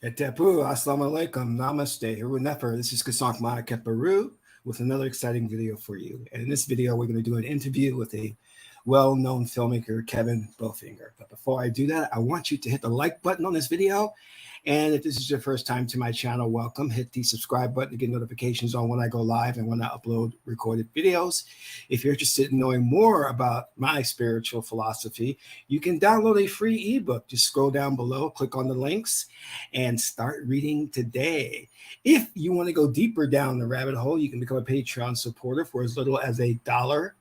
Etepu, assalamu alaikum, namaste, Haru Nefer. This is Qesankh Peru with another exciting video for you. And in this video, we're going to do an interview with a well-known filmmaker, Kevin Bowfinger. But before I do that, I want you to hit the like button on this video. And if this is your first time to my channel, welcome. Hit the subscribe button to get notifications on when I go live and when I upload recorded videos. If you're interested in knowing more about my spiritual philosophy, you can download a free ebook. Just scroll down below, click on the links, and start reading today. If you want to go deeper down the rabbit hole, you can become a Patreon supporter for as little as $1, $5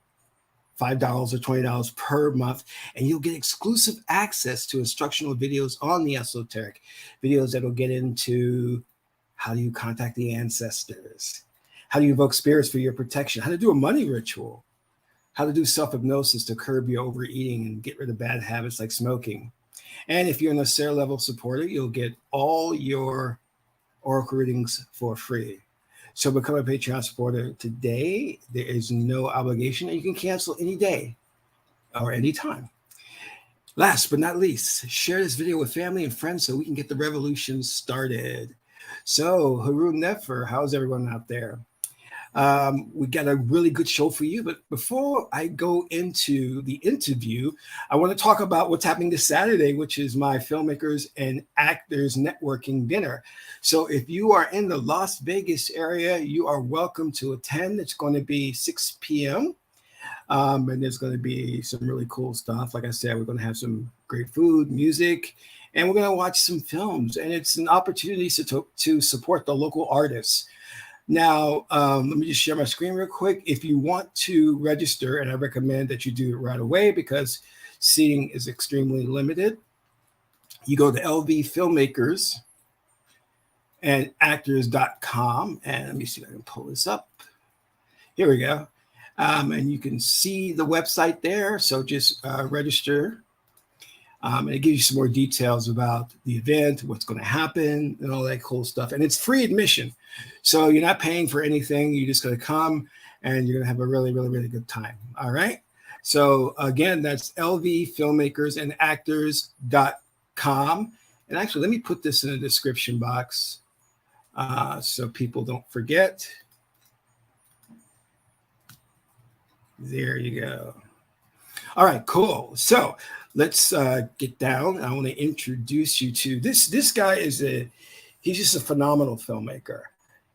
or $20 per month, and you'll get exclusive access to instructional videos on the esoteric, videos that will get into how do you contact the ancestors, how do you invoke spirits for your protection, how to do a money ritual, how to do self-hypnosis to curb your overeating and get rid of bad habits like smoking. And if you're an Asera level supporter, you'll get all your oracle readings for free. So become a Patreon supporter today. There is no obligation, and you can cancel any day or any time. Last but not least, share this video with family and friends so we can get the revolution started. So, Haru Nefer, how's everyone out there? We got a really good show for you, but before I go into the interview, I want to talk about what's happening this Saturday, which is my Filmmakers and Actors Networking Dinner. So if you are in the Las Vegas area, you are welcome to attend. It's going to be 6 p.m. And there's going to be some really cool stuff. Like I said, we're going to have some great food, music, and we're going to watch some films. And it's an opportunity to support the local artists. Now, let me just share my screen real quick. If you want to register, and I recommend that you do it right away because seating is extremely limited, you go to LV and actors.com. And let me see if I can pull this up. Here we go. And you can see the website there. So just register. And it gives you some more details about the event, what's going to happen, and all that cool stuff. And it's free admission. So you're not paying for anything. You're just going to come, and you're going to have a really, really, really good time. All right? So, again, that's lvfilmmakersandactors.com. And actually, let me put this in the description box so people don't forget. There you go. All right, cool. So let's get down. I want to introduce you to this guy. He's just a phenomenal filmmaker,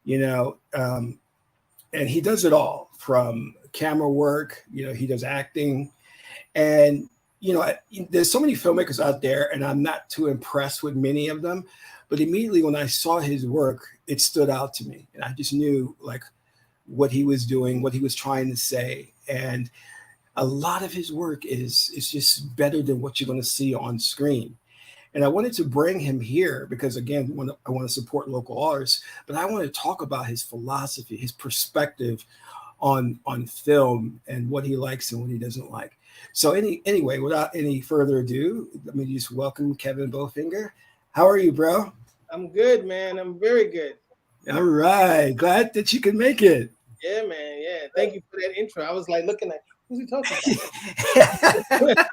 you know, and he does it all from camera work. You know, he does acting, and you know, there's so many filmmakers out there, and I'm not too impressed with many of them. But immediately when I saw his work, it stood out to me, and I just knew like what he was doing, what he was trying to say, and a lot of his work is just better than what you're going to see on screen. And I wanted to bring him here because, again, I want to support local artists, but I want to talk about his philosophy, his perspective on film and what he likes and what he doesn't like. So anyway, without any further ado, let me just welcome Kevin Bowfinger. How are you, bro? I'm good, man. I'm very good. All right. Glad that you can make it. Yeah, man. Yeah. Thank you for that intro. I was like looking at, who's he talking about?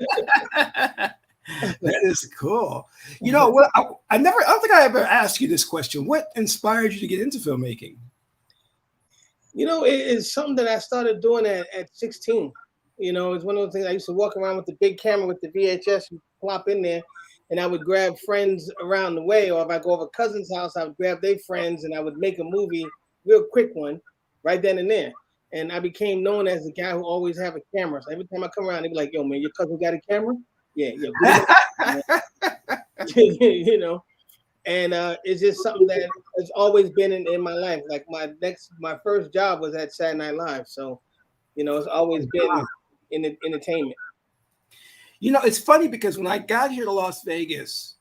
That is cool. You know what? I don't think I ever asked you this question. What inspired you to get into filmmaking? You know, it's something that I started doing at 16. You know, it's one of those things. I used to walk around with the big camera with the VHS and plop in there, and I would grab friends around the way, or if I go over a cousin's house, I would grab their friends and I would make a movie, real quick one, right then and there. And I became known as the guy who always have a camera. So every time I come around, they be like, "Yo, man, your cousin got a camera?" Yeah. You know, and it's just something that has always been in my life. Like my first job was at Saturday Night Live, so you know, it's always been in entertainment. You know, it's funny because when I got here to Las Vegas,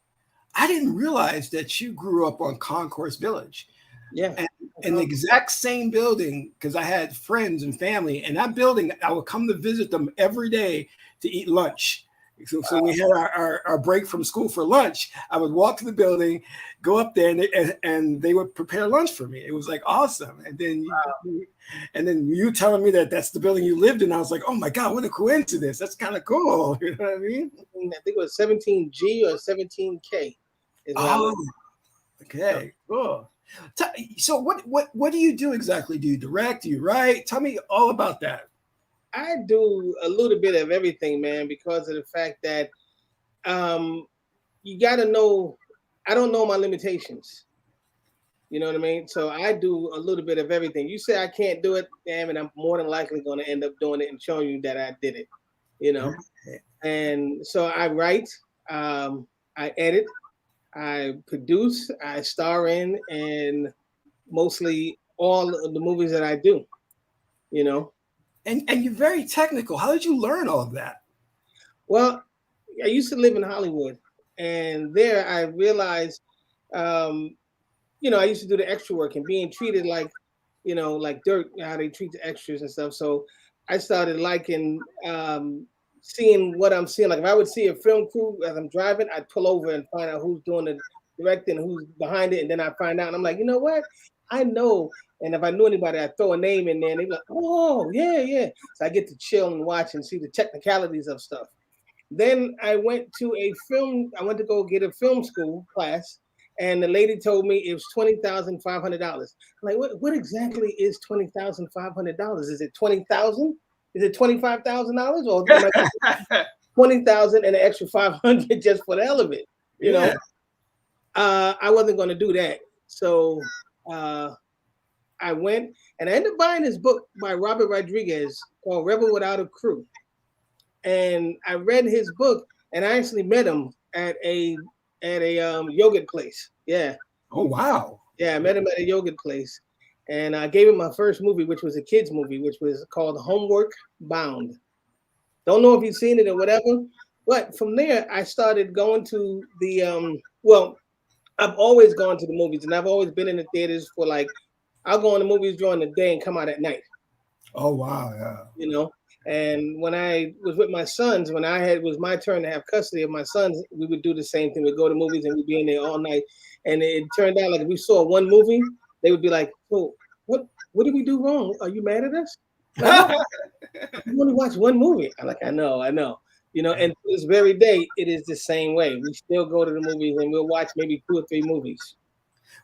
I didn't realize that you grew up on Concourse Village. Yeah. And in the exact same building, because I had friends and family, and that building, I would come to visit them every day to eat lunch. So when we had our break from school for lunch, I would walk to the building, go up there, and they would prepare lunch for me. It was like awesome. And then you telling me that that's the building you lived in, I was like, oh my God, what a coincidence. That's kind of cool. You know what I mean? I think it was 17G or 17K. Okay, cool. So what do you do exactly? Do you direct? Do you write? Tell me all about that. I do a little bit of everything, man, because of the fact that um, you got to know. I don't know my limitations. You know what I mean? So I do a little bit of everything. You say I can't do it, damn it, I'm more than likely going to end up doing it and showing you that I did it. You know, and so I write, I edit, I produce, I star in, and mostly all of the movies that I do. You know, And you're very technical. How did you learn all of that? well, I used to live in Hollywood, and there I realized, um, I used to do the extra work and being treated like, like dirt, how they treat the extras and stuff. So I started liking seeing what I'm seeing. Like if I would see a film crew as I'm driving, I'd pull over and find out who's doing the directing, who's behind it, and then I find out, and I'm like, you know what? I know. And if I knew anybody, I'd throw a name in there, and they'd be like, oh, yeah, yeah. So I get to chill and watch and see the technicalities of stuff. Then I went to go get a film school class, and the lady told me it was $20,500. I'm like, what exactly is $20,500? Is it 20,000? Is it $25,000, or am I 20,000 and an extra 500 just for the hell of it? Yeah. I wasn't going to do that, so I went and I ended up buying this book by Robert Rodriguez called Rebel Without a Crew. And I read his book, and I actually met him at a yogurt place. Yeah, Oh wow. yeah, I met him at a yogurt place, and I gave him my first movie, which was a kids movie, which was called Homeward Bound. Don't know if you've seen it or whatever, but from there I started going to the Well, I've always gone to the movies, and I've always been in the theaters for like I'll go in the movies during the day and come out at night. Oh wow. Yeah. You know. And when I was with my sons, when it was my turn to have custody of my sons, we would do the same thing. We'd go to movies and we'd be in there all night. And it turned out like if we saw one movie, they would be like, "Oh, what did we do wrong? Are you mad at us?" Like, no, we only watched one movie. I'm like, I know. And to this very day, it is the same way. We still go to the movies and we'll watch maybe 2 or 3 movies.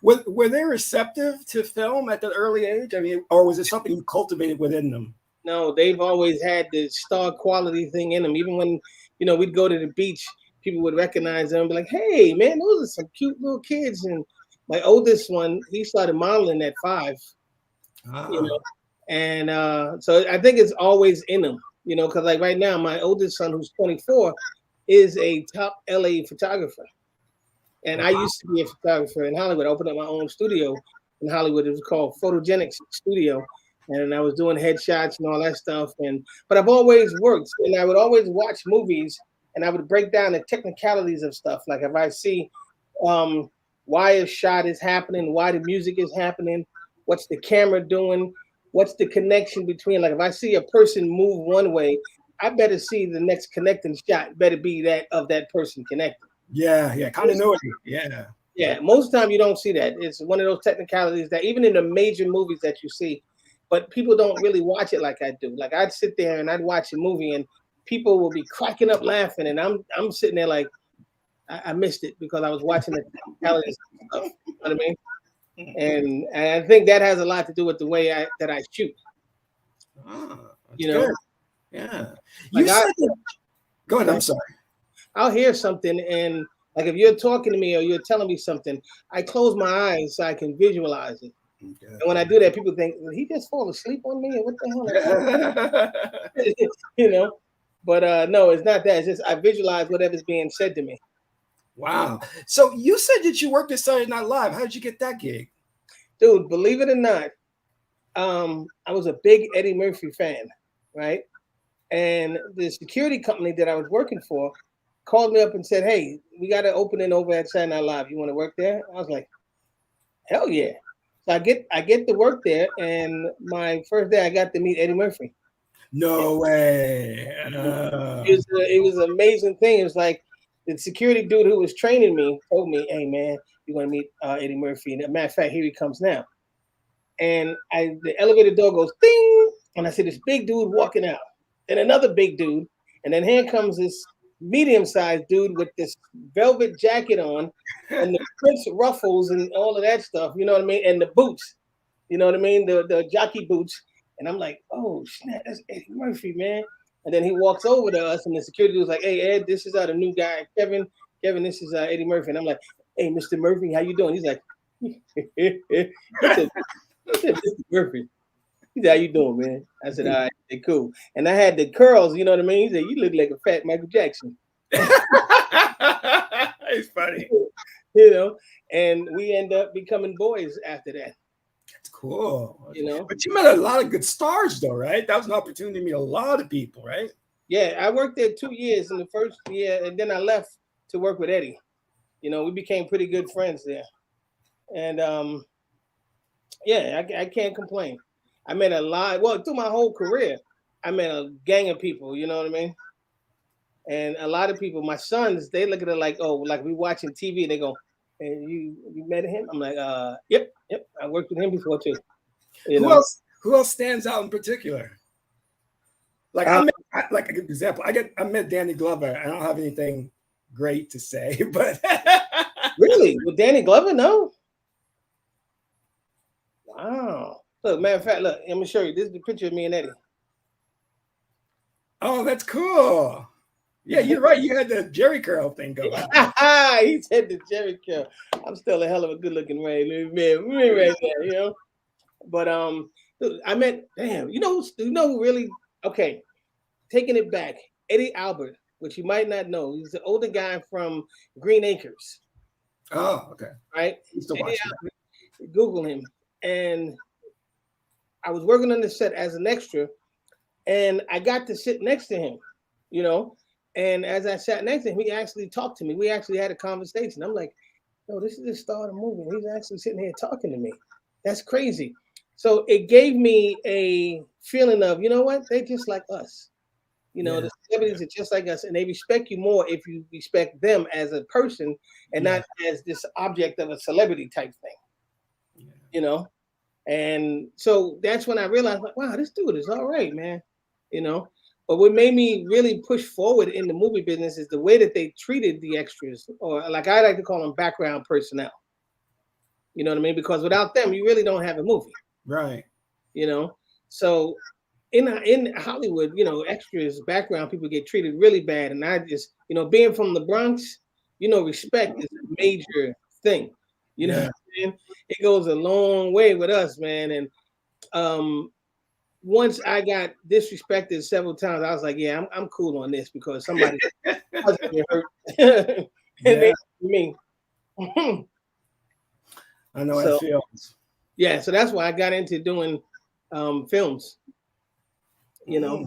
Were they receptive to film at that early age? I mean, or was it something you cultivated within them? No, they've always had the star quality thing in them. Even when, we'd go to the beach, people would recognize them and be like, hey, man, those are some cute little kids. And my oldest one, he started modeling at 5, you Ah. know. And so I think it's always in them, because like right now, my oldest son, who's 24, is a top LA photographer. And I used to be a photographer in Hollywood. I opened up my own studio in Hollywood. It was called Photogenics Studio. And I was doing headshots and all that stuff. But I've always worked, and I would always watch movies, and I would break down the technicalities of stuff. Like if I see why a shot is happening, why the music is happening, what's the camera doing, what's the connection between. Like if I see a person move one way, I better see the next connecting shot better be that of that person connecting. Yeah, continuity. Yeah. Yeah, most of the time you don't see that. It's one of those technicalities that even in the major movies that you see, but people don't really watch it like I do. Like I'd sit there and I'd watch a movie and people will be cracking up laughing, and I'm sitting there like I missed it because I was watching the technicalities stuff. You know what I mean? And I think that has a lot to do with the way that I shoot. Ah, that's You know, good. Yeah. like You said go ahead, I'm sorry. I'll hear something, and like if you're talking to me or you're telling me something, I close my eyes so I can visualize it. Okay. And when I do that, people think, did he just fall asleep on me? Or what the hell? But no, it's not that. It's just I visualize whatever's being said to me. Wow. So you said that you worked at Saturday Night Live. How did you get that gig? Dude, believe it or not, I was a big Eddie Murphy fan, right? And the security company that I was working for called me up and said, hey, we got an opening over at Saturday Night Live. You want to work there? I was like, hell yeah. So I get to work there, and my first day I got to meet Eddie Murphy. No way. It was an amazing thing. It was like the security dude who was training me told me, hey man, you're gonna meet Eddie Murphy. And as a matter of fact, here he comes now. And the elevator door goes ding, and I see this big dude walking out, and another big dude, and then here comes this medium-sized dude with this velvet jacket on and the Prince ruffles and all of that stuff, you know what I mean? And the boots, you know what I mean? The jockey boots. And I'm like, oh snap, that's Eddie Murphy, man. And then he walks over to us, and the security was like, "Hey Ed, this is the new guy, Kevin. Kevin, this is Eddie Murphy." And I'm like, "Hey, Mr. Murphy, how you doing?" He's like, he said, "Mr. Murphy." He said, "How you doing, man?" I said, "All right, hey, cool." And I had the curls, you know what I mean? He said, "You look like a fat Michael Jackson." It's funny. You know, and we end up becoming boys after that. That's cool. You know, but you met a lot of good stars, though, right? That was an opportunity to meet a lot of people, right? yeah, I worked there 2 years in the first year, and then I left to work with Eddie. You know, we became pretty good friends there, and yeah, I can't complain. I met a lot. Well, through my whole career, I met a gang of people. You know what I mean? And a lot of people, my sons, they look at it like, oh, like we watching TV. And they go, "And you met him?" I'm like, yep. I worked with him before too. You know? Who else stands out in particular? Like like an example, I met Danny Glover. I don't have anything great to say, but really, with Danny Glover, no. Wow. Look, matter of fact, look, I'm gonna show you. This is the picture of me and Eddie. Oh, that's cool. Yeah, you're right. You had the Jerry curl thing going. He said the Jerry curl. I'm still a hell of a good-looking man, right there, you know. But I met, damn, you know who really, okay, taking it back, Eddie Albert, which you might not know. He's the older guy from Green Acres. Oh, okay. Right? Used to watch that. Google him. And I was working on the set as an extra, and I got to sit next to him, you know. And as I sat next to him, he actually talked to me. We actually had a conversation. I'm like, "Yo, this is the start of the movie. He's actually sitting here talking to me. That's crazy." So it gave me a feeling of, you know what? They're just like us. You know, the celebrities are just like us, and they respect you more if you respect them as a person and not as this object of a celebrity type thing. Yeah. You know? And so that's when I realized, like, wow, this dude is all right, man. You know? But what made me really push forward in the movie business is the way that they treated the extras, or like I like to call them background personnel. You know what I mean? Because without them, you really don't have a movie. Right. You know? So in Hollywood, you know, extras, background people get treated really bad. And I just, you know, being from the Bronx, you know, respect is a major thing. You know what I'm saying? It goes a long way with us, man. And once I got disrespected several times, I was like, yeah, I'm cool on this because somebody doesn't get hurt. And they me. I know how it feels. Yeah, so that's why I got into doing films. You know,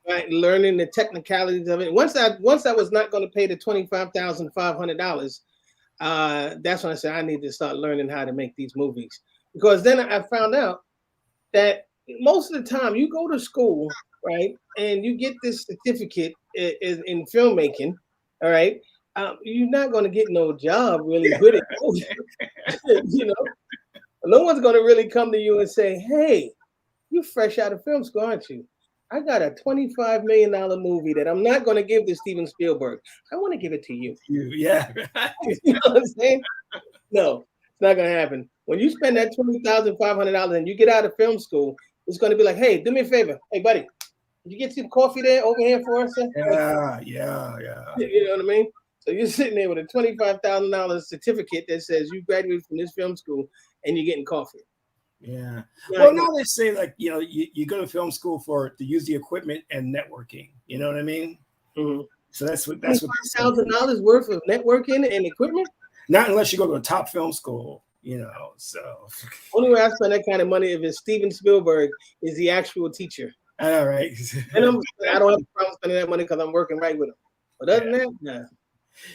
right, learning the technicalities of it. Once I was not going to pay the $25,500, that's when I said I need to start learning how to make these movies. Because then I found out that most of the time you go to school, right, and you get this certificate in filmmaking, all right, you're not going to get no job really good at it. You know, no one's going to really come to you and say, "Hey, you're fresh out of film school, aren't you? I got a $25 million movie that I'm not going to give to Steven Spielberg. I want to give it to you." Yeah. You know what I'm saying? No, it's not going to happen. When you spend that $20,500 and you get out of film school, it's going to be like, "Hey, do me a favor. Hey, buddy, did you get some coffee there over here for us?" Yeah. You know what I mean? So you're sitting there with a $25,000 certificate that says you graduated from this film school and you're getting coffee. Yeah. Well, now they say, like, you know, you go to film school to use the equipment and networking. You know what I mean? Mm-hmm. So that's what $5,000 worth of networking and equipment. Not unless you go to a top film school, you know. So only way I spend that kind of money if it's Steven Spielberg is the actual teacher. I know, right? And I don't have a problem spending that money because I'm working right with him. But other than that, nah.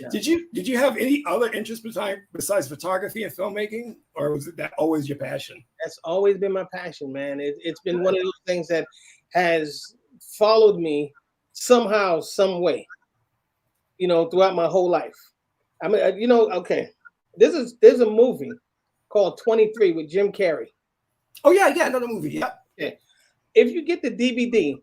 Did you have any other interest besides photography and filmmaking, or was that always your passion? That's always been my passion, man. It's been one of those things that has followed me somehow, some way, you know, throughout my whole life. I mean, you know, okay, there's a movie called 23 with Jim Carrey. Oh yeah, another movie. Yeah. Okay. If you get the DVD,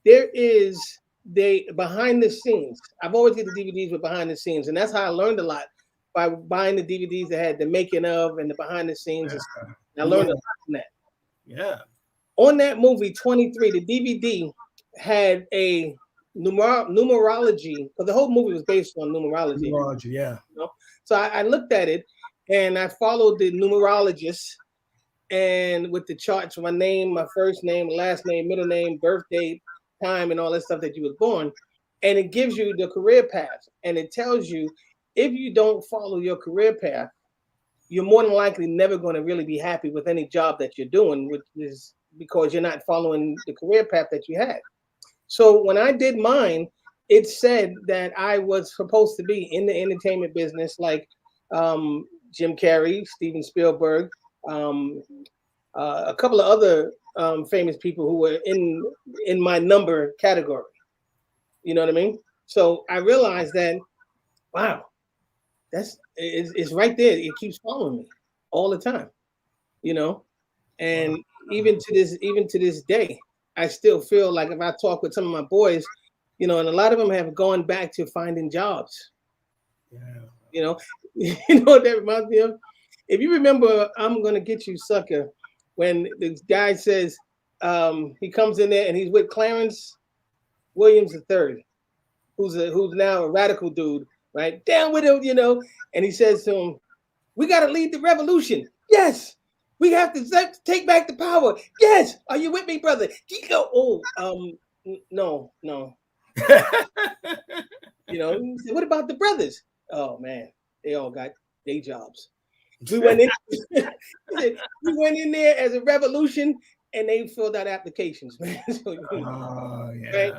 there is they behind the scenes. I've always get the DVDs with behind the scenes, and that's how I learned a lot by buying the DVDs that had the making of and the behind the scenes. And stuff. And I learned a lot from that. Yeah. On that movie 23, the DVD had a numerology, because the whole movie was based on numerology. Numerology, yeah. You know? So I looked at it and I followed the numerologist, and with the charts, my name, my first name, last name, middle name, birth date, time, and all that stuff that you was born. And it gives you the career path. And it tells you if you don't follow your career path, you're more than likely never going to really be happy with any job that you're doing, which is because you're not following the career path that you had. So when I did mine, it said that I was supposed to be in the entertainment business, like Jim Carrey, Steven Spielberg, a couple of other famous people who were in my number category. You know what I mean? So I realized that, wow, it's right there. It keeps following me all the time, you know. And even to this day, I still feel like if I talk with some of my boys, you know, and a lot of them have gone back to finding jobs. Yeah. You know what that reminds me of? If you remember, I'm Gonna Get You, Sucker, when the guy says he comes in there and he's with Clarence Williams III, who's now a radical dude, right? Down with him, you know. And he says to him, "We got to lead the revolution." Yes. We have to take back the power. Yes. Are you with me, brother? No. You know, what about the brothers? Oh man, they all got day jobs. We went in there as a revolution, and they filled out applications, man. So, yeah. Right?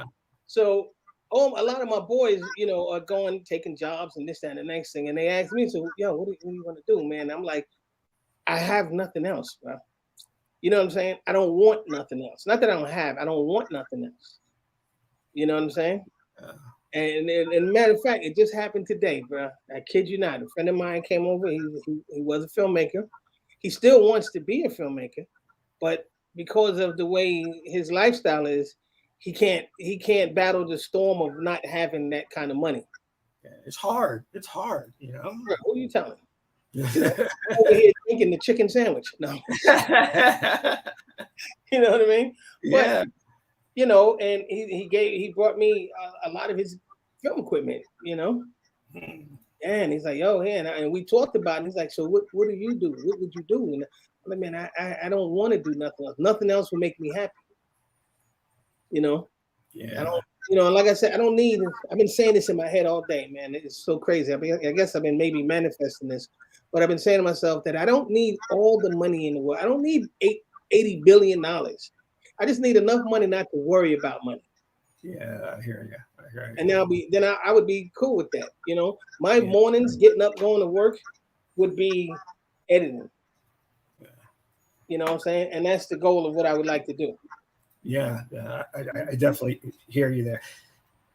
So a lot of my boys, you know, are taking jobs and this, that, and the next thing. And they ask me, so, yo, what do you want to do, man? I'm like, I have nothing else, bro. You know what I'm saying? I don't want nothing else. Not that I don't want nothing else. You know what I'm saying? And matter of fact, it just happened today, bro. I kid you not. A friend of mine came over. He was a filmmaker. He still wants to be a filmmaker, but because of the way his lifestyle is, he can't battle the storm of not having that kind of money. Yeah, it's hard. It's hard, you know. Bro, who are you telling? Over here drinking the chicken sandwich. No. You know what I mean? Yeah. But, you know, and he brought me a lot of his film equipment, you know. And he's like, yo, and we talked about it. And he's like, so what do you do? What would you do? And I'm like, man, I don't want to do nothing else. Nothing else will make me happy. You know? Yeah. I don't, you know, like I said, I've been saying this in my head all day, man. It's so crazy. I guess I've been maybe manifesting this, but I've been saying to myself that I don't need all the money in the world. I don't need $80 billion. I just need enough money not to worry about money. Yeah, I hear you. And then I would be cool with that. You know, my mornings getting up, going to work would be editing. Yeah. You know what I'm saying? And that's the goal of what I would like to do. Yeah, I definitely hear you there.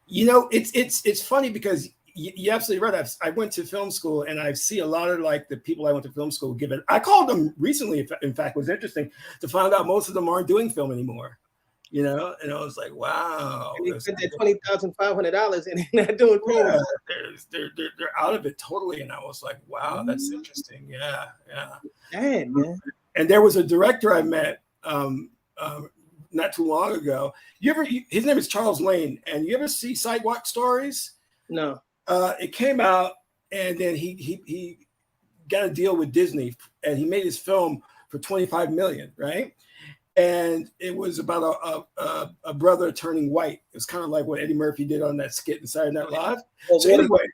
You know, it's funny because you're absolutely right. I went to film school and I see a lot of like the people I went to film school give it. I called them recently. In fact, it was interesting to find out most of them aren't doing film anymore. You know, and I was like, wow. And they spent that $20,500 and they're not doing film. Yeah, they're out of it totally. And I was like, wow, that's interesting. Yeah. Damn, man. And there was a director I met not too long ago. His name is Charles Lane, and you ever see Sidewalk Stories? No. It came out, and then he got a deal with Disney, and he made his film for $25 million, right? And it was about a brother turning white. It's kind of like what Eddie Murphy did on that skit in Saturday Night Live. Well, so anyway,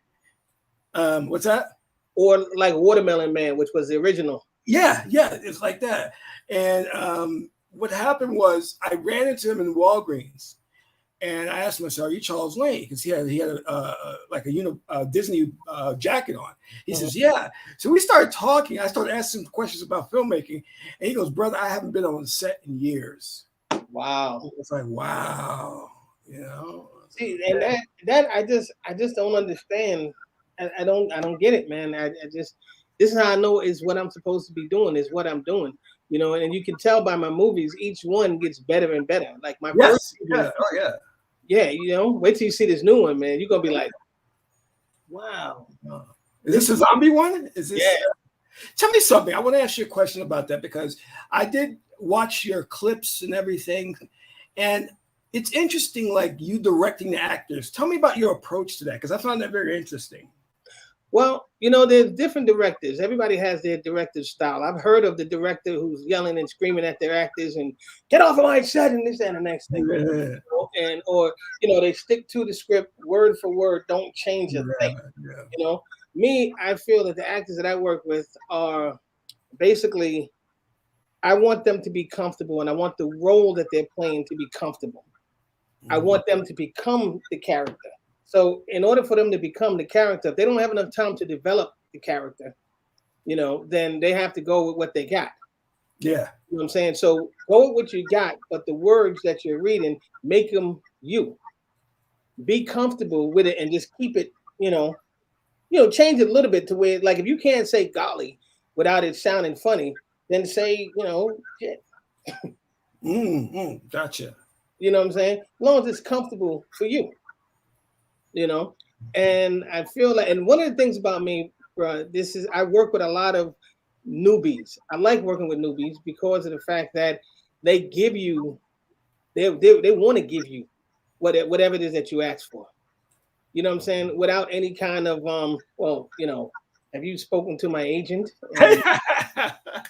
what's that? Or like Watermelon Man, which was the original. Yeah, it's like that. And what happened was I ran into him in Walgreens, and I asked him, I said, "Are you Charles Lane?" Because he had a Disney jacket on. He says, "Yeah." So we started talking. I started asking him questions about filmmaking, and he goes, "Brother, I haven't been on set in years." Wow. It's like, wow, you know. See, and that I just don't understand. I don't get it, man. I just, this is how I know is what I'm supposed to be doing, is what I'm doing. You know, and you can tell by my movies, each one gets better and better. Like my first movie, Yeah, wait till you see this new one, man. You're gonna be like, wow. Is this a zombie one? Is this? Yeah. Tell me something. I want to ask you a question about that because I did watch your clips and everything, and it's interesting, like you directing the actors. Tell me about your approach to that because I found that very interesting. Well, there's different directors. Everybody has their director's style. I've heard of the director who's yelling and screaming at their actors and get off of my set and this and the next thing. Yeah. Or they stick to the script word for word, don't change a thing. Yeah. Me, I feel that the actors that I work with are basically, I want them to be comfortable and I want the role that they're playing to be comfortable. I want them to become the character. So in order for them to become the character, if they don't have enough time to develop the character, then they have to go with what they got. Yeah. You know what I'm saying? So go with what you got, but the words that you're reading, make them you. Be comfortable with it and just keep it, change it a little bit to where, like, if you can't say golly without it sounding funny, then say, shit. Gotcha. You know what I'm saying? As long as it's comfortable for you. And I feel like, and one of the things about me, bro, I work with a lot of newbies. I like working with newbies because of the fact that they give you, they want to give you whatever it is that you ask for. You know what I'm saying? Without any kind of, have you spoken to my agent? And,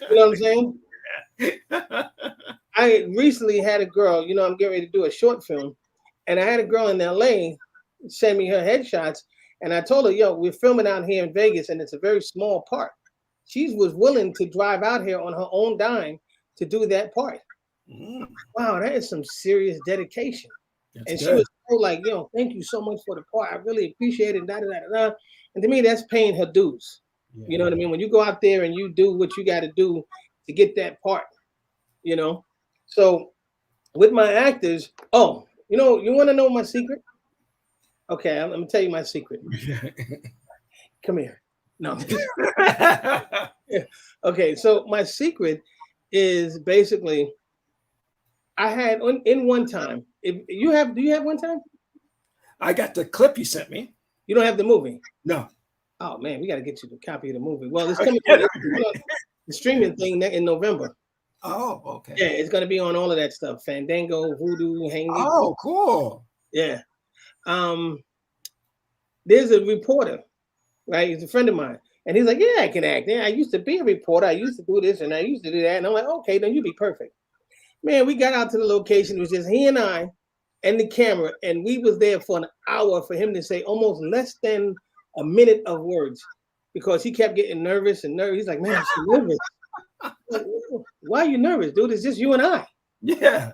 you know what I'm saying? I recently had a girl, I'm getting ready to do a short film, and I had a girl in LA send me her headshots, and I told her, yo, we're filming out here in Vegas, and it's a very small part. She was willing to drive out here on her own dime to do that part. Wow, that is some serious dedication. And she was so like, yo, thank you so much for the part. I really appreciate it. Da, da, da, da. And to me, that's paying her dues. Yeah. You know what I mean? When you go out there and you do what you got to do to get that part, So with my actors, you want to know my secret? Okay, I'm gonna tell you my secret. Come here. No. Okay, so my secret is basically, I had in one time. Do you have one time? I got the clip you sent me. You don't have the movie? No. Oh man, we got to get you the copy of the movie. Well, it's coming the streaming thing in November. Oh, okay. Yeah, it's gonna be on all of that stuff. Fandango, Voodoo, Hangy. Oh, cool. Yeah. There's a reporter, right? He's a friend of mine. And he's like, yeah, I can act. Yeah, I used to be a reporter. I used to do this and I used to do that. And I'm like, okay, then you'll be perfect. Man, we got out to the location. It was just he and I and the camera. And we was there for an hour for him to say almost less than a minute of words because he kept getting nervous and nervous. He's like, man, I'm so nervous. Like, why are you nervous, dude? It's just you and I. Yeah.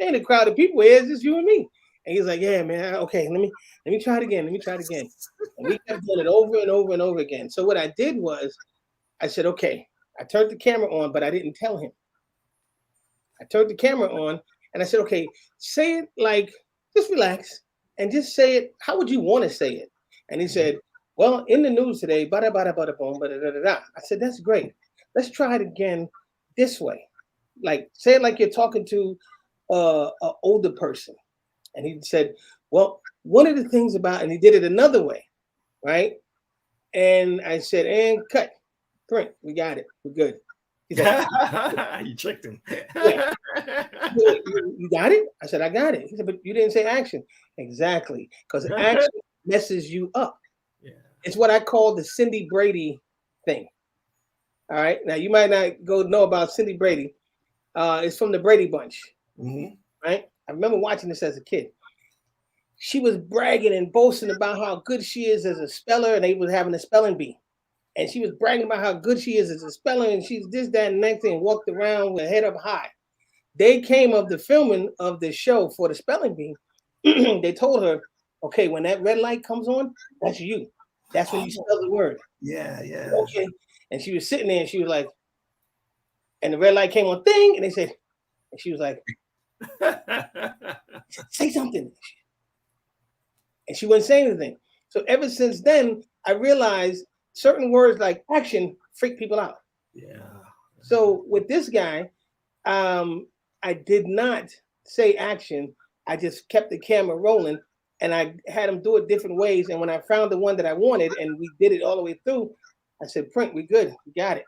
Ain't a crowd of people here. It's just you and me. And he's like, yeah, man, okay, let me try it again. And we kept doing it over and over and over again. So what I did was I said, okay, I turned the camera on, but I didn't tell him. I turned the camera on and I said, okay, say it like, just relax and just say it. How would you want to say it? And he said, well, in the news today, bada, bada, bada, boom, bada, da, da, da. I said, that's great. Let's try it again this way. Like, say it like you're talking to an older person. And he said, well, one of the things about, and he did it another way, right? And I said, and cut, print, we got it, we're good. He's like, you tricked him. Yeah. You got it? I said, I got it. He said, but you didn't say action. Exactly, because action messes you up. Yeah. It's what I call the Cindy Brady thing. All right, now you might not know about Cindy Brady. It's from the Brady Bunch, right? I remember watching this as a kid. She was bragging and boasting about how good she is as a speller, and they was having a spelling bee. And she was bragging about how good she is as a speller, and she's this, that, and next thing, and walked around with her head up high. They came of the filming of the show for the spelling bee. They told her, okay, when that red light comes on, that's you. That's when you spell the word. Yeah. Okay. And she was sitting there, and she was like, and the red light came on, thing, and they said, and she was like, say something. And she wouldn't say anything. So ever since then, I realized certain words like action freak people out. Yeah. So with this guy, I did not say action I just kept the camera rolling, and I had him do it different ways. And when I found the one that I wanted, and we did it all the way through, I said, "Print, we good, we got it."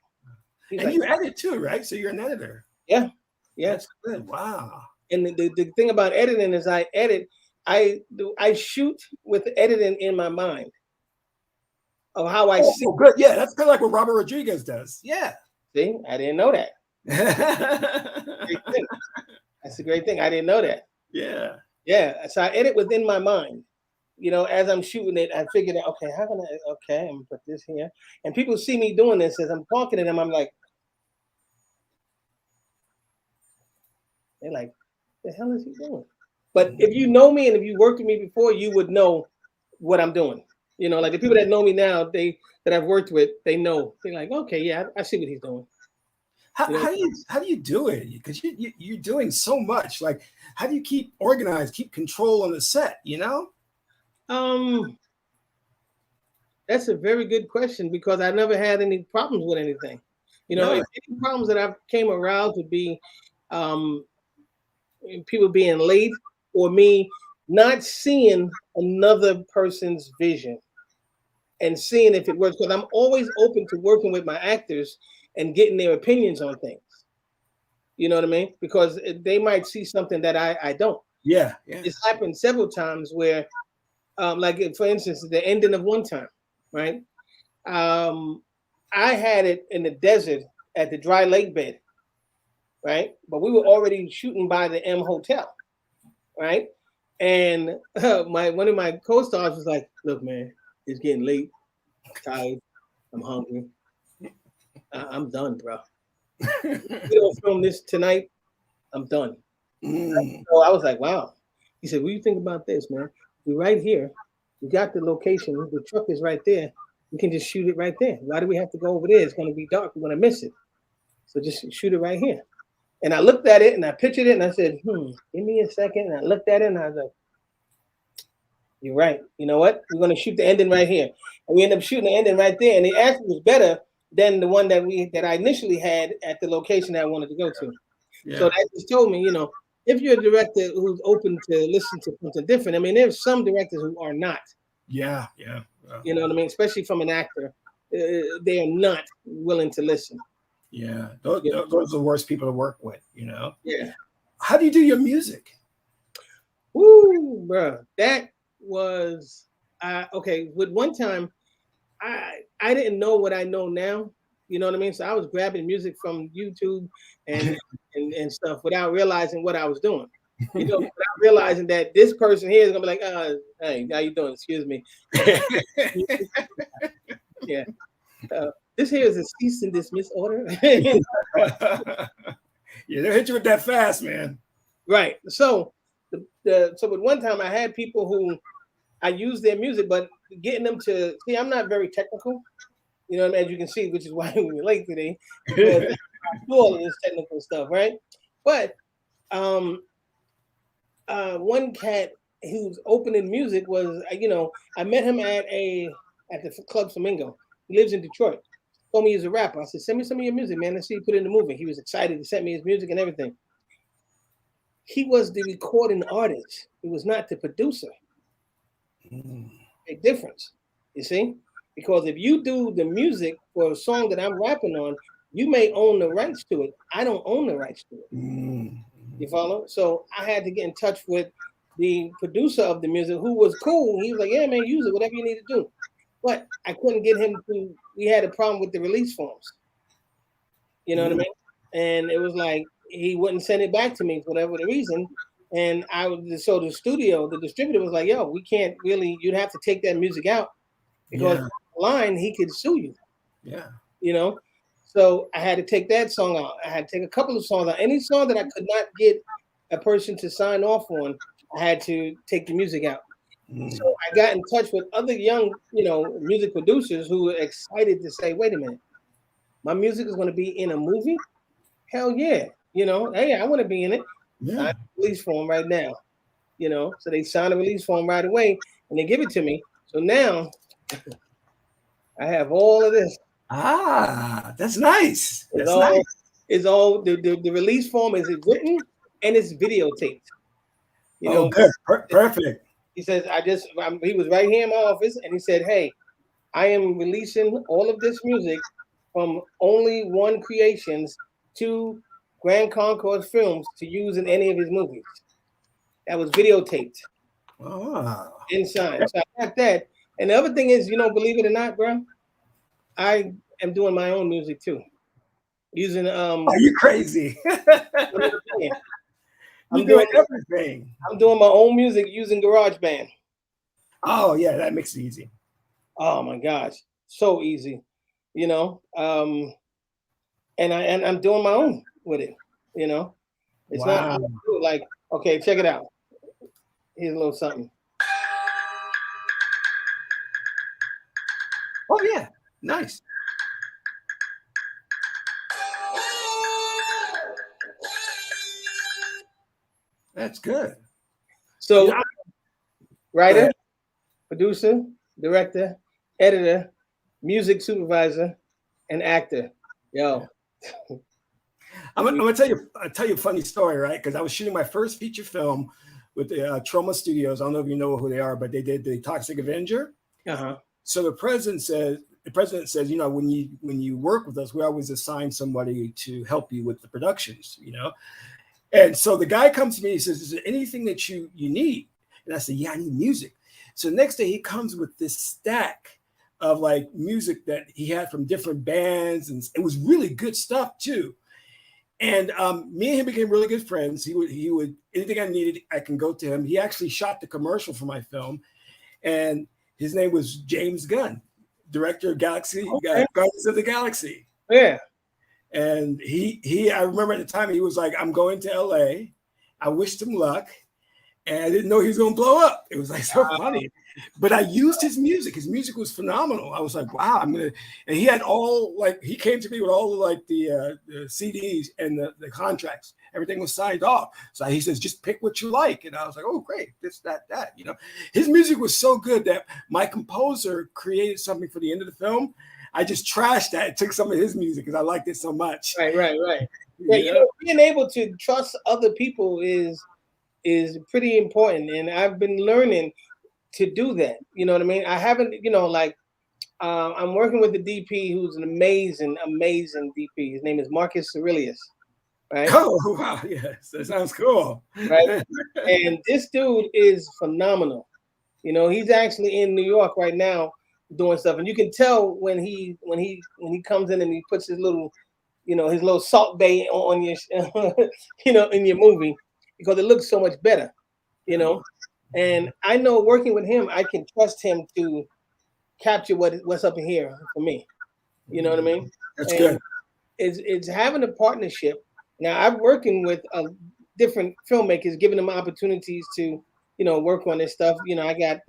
He's And like, you edit too, right? So you're an editor. "Yeah, yeah." That's good. Wow. And the thing about editing is I edit, I shoot with editing in my mind of how I see. Oh, good. Yeah, that's kind of like what Robert Rodriguez does. Yeah. See, I didn't know that. Great thing. That's a great thing. I didn't know that. Yeah. Yeah. So I edit within my mind. You know, as I'm shooting it, I figured out, okay, how can I, okay, I'm gonna put this here. And people see me doing this as I'm talking to them, I'm like, they're like, the hell is he doing? But if you know me and if you worked with me before, you would know what I'm doing. You know, like the people that know me now, that I've worked with, they know. They're like, okay, yeah, I see what he's doing. How do you do it? Because you're doing so much. Like, how do you keep organized, keep control on the set? You know? That's a very good question because I never had any problems with anything. You know, Yeah. any problems that I came around to be people being late or me not seeing another person's vision and seeing if it works. Because I'm always open to working with my actors and getting their opinions on things. You know what I mean? Because they might see something that I don't. Yeah. Yeah. It's happened several times where, like for instance, the ending of One Time, right? I had it in the desert at the dry lake bed, right? But we were already shooting by the M Hotel, right? And one of my co-stars was like, "Look, man, it's getting late. I'm tired. I'm hungry. I'm done, bro. We don't film this tonight. I'm done." So I was like, "Wow." He said, "What do you think about this, man? We're right here. We got the location. The truck is right there. We can just shoot it right there. Why do we have to go over there? It's going to be dark. We're going to miss it. So just shoot it right here." And I looked at it and I pictured it and I said, give me a second. And I looked at it and I was like, "You're right. You know what? We're going to shoot the ending right here." And we ended up shooting the ending right there. And it actually was better than the one that I initially had at the location that I wanted to go to. Yeah. So that just told me, you know, if you're a director who's open to listen to something different, I mean, there's some directors who are not. Yeah. Yeah. You know what I mean? Especially from an actor, they are not willing to listen. Yeah. Those are the worst people to work with, you know? Yeah. How do you do your music? Woo, bro. That was okay. With One Time, I didn't know what I know now. You know what I mean? So I was grabbing music from YouTube and stuff without realizing what I was doing. You know, without realizing that this person here is gonna be like, "Hey, how you doing? Excuse me." Yeah. This here is a cease and dismiss order. Yeah, they'll hit you with that fast, man. Right. So so with One Time I had people who I used their music, but getting them to see, I'm not very technical, you know, as you can see, which is why we were late today, because I do all of this technical stuff, right? But one cat who's opening music was, you know, I met him at the Club Flamingo. He lives in Detroit. Told me he's a rapper. I said, "Send me some of your music, man. Let's see you put it in the movie." He was excited to send me his music and everything. He was the recording artist. He was not the producer. Big difference, you see? Because if you do the music for a song that I'm rapping on, you may own the rights to it. I don't own the rights to it. You follow? So I had to get in touch with the producer of the music, who was cool. He was like, "Yeah, man, use it, whatever you need to do." But I couldn't get him to. We had a problem with the release forms. You know what I mean? And it was like he wouldn't send it back to me for whatever the reason. And so the studio, the distributor was like, "Yo, we can't really. You'd have to take that music out because line he could sue you." Yeah. You know. So I had to take that song out. I had to take a couple of songs out. Any song that I could not get a person to sign off on, I had to take the music out. So I got in touch with other young, you know, music producers who were excited to say, "Wait a minute, my music is going to be in a movie? Hell yeah. You know, hey, I want to be in it." Sign a release form right now. You know, so they sign a release form right away and they give it to me. So now I have all of this. That's nice. It's all the release form is written and it's videotaped. You know, good. Perfect. he says, he was right here in my office, and he said, hey, I am releasing all of this music from Only One Creations to Grand Concourse Films to use in any of his movies. That was videotaped inside. So I got that. And the other thing is, believe it or not, bro, I am doing my own music too. Using Are you crazy? I'm doing everything. I'm doing my own music using GarageBand. Oh yeah, that makes it easy. Oh my gosh, so easy, and I'm doing my own with it. It's not like, okay, check it out. Here's a little something. Oh yeah, nice. That's good. So, writer, producer, director, editor, music supervisor, and actor. Yo. I'm gonna tell you a funny story, right? Because I was shooting my first feature film with the Trauma Studios. I don't know if you know who they are, but they did the Toxic Avenger. So the president says, when you work with us, we always assign somebody to help you with the productions, And so the guy comes to me, he says, is there anything that you need? And I said, yeah, I need music. So next day he comes with this stack of like music that he had from different bands, and it was really good stuff too. And me and him became really good friends. He would anything I needed, I can go to him. He actually shot the commercial for my film, and his name was James Gunn, director of Guardians of the Galaxy. Yeah. And I remember at the time he was like, I'm going to LA. I wished him luck. And I didn't know he was going to blow up. It was like so funny. But I used his music. His music was phenomenal. I was like, wow, and he had he came to me with all the CDs and the contracts. Everything was signed off. So he says, just pick what you like. And I was like, oh, great. This, that. His music was so good that my composer created something for the end of the film. I just trashed that and took some of his music because I liked it so much. Right. Yeah, being able to trust other people is pretty important, and I've been learning to do that. You know what I mean? I haven't, I'm working with the DP who's an amazing DP. His name is Marcus Aurelius. Right? Oh wow, yes, that sounds cool. Right? And this dude is phenomenal. He's actually in New York right now doing stuff, and you can tell when he comes in and he puts his little, his little salt bay on your, in your movie, because it looks so much better, And I know working with him, I can trust him to capture what's up in here for me. You know what I mean? That's good. It's having a partnership. Now I'm working with different filmmakers, giving them opportunities to, work on this stuff. I got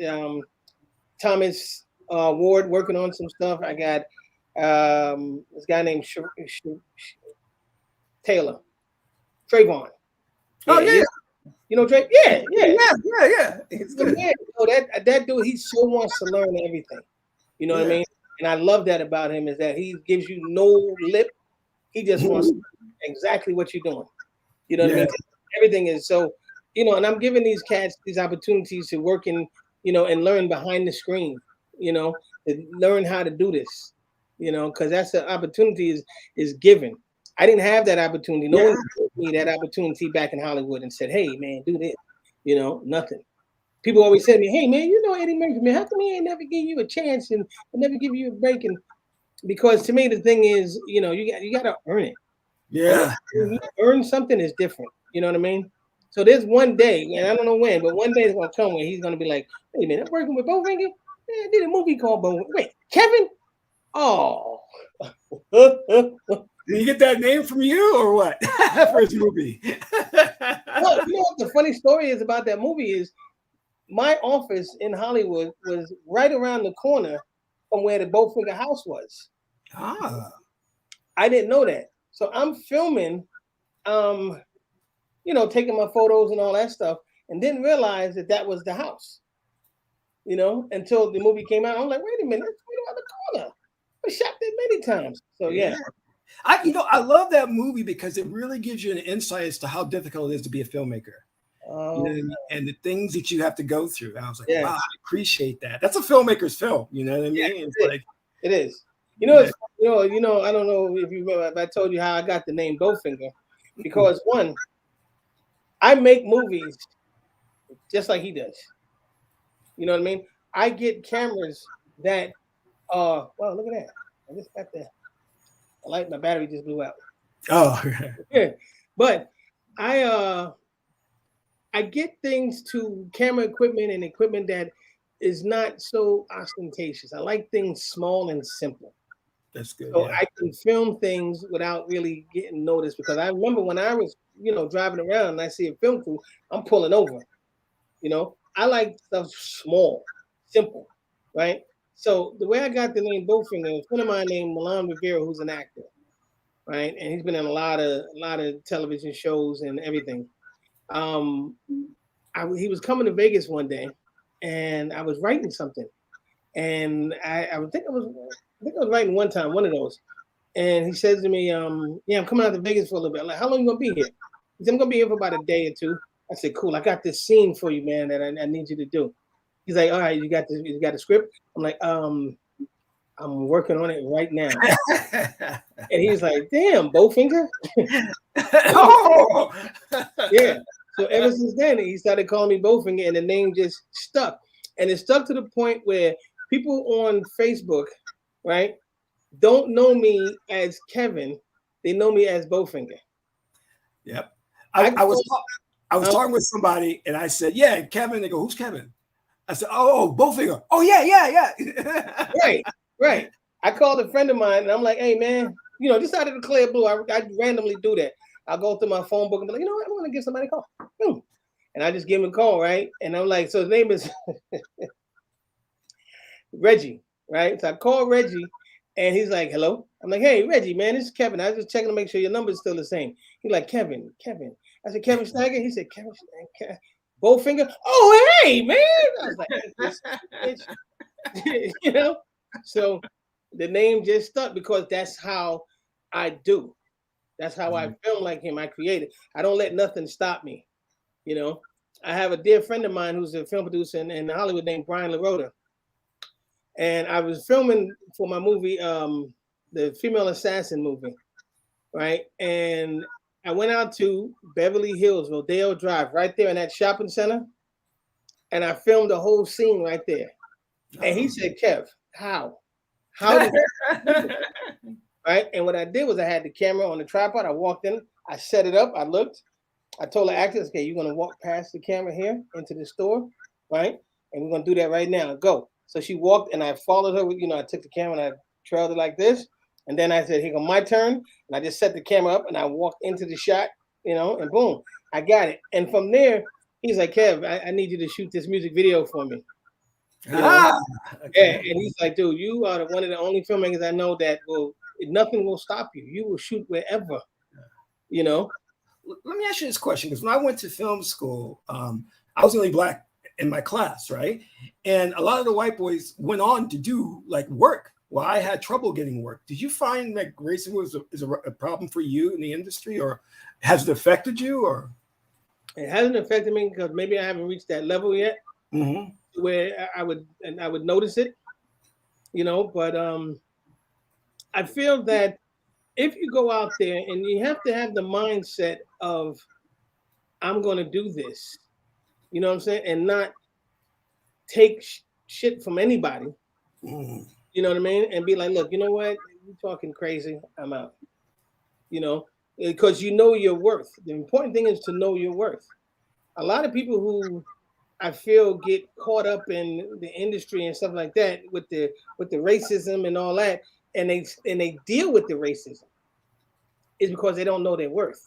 Thomas Ward working on some stuff. I got this guy named Taylor Trayvon. Oh yeah. Drake. Yeah. It's good. That dude, he so wants to learn everything. You know what I mean? And I love that about him, is that he gives you no lip. He just wants to know exactly what you're doing. You know what I mean? Everything is so, and I'm giving these cats these opportunities to work in, and learn behind the screen, to learn how to do this, because that's the opportunity is given. I didn't have that opportunity. No one gave me that opportunity back in Hollywood and said, hey, man, do this. Nothing. People always say to me, hey, man, Eddie Murphy, man, how come he ain't never give you a chance and never give you a break? And because to me, the thing is, you got to earn it. Yeah. When you earn something is different. You know what I mean? So there's one day, and I don't know when, but one day it's going to come where he's going to be like, hey, man, I'm working with Bowfinger. Man, I did a movie called Bowfinger. Wait, Kevin? Oh. Did you get that name from you or what? First movie. Well, what the funny story is about that movie is my office in Hollywood was right around the corner from where the Bowfinger house was. I didn't know that. So I'm filming, taking my photos and all that stuff, and didn't realize that was the house. Until the movie came out. I'm like, wait a minute, that's right around the corner. I shot that many times. So yeah. I love that movie because it really gives you an insight as to how difficult it is to be a filmmaker. You know what I mean? And the things that you have to go through. I was like, yeah. wow, I appreciate that. That's a filmmaker's film. You know what I mean? Yeah, It's like it is. yeah. I don't know if you remember. If I told you how I got the name Bowfinger, because one, I make movies just like he does. You know what I mean? I get cameras that well, look at that. I just got the light. My battery just blew out. Oh, Yeah, but I get things to camera equipment and equipment that is not so ostentatious. I like things small and simple. that's good. So Yeah. I can film things without really getting noticed, because I remember when I was, driving around and I see a film crew, I'm pulling over. I like stuff small, simple, right? So the way I got the name Bowfinger, a friend of mine named Milan Rivera, who's an actor, right? And he's been in a lot of television shows and everything. He was coming to Vegas one day, and I was writing something, and I think I was writing one time, one of those, and he says to me, "Yeah, I'm coming out to Vegas for a little bit." I'm like, "How long you gonna be here?" He said, "I'm gonna be here for about a day or two." I said, "Cool. I got this scene for you, man, that I need you to do." He's like, "All right, you got the script?" I'm like, I'm working on it right now." And he's like, "Damn, Bowfinger." Oh, Yeah. So ever since then, he started calling me Bowfinger, and the name just stuck. And it stuck to the point where people on Facebook, right, don't know me as Kevin; they know me as Bowfinger. yep. I I was call, I was talking with somebody and I said, "Yeah, Kevin." They go, "Who's Kevin?" I said, "Oh, Bowfinger." "Oh, yeah." right. I called a friend of mine, and I'm like, "Hey, man, just out of the clear blue, I randomly do that. I'll go through my phone book and be like, I want to give somebody a call." Boom. And I just give him a call, right? And I'm like, so his name is Reggie, right? So I call Reggie, and he's like, "Hello." I'm like, "Hey, Reggie, man, this is Kevin. I was just checking to make sure your number is still the same." He's like, "Kevin." I said, "Kevin Stagger." He said, "Kevin Stagger. Bowfinger." "Oh, hey, man." I was like, So the name just stuck because that's how I do. That's how I film like him. I create it. I don't let nothing stop me. You know, I have a dear friend of mine who's a film producer in Hollywood named Brian LaRota. And I was filming for my movie, the Female Assassin movie, right? And I went out to Beverly Hills, Rodeo Drive, right there in that shopping center, and I filmed the whole scene right there. And he said, "Kev, how? How did right?" And what I did was I had the camera on the tripod. I walked in, I set it up, I looked, I told the actors, "Okay, you're gonna walk past the camera here into the store, right? And we're gonna do that right now. Go." So she walked, and I followed her. I took the camera and I trailed it like this, and then I said, "Here go my turn," and I just set the camera up and I walked into the shot, and boom, I got it. And from there, he's like, "Kev, I need you to shoot this music video for me." You know, yeah. Okay. And he's like, "Dude, you are one of the only filmmakers I know that nothing will stop you. You will shoot wherever." You know. Let me ask you this question, because when I went to film school, I was the only black in my class, right? And a lot of the white boys went on to do like work. Well, I had trouble getting work. Did you find that racism is a problem for you in the industry, or has it affected you? Or It hasn't affected me because maybe I haven't reached that level yet where I would notice it, But I feel that if you go out there, and you have to have the mindset of, "I'm going to do this," you know what I'm saying, and not take shit from anybody. You know what I mean, and be like, "Look, you know what? You talking crazy? I'm out." Because you know your worth. The important thing is to know your worth. A lot of people who I feel get caught up in the industry and stuff like that with the racism and all that, and they deal with the racism is because they don't know their worth.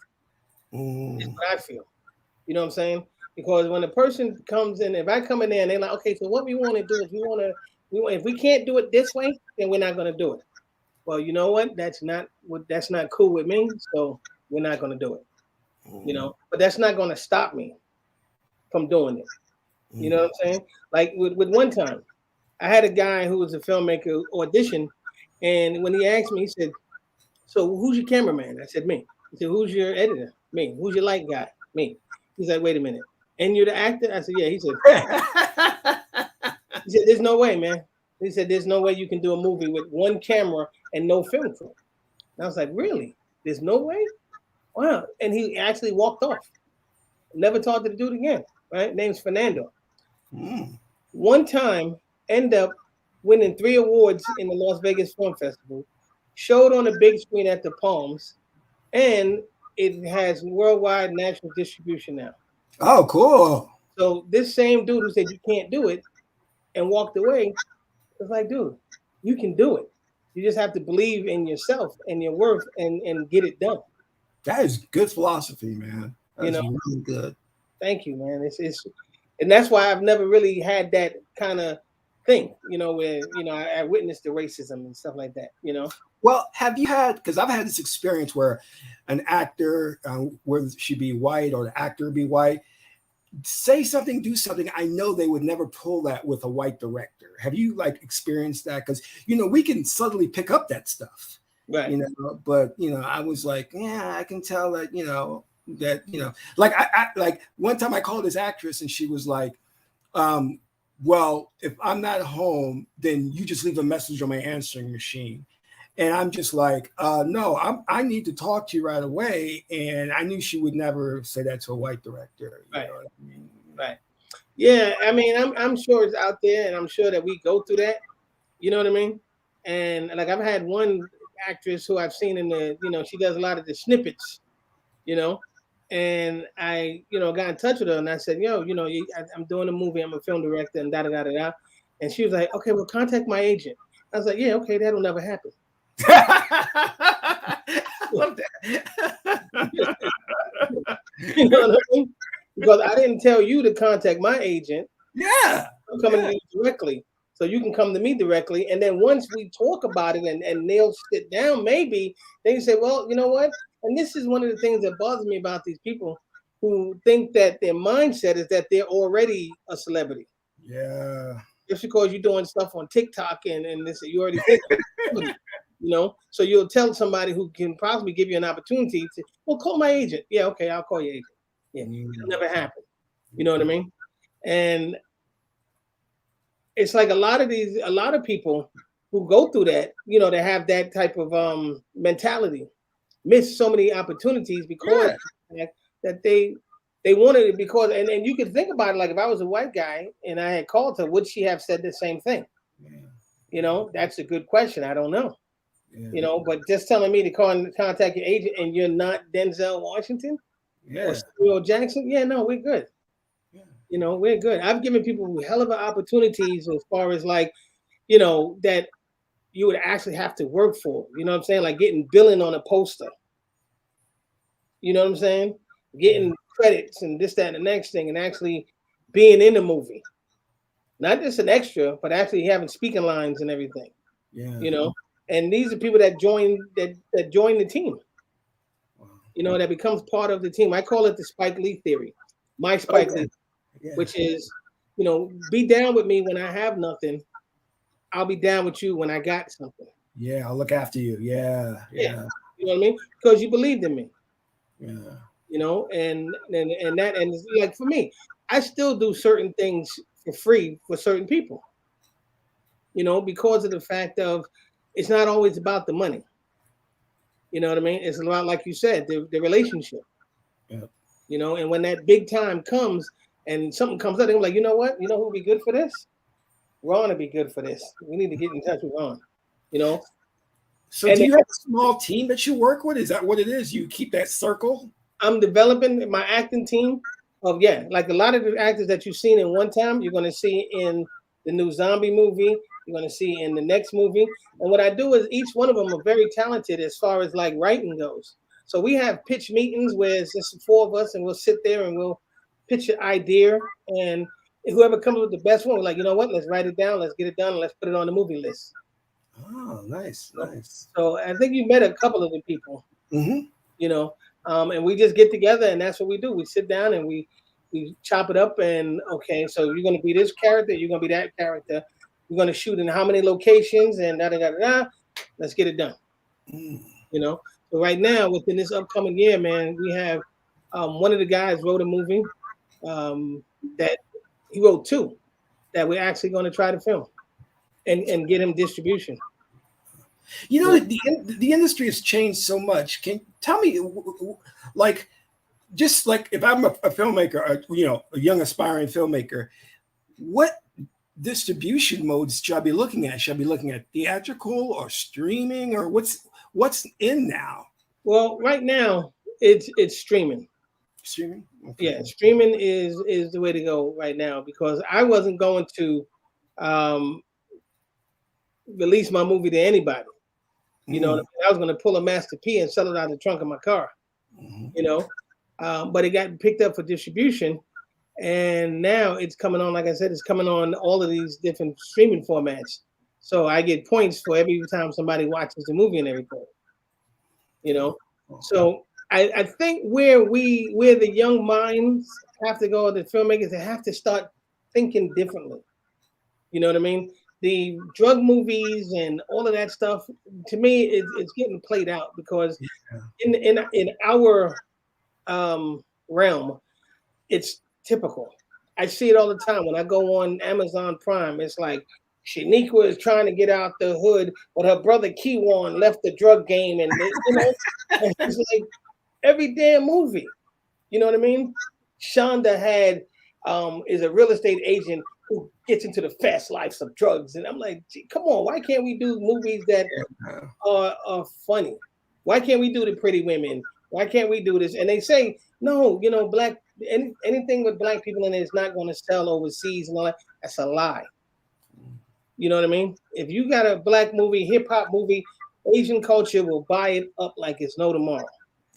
That's what I feel. You know what I'm saying? Because when a person comes in, if I come in there and they're like, "Okay, so what we want to do is if we can't do it this way, then we're not going to do it." Well, you know what? That's not cool with me. So we're not going to do it. But that's not going to stop me from doing it. You know what I'm saying? Like with one time, I had a guy who was a filmmaker audition, and when he asked me, he said, "So who's your cameraman?" I said, "Me." He said, "Who's your editor?" "Me." "Who's your light guy?" "Me." He's like, "Wait a minute." And you're the actor? I said, yeah. He said, there's no way, man. He said, there's no way you can do a movie with one camera and no film crew. And I was like, really? There's no way? Wow. And he actually walked off. Never talked to the dude again, right? Name's Fernando. One time, end up winning 3 awards in the Las Vegas Film Festival, showed on the big screen at the Palms, and it has worldwide national distribution now. Oh, cool. So this same dude who said you can't do it and walked away was like, dude, you can do it. You just have to believe in yourself and your worth and get it done. That is good philosophy, man. That's really good. Thank you, man. It's and that's why I've never really had that kind of thing, where I witnessed the racism and stuff like that, Well, have you had, because I've had this experience where an actor, whether she be white or the actor be white, say something, do something, I know they would never pull that with a white director. Have you like experienced that? Because we can subtly pick up that stuff, right? But I was like, yeah, I can tell that like I like one time I called this actress and she was like, well, if I'm not home, then you just leave a message on my answering machine. And I'm just like, no, I need to talk to you right away. And I knew she would never say that to a white director. You know what I mean? Right. Yeah, I mean, I'm sure it's out there, and I'm sure that we go through that. You know what I mean? And like I've had one actress who I've seen in the, she does a lot of the snippets, and I, got in touch with her and I said, I'm doing a movie, I'm a film director, and da da da da da. And she was like, okay, well, contact my agent. I was like, yeah, okay, that'll never happen. I love that. You know what I mean? Because I didn't tell you to contact my agent. Yeah. I'm coming to you directly. So you can come to me directly. And then once we talk about it and nail it down, maybe then you say, well, you know what? And this is one of the things that bothers me about these people who think that their mindset is that they're already a celebrity. Yeah. Just because you're doing stuff on TikTok and this, you already think, so you'll tell somebody who can possibly give you an opportunity to, well, call my agent. Yeah, okay, I'll call your agent. Yeah, it'll never happen. You know what I mean? And it's like a lot of people who go through that, they have that type of mentality, miss so many opportunities because that they wanted it because, and you can think about it, like if I was a white guy and I had called her, would she have said the same thing? Yeah. That's a good question. I don't know. Yeah. But just telling me to contact your agent and you're not Denzel Washington or Samuel Jackson, no, we're good. Yeah. We're good. I've given people hell of opportunities as far as like, that you would actually have to work for. You know what I'm saying? Like getting billing on a poster. You know what I'm saying? Getting credits and this, that, and the next thing, and actually being in the movie. Not just an extra, but actually having speaking lines and everything. Yeah. And these are people that join the team. Wow. That becomes part of the team. I call it the Spike Lee theory. My Spike Lee, which is, be down with me when I have nothing. I'll be down with you when I got something. Yeah, I'll look after you. Yeah. You know what I mean? Because you believed in me. Yeah. And like for me, I still do certain things for free for certain people. Because of the fact of it's not always about the money. You know what I mean? It's a lot like you said, the relationship. Yeah. And when that big time comes and something comes up, I'm like, you know what? You know who would be good for this? Ron would be good for this. We need to get in touch with Ron. So do you have a small team that you work with? Is that what it is? You keep that circle? I'm developing my acting team of, like a lot of the actors that you've seen in one time, you're going to see in the new zombie movie. You're going to see in the next movie. And what I do is each one of them are very talented as far as like writing goes. So we have pitch meetings where it's just 4 of us and we'll sit there and we'll pitch an idea. And whoever comes with the best one, we're like, you know what? Let's write it down. Let's get it done. And let's put it on the movie list. Oh, nice. So I think you met a couple of the people, and we just get together and that's what we do. We sit down and we chop it up and okay, so you're going to be this character. You're going to be that character. We're going to shoot in how many locations and da da da da. Let's get it done. So right now within this upcoming year, man, we have one of the guys wrote a movie. that he wrote two that we're actually going to try to film and get him distribution. You know, the industry has changed so much. Can you tell me, like, just like if I'm a filmmaker, you know, a young aspiring filmmaker, what distribution modes should I be looking at? Should I be looking at theatrical or streaming, or what's in now? Well, right now it's streaming. Streaming? Okay. Yeah, streaming is the way to go right now, because I wasn't going to release my movie to anybody. You know, I was going to pull a Master P and sell it out of the trunk of my car. You know, but it got picked up for distribution, and now it's coming on. Like I said, it's coming on all of these different streaming formats. So I get points for every time somebody watches the movie and everything. You know, so I think where the young minds have to go, the filmmakers, they have to start thinking differently. You know what I mean? The drug movies and all of that stuff, to me, it's getting played out, because in our realm, it's typical. I see it all the time when I go on Amazon Prime. It's like Shaniqua is trying to get out the hood, but her brother Keywan left the drug game, and you know, and it's like every damn movie. You know what I mean? Shonda is a real estate agent who gets into the fast lives of drugs, and I'm like, gee, come on, why can't we do movies that are funny? Why can't we do the Pretty Women? Why can't we do this? And they say, no, you know, anything with black people in it is not going to sell overseas and all that. That's a lie. You know what I mean? If you got a black movie, hip hop movie, Asian culture will buy it up like it's no tomorrow.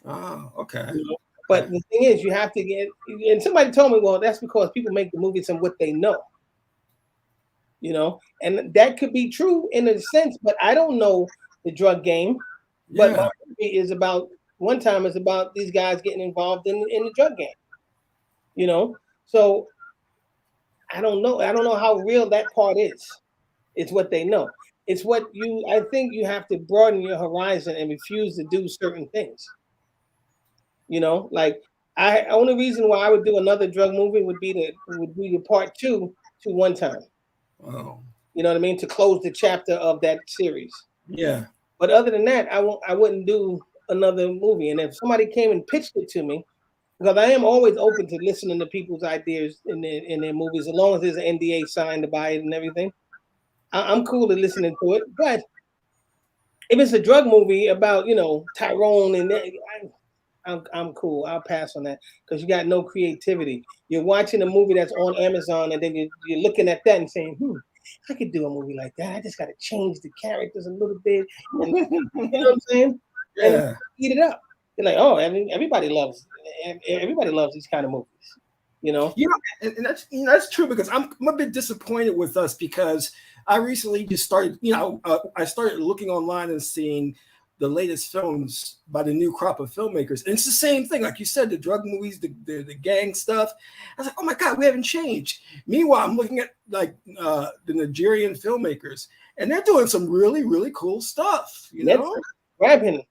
Oh, okay. You know? But the thing is, you have to get, and somebody told me, well, that's because people make the movies on what they know. You know, and that could be true in a sense, but I don't know the drug game. But my movie is about, one time is about these guys getting involved in the drug game. You know, so I don't know. I don't know how real that part is. It's what they know. It's what I think you have to broaden your horizon and refuse to do certain things. You know, like only reason why I would do another drug movie would be the part 2 to One Time. Oh. You know what I mean? To close the chapter of that series. Yeah. But other than that, I wouldn't do another movie. And if somebody came and pitched it to me, because I am always open to listening to people's ideas in their movies, as long as there's an NDA signed to buy it and everything, I'm cool to listening to it. But if it's a drug movie about, you know, Tyrone and I'm cool. I'll pass on that, because you got no creativity. You're watching a movie that's on Amazon, and then you're looking at that and saying, I could do a movie like that. I just got to change the characters a little bit. And, you know what I'm saying? Yeah. And eat it up. You're like, oh, I mean, everybody loves these kind of movies. You know? You know, and that's true, because I'm a bit disappointed with us, because I recently just started, you know, I started looking online and seeing the latest films by the new crop of filmmakers. And it's the same thing. Like you said, the drug movies, the gang stuff. I was like, oh my God, we haven't changed. Meanwhile, I'm looking at like the Nigerian filmmakers, and they're doing some really, really cool stuff. You know? Grabbing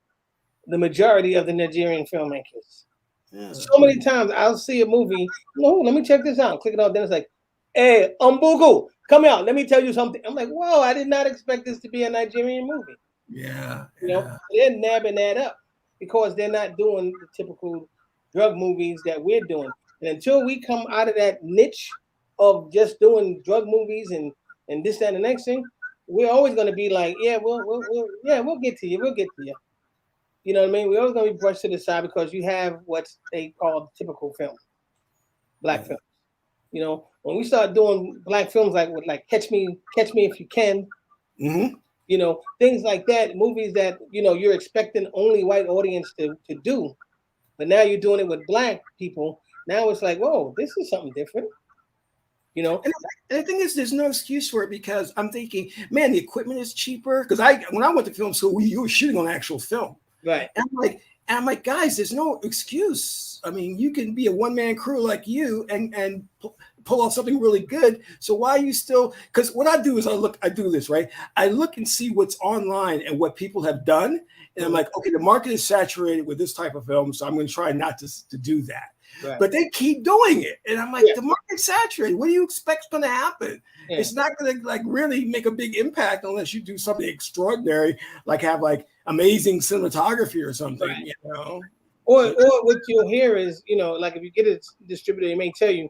the majority of the Nigerian filmmakers. Yeah. So many times I'll see a movie, let me check this out. Click it on, then it's like, hey, Umbugu, come out. Let me tell you something. I'm like, whoa, I did not expect this to be a Nigerian movie. Yeah. You know, they're nabbing that up because they're not doing the typical drug movies that we're doing. And until we come out of that niche of just doing drug movies and this, that, and the next thing, we're always going to be like, yeah, we'll get to you. We'll get to you. You know what I mean? We're always going to be brushed to the side because you have what they call typical film, black film. You know, when we start doing black films like Catch Me If You Can, you know, things like that, movies that, you know, you're expecting only white audience to do, but now you're doing it with black people. Now it's like, whoa, this is something different. You know, and the thing is, there's no excuse for it, because I'm thinking, man, the equipment is cheaper. Because when I went to film school, you were shooting on actual film, right? And I'm like, guys, there's no excuse. I mean, you can be a one-man crew like you and pull off something really good. So why are you still? Because what I do is I do this, right? I look and see what's online and what people have done, and I'm like, okay, the market is saturated with this type of film, so I'm going to try not to do that. Right. But they keep doing it. And I'm like, Yeah. the market's saturated. What do you expect's going to happen? Yeah. It's not going to like really make a big impact unless you do something extraordinary, like have like amazing cinematography or something, Right. you know? Or what you'll hear is, you know, like if you get a distributor, they may tell you,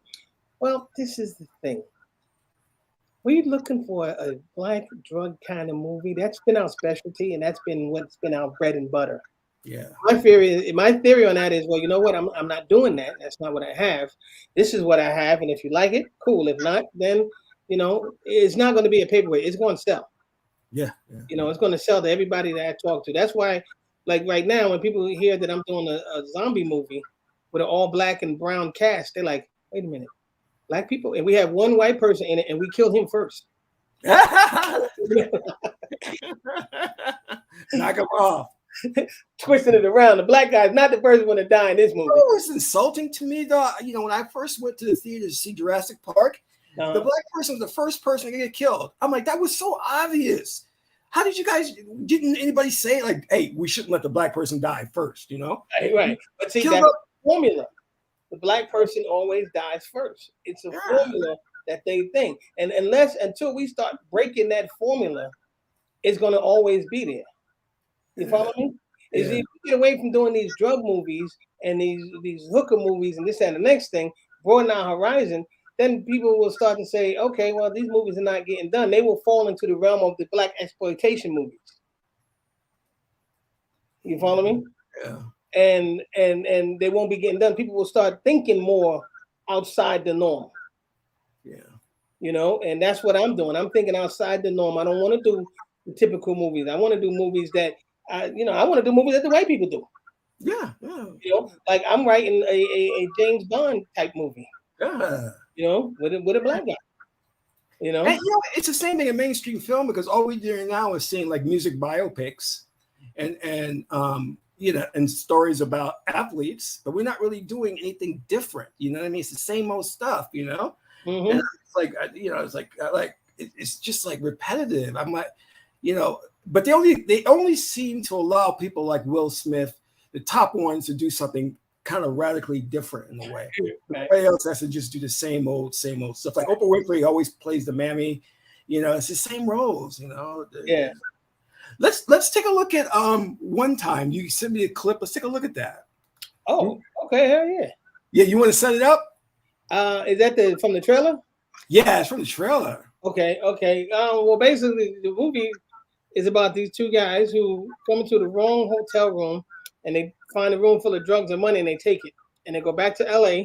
well, this is the thing. We're looking for a black drug kind of movie. That's been our specialty, and that's been what's been our bread and butter. Yeah. My theory on that is, well, you know what? I'm not doing that. That's not what I have. This is what I have, and if you like it, cool. If not, then you know it's not going to be a paperweight. It's going to sell. Yeah. You know, it's going to sell to everybody that I talk to. That's why, like right now, when people hear that I'm doing a zombie movie with an all black and brown cast, they're like, wait a minute, black people, and we have one white person in it, and we killed him first. Knock him off. Twisting it around. The black guy's not the first one to die in this movie. It was insulting to me, though. You know, when I first went to the theater to see Jurassic Park, the black person was the first person to get killed. I'm like, that was so obvious. How did you guys? Didn't anybody say like, "Hey, we shouldn't let the black person die first"? You know, right? But see, that's a formula. The black person always dies first. It's a formula that they think, and until we start breaking that formula, it's going to always be there. You follow me? Is if you get away from doing these drug movies and these hooker movies and this and the next thing, broaden our horizon, then people will start to say, okay, well, these movies are not getting done. They will fall into the realm of the black exploitation movies. You follow me? Yeah. And they won't be getting done. People will start thinking more outside the norm. Yeah. You know, and that's what I'm doing. I'm thinking outside the norm. I don't want to do the typical movies. I want to do movies that I want to do movies that the white people do. Yeah. You know, like I'm writing a James Bond type movie. Yeah. You know, with a black guy. You know, and you know, it's the same thing in mainstream film because all we're doing now is seeing like music biopics and you know, and stories about athletes, but we're not really doing anything different. You know what I mean? It's the same old stuff. You know, and it's like you know, it's like it's just like repetitive. I'm like, you know, but they only seem to allow people like Will Smith, the top ones, to do something kind of radically different in a way. Everybody else has to just do the same old stuff. Like Oprah Winfrey always plays the mammy, you know, it's the same roles, you know. Yeah. Let's take a look at One Time. You sent me a clip. Let's take a look at that. Oh, okay, hell yeah. Yeah, you want to set it up? Is that from the trailer? Yeah, it's from the trailer. Okay. Well, basically, the movie is about these two guys who come into the wrong hotel room and they find a room full of drugs and money and they take it. And they go back to LA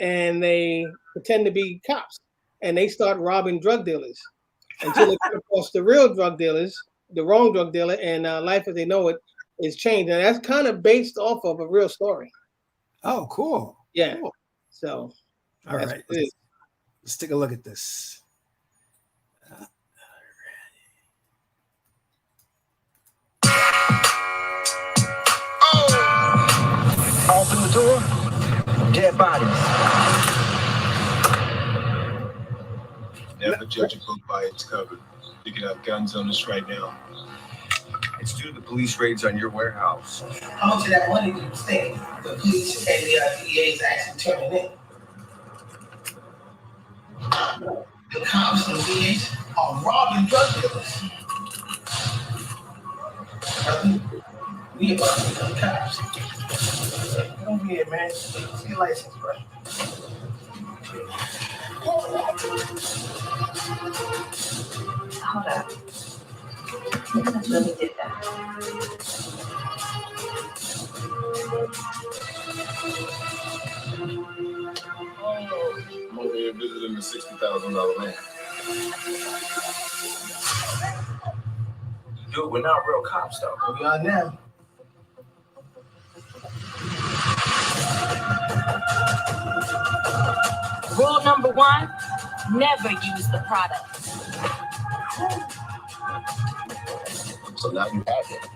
and they pretend to be cops and they start robbing drug dealers until they come across the real drug dealers, the wrong drug dealer, and life as they know it is changed. And that's kind of based off of a real story. Oh, cool. Yeah. Cool. So, all right. Let's take a look at this. Open the door. Dead bodies. Never judge a book by its cover. You can have guns on us right now. It's due to the police raids on your warehouse. How much of that money do you think the police and the DA is actually turning in? The cops and the DAs are robbing drug dealers. We about to become cops. Don't be it, man. Get your license, bro. Hold up. Let me get that. I'm over here visiting the $60,000 man. Dude, we're not real cops, though. We are now. Rule number 1, never use the product. So now you have it.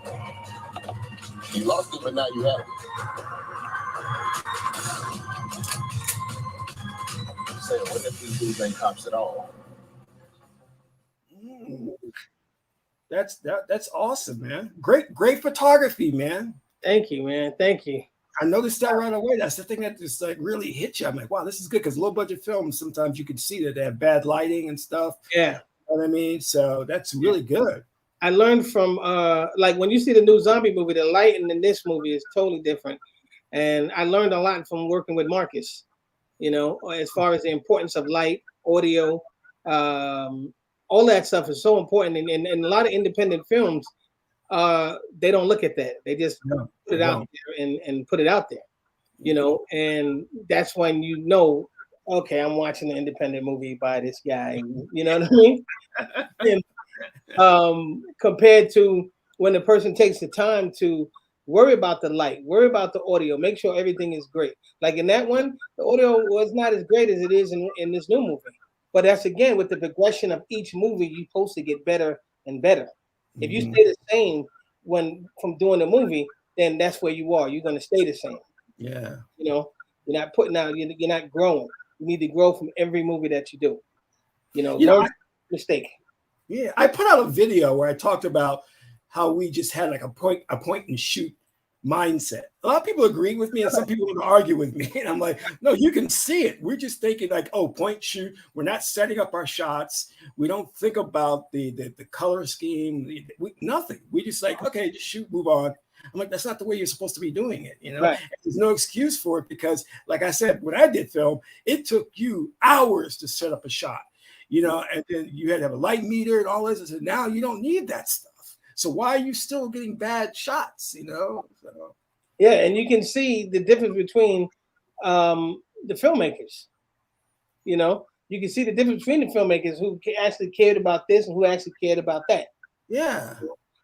You lost it, but now you have it. Say, what if these dudes ain't cops at all? That's awesome, man. Great photography, man. Thank you, man. Thank you. I noticed that right away. That's the thing that just like really hit you. I'm like, wow, this is good because low budget films sometimes you can see that they have bad lighting and stuff. Yeah, You know what I mean, so that's really good. I learned from like when you see the new zombie movie, the lighting in this movie is totally different, and I learned a lot from working with Marcus. You know, as far as the importance of light, audio, all that stuff is so important. And a lot of independent films, they don't look at that. They just put it out there and put it out there. You know, and that's when you know, okay, I'm watching an independent movie by this guy. You know what I mean? And, compared to when the person takes the time to worry about the light, worry about the audio, make sure everything is great. Like in that one, the audio was not as great as it is in this new movie. But that's again with the progression of each movie, you're supposed to get better and better. If you stay the same from doing the movie, then that's where you are. You're going to stay the same. Yeah. You know, you're not putting out, you're not growing. You need to grow from every movie that you do. You know, learn mistake. Yeah, I put out a video where I talked about how we just had like a point and shoot mindset. A lot of people agree with me, and some people would argue with me. And I'm like, no, you can see it. We're just thinking like, oh, point shoot. We're not setting up our shots. We don't think about the color scheme. Nothing. We just like, okay, just shoot, move on. I'm like, that's not the way you're supposed to be doing it. You know, There's no excuse for it because, like I said, when I did film, it took you hours to set up a shot. You know, and then you had to have a light meter and all this. And so now you don't need that stuff. So why are you still getting bad shots? You know? So. Yeah, and you can see the difference between the filmmakers. You know, you can see the difference between the filmmakers who actually cared about this and who actually cared about that. Yeah.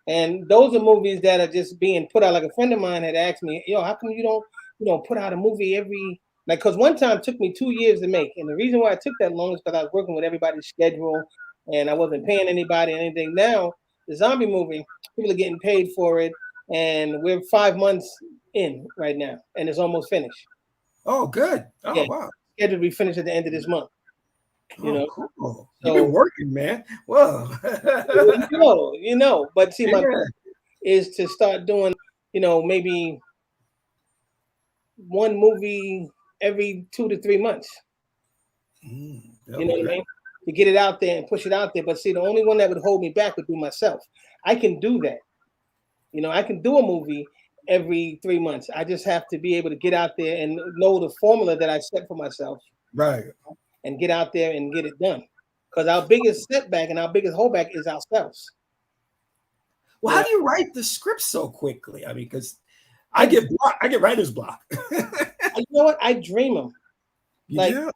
And those are movies that are just being put out. Like a friend of mine had asked me, "Yo, how come you don't put out a movie every?" Like, because one time it took me 2 years to make. And the reason why it took that long is because I was working with everybody's schedule and I wasn't paying anybody anything. Now, the zombie movie, people are getting paid for it. And we're 5 months in right now. And it's almost finished. Oh, good. Oh, yeah. Wow. Scheduled to be finished at the end of this month. You know, cool. So, you've been working, man. Whoa. you know. But see, my goal is to start doing, maybe one movie every 2 to 3 months. You know what I mean? To get it out there and push it out there. But see, the only one that would hold me back would be myself. I can do that. You know, I can do a movie every 3 months. I just have to be able to get out there and know the formula that I set for myself. Right. And get out there and get it done. Because our biggest setback and our biggest holdback is ourselves. Well, how do you write the script so quickly? I mean, because I get writer's block. You know what? I dream them. Yeah,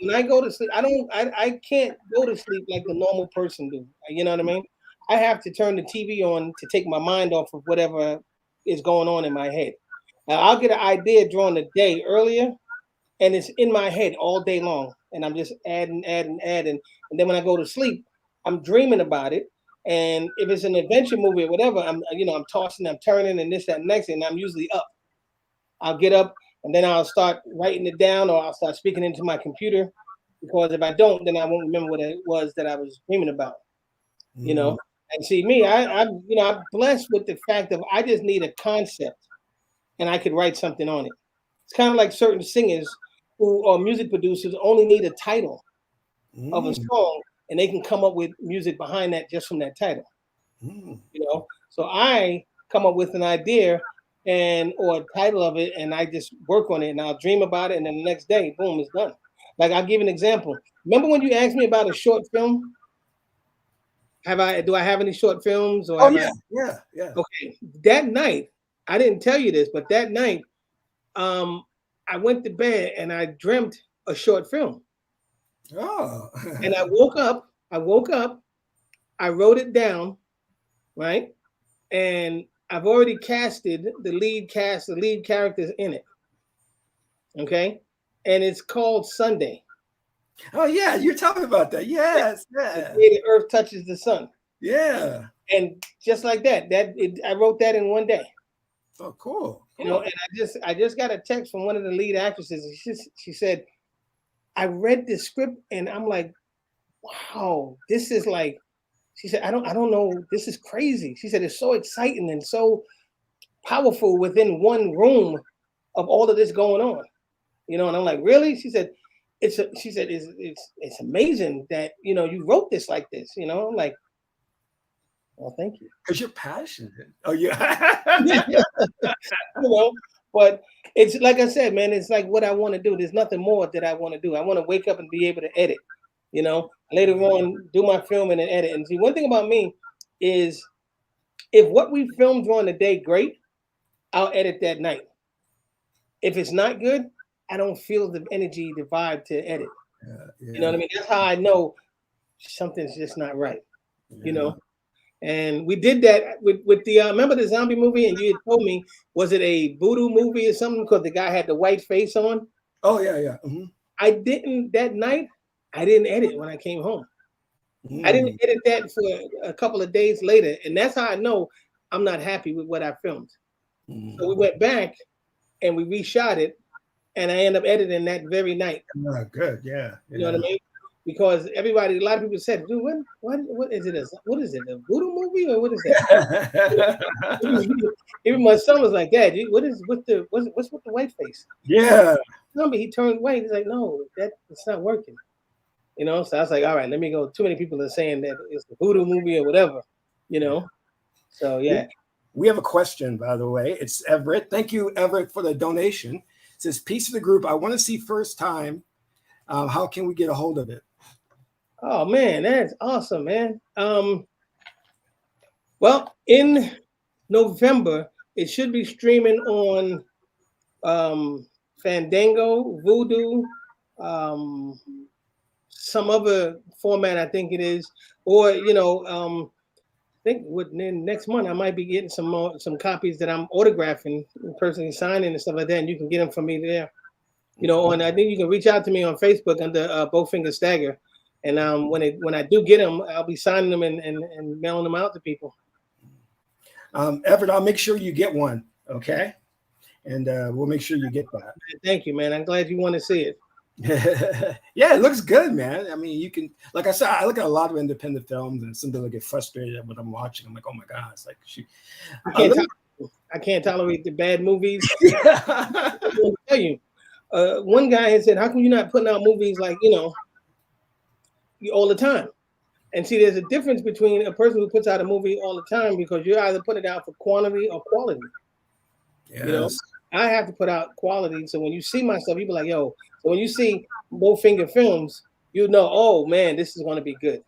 when I go to sleep, I can't go to sleep like the normal person do. You know what I mean? I have to turn the TV on to take my mind off of whatever is going on in my head. Now, I'll get an idea during the day earlier, and it's in my head all day long. And I'm just adding. And then when I go to sleep, I'm dreaming about it. And if it's an adventure movie or whatever, I'm tossing, I'm turning, and this, that, and next, and I'm usually up. I'll get up, and then I'll start writing it down, or I'll start speaking into my computer. Because if I don't, then I won't remember what it was that I was dreaming about. You know. And see, me, I'm blessed with the fact that I just need a concept, and I could write something on it. It's kind of like certain singers or music producers only need a title of a song, and they can come up with music behind that just from that title. You know, so I come up with an idea or a title of it, and I just work on it, and I'll dream about it, and then the next day, boom, it's done. Like, I'll give an example. Remember when you asked me about a short film? Do I have any short films? Or yeah. Okay, that night, I didn't tell you this, but that night, I went to bed and I dreamt a short film. Oh. And I woke up, I wrote it down, right? And I've already casted the lead characters in it. Okay? And it's called Sunday. Oh yeah, you're talking about that. Yes, yeah. The earth touches the sun. Yeah. And just like that, I wrote that in one day. Oh, cool. You know, and I just got a text from one of the lead actresses. She said, I read the script and I'm like, wow, this is like, she said, I don't know, this is crazy. She said, it's so exciting and so powerful within one room of all of this going on. You know, and I'm like, really? She said, it's amazing that, you know, you wrote this like this, you know. I'm like, well, thank you. Because you're passionate. Oh, yeah. You know, but it's like I said, man, it's like what I want to do. There's nothing more that I want to do. I want to wake up and be able to edit, you know, later on, do my filming and edit. And see, one thing about me is if what we filmed during the day great, I'll edit that night. If it's not good, I don't feel the energy, the vibe to edit. You know what I mean? That's how I know something's just not right, you know? And we did that with the, remember the zombie movie? And you had told me, was it a voodoo movie or something? Because the guy had the white face on. Oh, yeah, yeah. Mm-hmm. I didn't, that night, I didn't edit when I came home. I didn't edit that for a couple of days later. And that's how I know I'm not happy with what I filmed. So we went back and we reshot it. And I ended up editing that very night. Oh, good, yeah. You know what I mean? Because everybody, a lot of people said, dude, what is it? What is it? A voodoo movie or what is that? Even my son was like, Dad, what's with the white face? Yeah. Remember, he turned white. He's like, no, it's not working. You know, so I was like, all right, let me go. Too many people are saying that it's a voodoo movie or whatever, you know. So yeah. We have a question, by the way. It's Everett. Thank you, Everett, for the donation. It says, piece of the group, I want to see first time. How can we get a hold of it? Oh man, that's awesome, man. Well, in November, it should be streaming on Fandango, Vudu, some other format, I think it is, or you know, I think next month I might be getting some copies that I'm autographing, personally signing and stuff like that, and you can get them from me there. You know, and I think you can reach out to me on Facebook under Bowfinger Stagger. And when I do get them, I'll be signing them and mailing them out to people. Everett, I'll make sure you get one, okay? And we'll make sure you get that. Thank you, man. I'm glad you want to see it. Yeah, it looks good, man. I mean, you can, like I said, I look at a lot of independent films, and sometimes I get frustrated when I'm watching. I'm like, oh my God, it's like, shoot. I can't tolerate the bad movies. I'll tell you, one guy had said, how come you're not putting out movies like, you know, all the time? And see, there's a difference between a person who puts out a movie all the time, because you're either putting it out for quantity or quality. Yes. You know, I have to put out quality. So when you see my stuff, you be like, yo, so when you see Bowfinger films, you know, oh man, this is going to be good.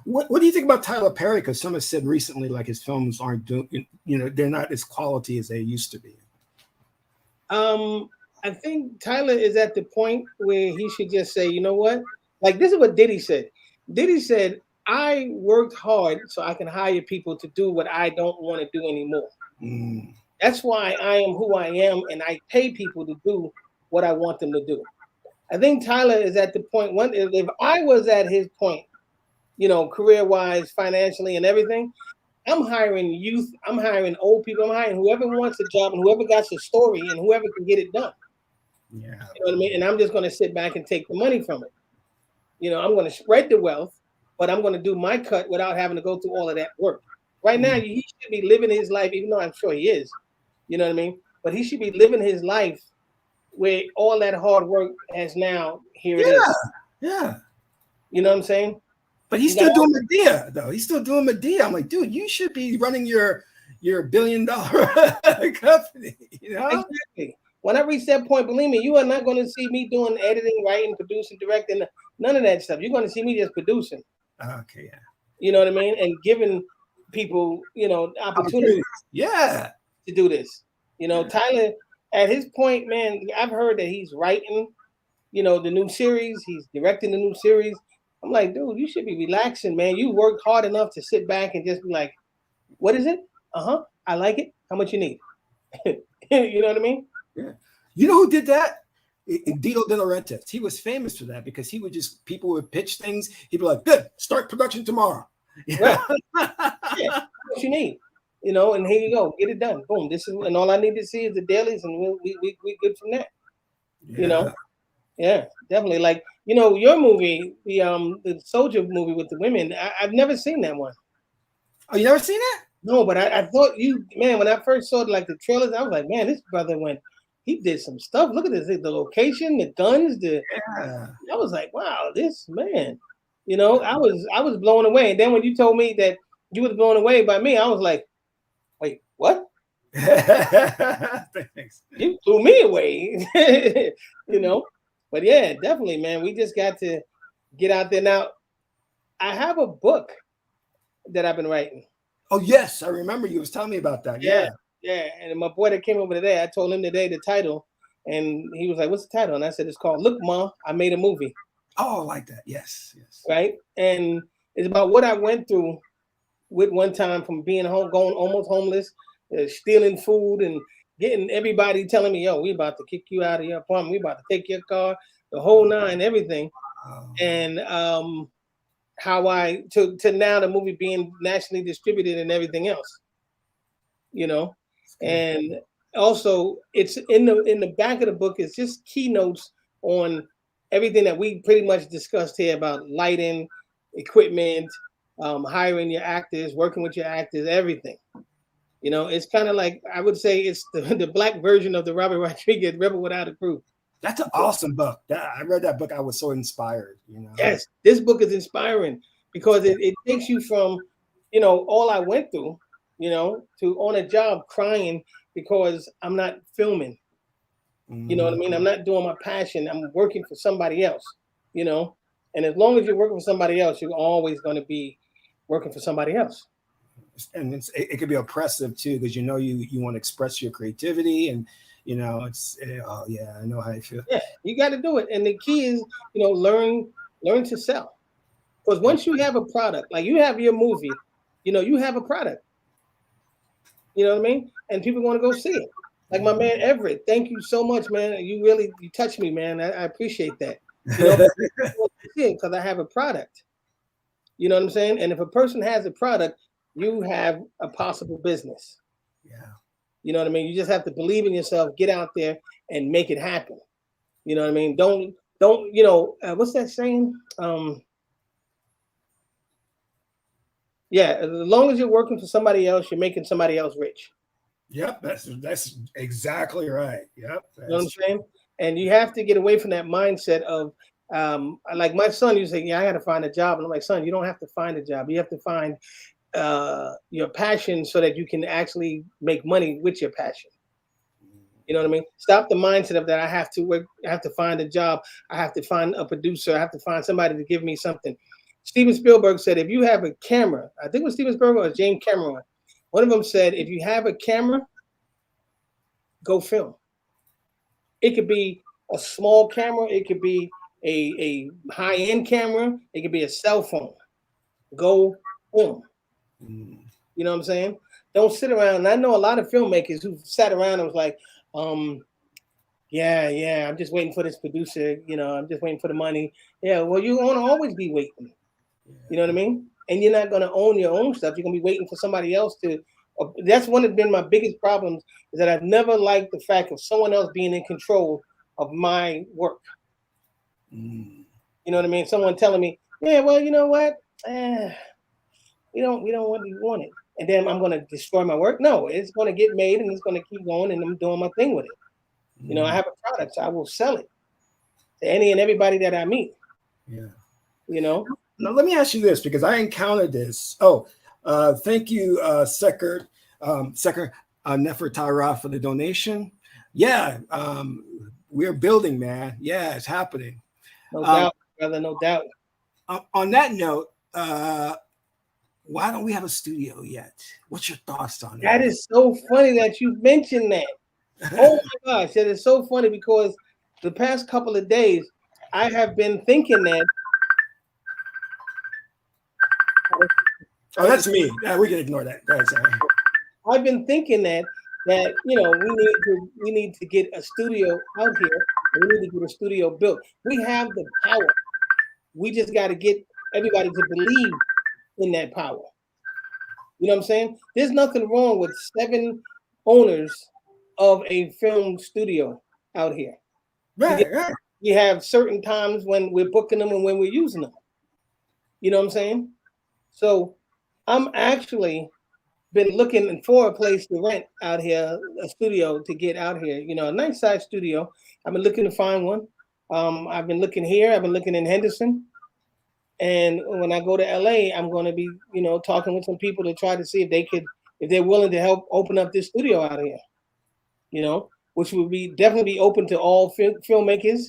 What do you think about Tyler Perry? Because someone said recently, like, his films aren't doing, you know, they're not as quality as they used to be. I think Tyler is at the point where he should just say, you know what? Like, this is what Diddy said. Diddy said, I worked hard so I can hire people to do what I don't want to do anymore. That's why I am who I am, and I pay people to do what I want them to do. I think Tyler is at the point, if I was at his point, you know, career-wise, financially, and everything, I'm hiring youth, I'm hiring old people, I'm hiring whoever wants a job and whoever got a story and whoever can get it done. Yeah. You know what I mean? And I'm just going to sit back and take the money from it. You know, I'm going to spread the wealth, but I'm going to do my cut without having to go through all of that work. Right now, he should be living his life, even though I'm sure he is. You know what I mean? But he should be living his life where all that hard work has now, here it is. Yeah. You know what I'm saying? But he's still doing Medea, though. He's still doing Medea. I'm like, dude, you should be running your $1 billion company. You know? Exactly. When I reach that point, believe me, you are not going to see me doing editing, writing, producing, directing, none of that stuff. You're going to see me just producing. Okay, yeah. You know what I mean? And giving people, you know, opportunities. Yeah. To do this. You know, Tyler, at his point, man, I've heard that he's writing, you know, the new series. He's directing the new series. I'm like, dude, you should be relaxing, man. You worked hard enough to sit back and just be like, what is it? I like it. How much you need? You know what I mean? Yeah. You know who did that? Dino De Laurentiis. He was famous for that because he would just, people would pitch things. He'd be like, good, start production tomorrow. Yeah. Yeah. What you need? You know, and here you go, get it done. Boom. This is, and all I need to see is the dailies, and we good from that. Yeah. You know, yeah, definitely. Like, you know, your movie, the soldier movie with the women. I've never seen that one. Oh, you never seen it? No, but I thought you, man, when I first saw like the trailers, I was like, man, this brother went he did some stuff. Look at this, the location, the guns, Yeah. I was like, wow, this man, you know, I was blown away. And then when you told me that you was blown away by me, I was like, wait, what? Thanks. You blew me away, you know. But yeah, definitely, man. We just got to get out there. Now, I have a book that I've been writing. Oh yes, I remember you was telling me about that. Yeah. Yeah. And my boy that came over today, I told him today the title, and he was like, "What's the title?" And I said, "It's called Look, Ma, I Made a Movie." Oh, I like that. Yes. Right, and it's about what I went through with one time from being home, going almost homeless, stealing food, and getting everybody telling me, "Yo, we about to kick you out of your apartment. We about to take your car, the whole nine, everything." And how I to now the movie being nationally distributed and everything else, you know. And also, it's in the back of the book. It's just keynotes on everything that we pretty much discussed here about lighting, equipment, hiring your actors, working with your actors, everything. You know, it's kind of like, I would say it's the black version of the Robert Rodriguez Rebel Without a Crew. That's an awesome book. I read that book. I was so inspired. You know. Yes, this book is inspiring because it takes you from, you know, all I went through, you know, to on a job crying because I'm not filming. You know what I mean? I'm not doing my passion. I'm working for somebody else, you know? And as long as you're working for somebody else, you're always going to be working for somebody else. And it could be oppressive too, because you know you want to express your creativity, and you know oh yeah, I know how you feel. Yeah, you got to do it. And the key is, you know, learn to sell. Because once you have a product, like you have your movie, you know, you have a product. You know what I mean? And people want to go see it. Like my man Everett, thank you so much, man. You touched me, man. I appreciate that. You know, because I have a product. You know what I'm saying? And if a person has a product, you have a possible business. Yeah. You know what I mean? You just have to believe in yourself, get out there and make it happen. You know what I mean? Don't, you know, what's that saying? Yeah, as long as you're working for somebody else, you're making somebody else rich. Yep, that's exactly right. Yep. You know what I'm saying? And you have to get away from that mindset of, like my son used to say, yeah, I got to find a job. And I'm like, son, you don't have to find a job. You have to find your passion so that you can actually make money with your passion. You know what I mean? Stop the mindset of that. I have to work. I have to find a job. I have to find a producer. I have to find somebody to give me something. Steven Spielberg said, if you have a camera, I think it was Steven Spielberg or James Cameron, one of them said, if you have a camera, go film. It could be a small camera. It could be a high-end camera. It could be a cell phone. Go film. You know what I'm saying? Don't sit around. And I know a lot of filmmakers who sat around and was like, yeah, I'm just waiting for this producer. You know, I'm just waiting for the money. Yeah, well, you're going to always be waiting. You know what I mean? And you're not going to own your own stuff. You're going to be waiting for somebody else to. That's one of been my biggest problems, is that I've never liked the fact of someone else being in control of my work. You know what I mean? Someone telling me, yeah, well, you know what? We don't want it. And then I'm going to destroy my work. No, it's going to get made and it's going to keep going and I'm doing my thing with it. You know, I have a product, so I will sell it to any and everybody that I meet. Yeah. You know? Now, let me ask you this, because I encountered this. Oh, thank you, Sekar Nefertara, for the donation. Yeah, we're building, man. Yeah, it's happening. No doubt, brother, no doubt. On that note, why don't we have a studio yet? What's your thoughts on that? That is so funny that you mentioned that. Oh my gosh, that is so funny, because the past couple of days, I have been thinking that. Oh, that's me. Yeah, we can ignore that. Go ahead, Sarah. I've been thinking that you know, we need to get a studio out here. We need to get a studio built. We have the power. We just got to get everybody to believe in that power. You know what I'm saying? There's nothing wrong with 7 owners of a film studio out here. Right. We have certain times when we're booking them and when we're using them. You know what I'm saying? So I'm actually been looking for a place to rent out here, a studio to get out here. You know, a nice size studio. I've been looking to find one. I've been looking here. I've been looking in Henderson. And when I go to LA, I'm going to be, you know, talking with some people to try to see if they're willing to help open up this studio out here. You know, which would be definitely be open to all filmmakers.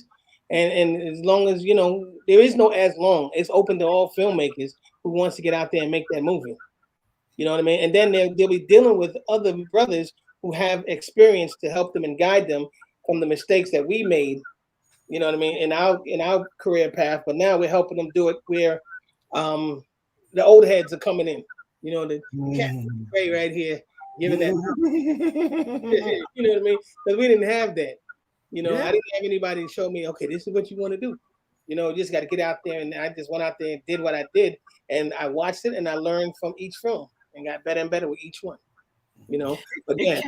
And as long as, you know, there is no as long, it's open to all filmmakers who wants to get out there and make that movie. You know what I mean? And then they'll be dealing with other brothers who have experience to help them and guide them from the mistakes that we made. You know what I mean? In our career path, but now we're helping them do it where the old heads are coming in. You know, the cat right here, giving that. You know what I mean? Because we didn't have that. You know, I didn't have anybody to show me, okay, this is what you want to do. You know, you just got to get out there. And I just went out there and did what I did. And I watched it and I learned from each film and got better and better with each one. You know, but yeah.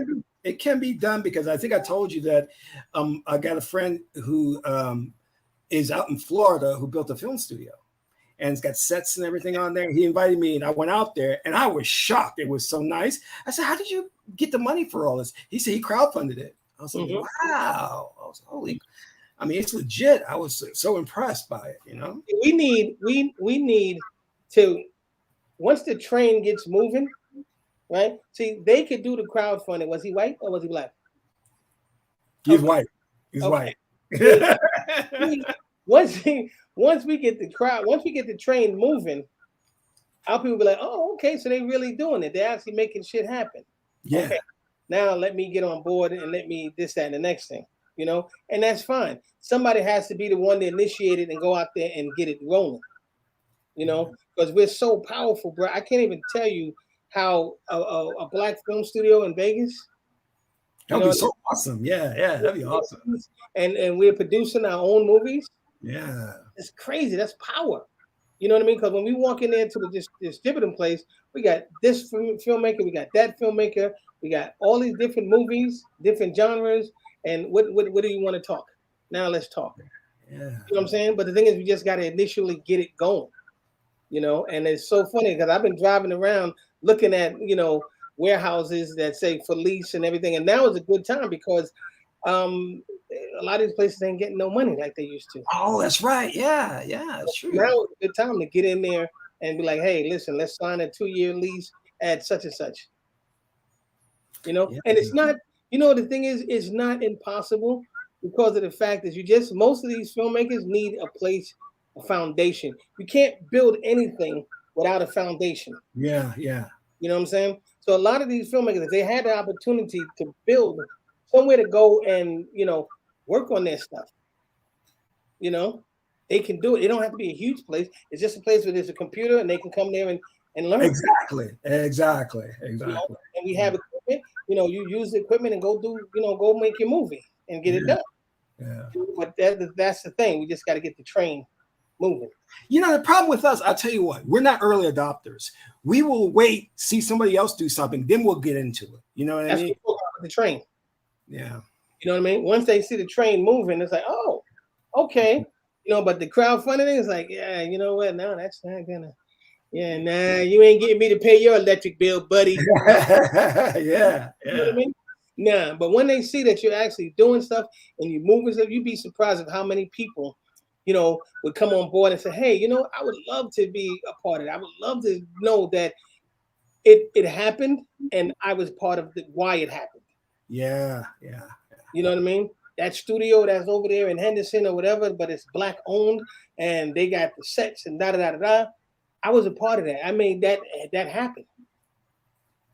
It can be done because I think I told you that I got a friend who is out in Florida who built a film studio and it's got sets and everything on there. He invited me and I went out there and I was shocked. It was so nice. I said, how did you get the money for all this? He said he crowdfunded it. I was like, wow. I was holy. I mean, it's legit. I was so impressed by it, you know? We need to, once the train gets moving, right? See, they could do the crowdfunding. Was he white or was he black? He's white. He's white. Once we get the train moving, our people be like, oh, okay, so they really doing it. They're actually making shit happen. Yeah. Okay, now let me get on board and let me this, that, and the next thing, you know? And that's fine. Somebody has to be the one to initiate it and go out there and get it rolling, you know? Because we're so powerful, bro. I can't even tell you how a black film studio in Vegas. That'd be so awesome. Yeah, that'd be awesome. And we're producing our own movies. Yeah. It's crazy. That's power. You know what I mean? Because when we walk in there to the distributing place, we got this filmmaker, we got that filmmaker, we got all these different movies, different genres. And what do you want to talk? Now let's talk. Yeah. You know what I'm saying? But the thing is, we just got to initially get it going. You know, and it's so funny because I've been driving around looking at, you know, warehouses that say for lease and everything. And now is a good time because a lot of these places ain't getting no money like they used to. Oh, that's right. Yeah, that's true. Now is a good time to get in there and be like, hey, listen, let's sign a 2-year lease at such and such. You know, and it's not, you know, the thing is, it's not impossible because of the fact that most of these filmmakers need a place, a foundation. You can't build anything without a foundation. Yeah. You know what I'm saying? So a lot of these filmmakers, if they had the opportunity to build somewhere to go and, you know, work on their stuff, you know, they can do it. It don't have to be a huge place. It's just a place where there's a computer and they can come there and learn. Exactly. You know? And we have equipment, you know, you use the equipment and go make your movie and get it done. Yeah. But that's the thing. We just got to get the train moving. You know, the problem with us, I'll tell you what, we're not early adopters. We will wait, see somebody else do something, then we'll get into it. You know what I mean? The train. Yeah. You know what I mean? Once they see the train moving, it's like, oh, okay. You know, but the crowdfunding is like, yeah, you know what? No, that's not gonna. Yeah, nah, you ain't getting me to pay your electric bill, buddy. Yeah. You know what I mean? Nah, but when they see that you're actually doing stuff and you're moving stuff, you'd be surprised of how many people, you know, would come on board and say, hey, you know, I would love to be a part of it. I would love to know that it happened and I was part of why it happened. Yeah. You know what I mean? That studio that's over there in Henderson or whatever, but it's black owned and they got the sets and da. I was a part of that. I made that happen.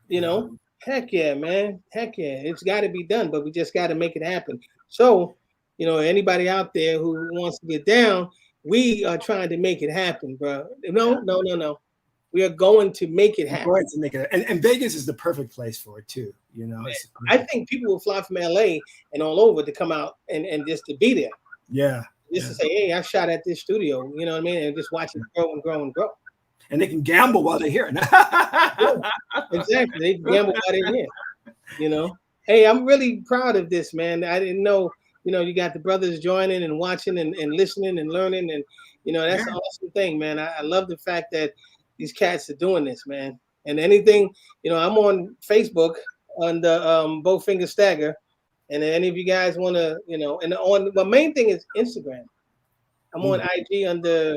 You know? Heck yeah, man. Heck yeah. It's got to be done, but we just got to make it happen. So, you know, anybody out there who wants to get down, we are trying to make it happen, bro. No. We are going to make it happen. We're going to make it, and Vegas is the perfect place for it too. You know, I think people will fly from LA and all over to come out and just to be there. Yeah. Just to say, hey, I shot at this studio, you know what I mean? And just watch it grow and grow and grow. And they can gamble while they're here. Yeah, exactly. They can gamble while they're here. You know? Hey, I'm really proud of this, man. I didn't know, you know, you got the brothers joining and watching and listening and learning. And, you know, that's an awesome thing, man. I love the fact that these cats are doing this, man. And anything, I'm on Facebook under Bowfinger Stagger. And any of you guys want to, and on my main thing is Instagram. I'm on IG under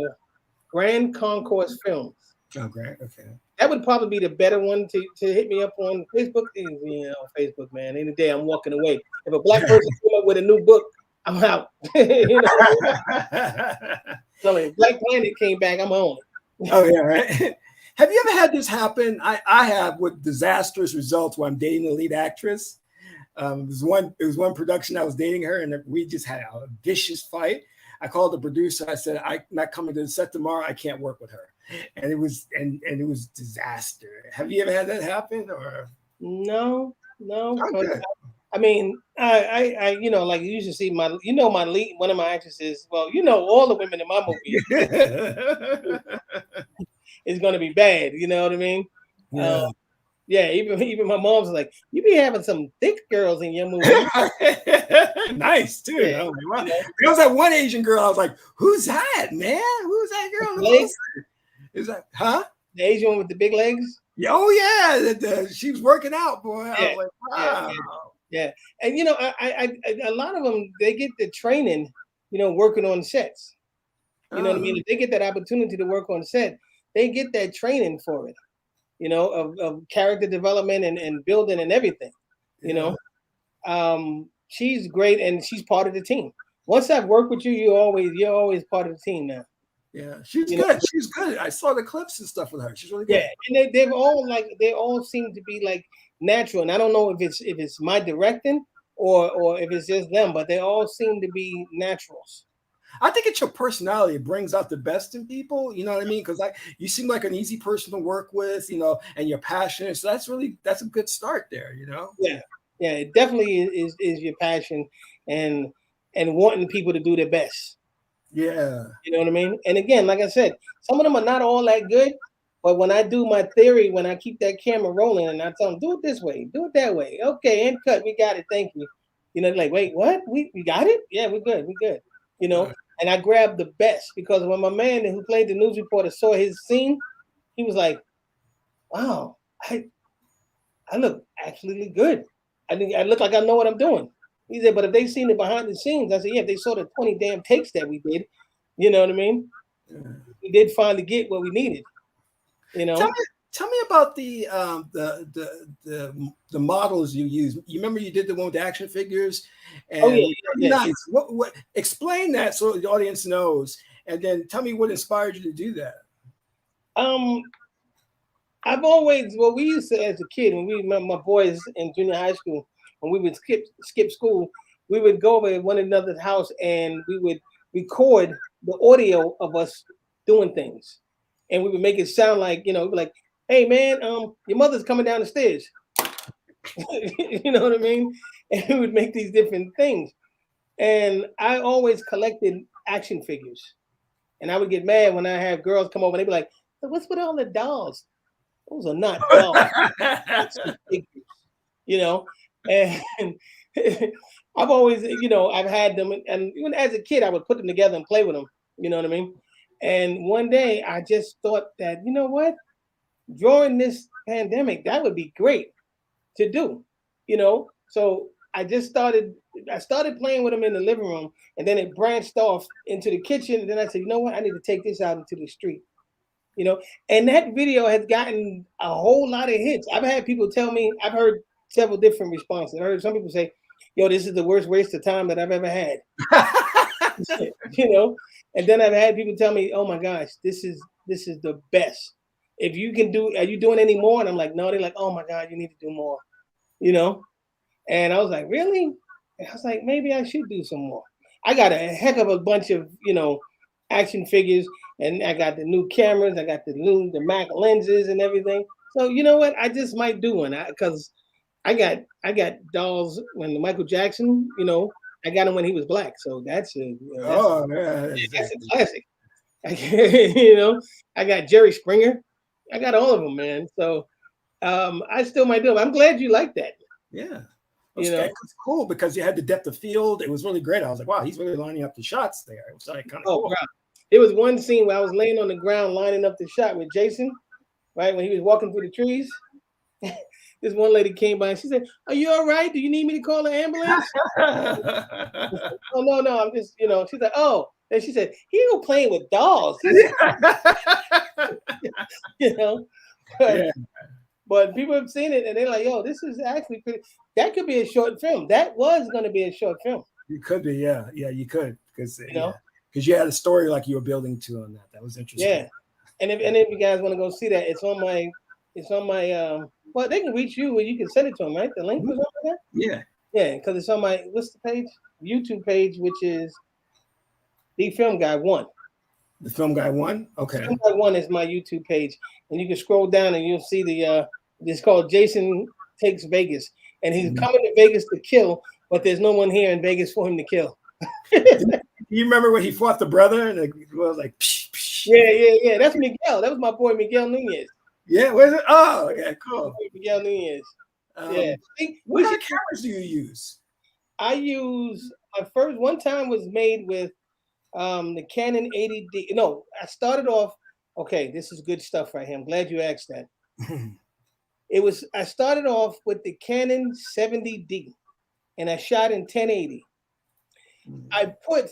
Grand Concourse Films. Oh, great. Okay. That would probably be the better one to hit me up on Facebook. Facebook, man. Any day I'm walking away. If a black person came up with a new book, I'm out. So if Black Planet came back, I'm on it. Oh yeah, right. Have you ever had this happen? I have, with disastrous results where I'm dating the lead actress. It was one production I was dating her, and we just had a vicious fight. I called the producer. I said, "I'm not coming to the set tomorrow. I can't work with her." And it was disaster. Have you ever had that happen? Or no? Okay. I mean, I like you should see my lead, one of my actresses. Well, all the women in my movie is going to be bad. You know what I mean? Yeah. Even my mom's like, you be having some thick girls in your movie. Nice too. Yeah. Oh, wow. There was that one Asian girl. I was like, "Who's that, man? Who's that girl?" Legs? Is that The Asian one with the big legs? Oh yeah, she was working out, boy. Yeah. I was like, wow. Yeah. And I a lot of them, they get the training, working on sets. You know what I mean? If they get that opportunity to work on set, they get that training for it. Of character development and building and everything. She's great, and she's part of the team. Once I've worked with you, you're always part of the team now. Yeah, she's good. She's good. I saw the clips and stuff with her. She's really good. Yeah, and they all seem to be like natural. And I don't know if it's my directing or if it's just them, but they all seem to be naturals. I think it's your personality. It brings out the best in people. You know what I mean? Because you seem like an easy person to work with, and you're passionate. So that's a good start there, Yeah. Yeah, it definitely is your passion and wanting people to do their best. Yeah. You know what I mean? And again, like I said, some of them are not all that good, but when I do my theory, when I keep that camera rolling and I tell them, do it this way, do it that way. Okay, and cut, we got it, thank you. Like, wait, what? We got it? Yeah, we're good. And I grabbed the best, because when my man who played the news reporter saw his scene, he was like, wow, I look actually good. I look like I know what I'm doing. He said, but if they seen it behind the scenes, I said, yeah, if they saw the 20 damn takes that we did, you know what I mean? Yeah. We did finally get what we needed. Tell me about the models you use. You remember you did the one with the action figures? And yeah. Nice. What explain that so the audience knows, and then tell me what inspired you to do that. We used to, as a kid, when my boys in junior high school, when we would skip school, we would go over to one another's house and we would record the audio of us doing things, and we would make it sound like, we'd be like, hey man, your mother's coming down the stairs. You know what I mean? And we would make these different things. And I always collected action figures. And I would get mad when I have girls come over and they'd be like, what's with all the dolls? Those are not dolls. Action figures, and I've always, I've had them. And even as a kid, I would put them together and play with them. You know what I mean? And one day I just thought that, you know what? During this pandemic, that would be great to do, So I started playing with them in the living room, and then it branched off into the kitchen. And then I said, you know what? I need to take this out into the street, and that video has gotten a whole lot of hits. I've had people tell me, I've heard several different responses. I heard some people say, yo, this is the worst waste of time that I've ever had, and then I've had people tell me, oh my gosh, this is the best. If you can are you doing any more? And I'm like, no. They're like, oh my God, you need to do more, And I was like, really? And I was like, maybe I should do some more. I got a heck of a bunch of, action figures, and I got the new cameras. I got the Mac lenses and everything. So you know what? I just might do one, because I got dolls when Michael Jackson, I got him when he was black. So that's a classic. I got Jerry Springer. I got all of them, man. So I still might do them. I'm glad you like that. Yeah. It's cool because you had the depth of field. It was really great. I was like, wow, he's really lining up the shots there. It was like kind of cool. Wow. There was one scene where I was laying on the ground lining up the shot with Jason, right? When he was walking through the trees, this one lady came by and she said, "Are you all right? Do you need me to call an ambulance?" Oh no, I'm just, She's like, "Oh," and she said, "He go playing with dolls." you know, but, Yeah. but people have seen it and they're like, "Yo, this is actually pretty." That could be a short film. That was going to be a short film. You could be, yeah, you could, because know, because you had a story like you were building to on that. That was interesting. Yeah, and if you guys want to go see that, it's on my well, they can reach you or you can send it to them, right? The link was on there. Yeah, because it's on my what's the page? YouTube page, which is The Film Guy 1. The Film Guy 1? Okay. Film Guy 1 is my YouTube page, and you can scroll down and you'll see it's called Jason Takes Vegas, and he's coming to Vegas to kill, but there's no one here in Vegas for him to kill. You remember when he fought the brother and it was like, psh, psh. Yeah. That's Miguel. That was my boy Miguel Nunez. Yeah, where's it? Oh, yeah, cool. Miguel Nunez. Yeah. What kind of cameras do you use? I use my first one time was made with the Canon 80D. No, I started off. Okay, this is good stuff right here. I'm glad you asked that. I started off with the Canon 70D, and I shot in 1080. I put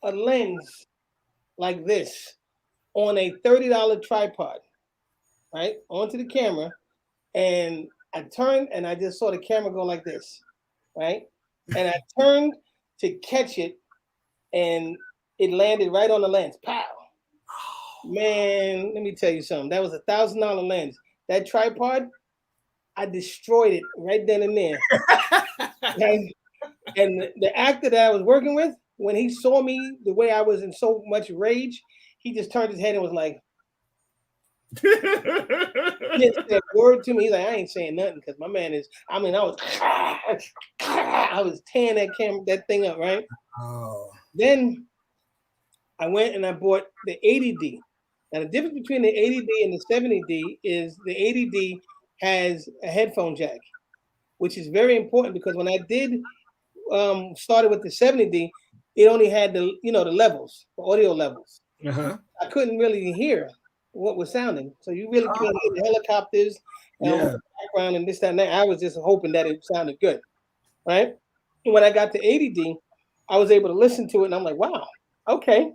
a lens like this on a $30 tripod, right, onto the camera, and I turned and I just saw the camera go like this, right, and I turned to catch it, and it landed right on the lens. Pow! Man, let me tell you something. That was $1,000 lens. That tripod, I destroyed it right then and there. And the actor that I was working with, when he saw me the way I was in so much rage, he just turned his head and was like, he didn't say a word to me. He's like, I ain't saying nothing because my man is. I was tearing that thing up, right? Oh. Then I went and I bought the 80D. Now the difference between the 80D and the 70D is the 80D has a headphone jack, which is very important because when I did started with the 70D, it only had the levels, the audio levels. Uh-huh. I couldn't really hear what was sounding, so you really couldn't hear the helicopters the background and this, that, and that. I was just hoping that it sounded good, right? And when I got the 80D, I was able to listen to it, and I'm like, wow, okay.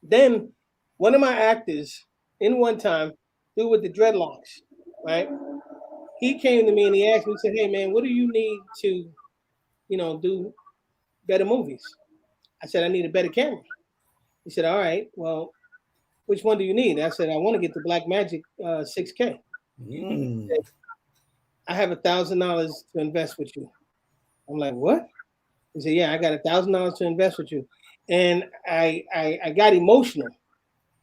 Then one of my actors in one time, dude with the dreadlocks, right? He came to me and he asked me, he said, "Hey man, what do you need to, do better movies?" I said, "I need a better camera." He said, "All right, well, which one do you need?" I said, "I want to get the Blackmagic 6K. Said, I have $1,000 to invest with you." I'm like, "What?" He said, "Yeah, I got $1,000 to invest with you." And I got emotional,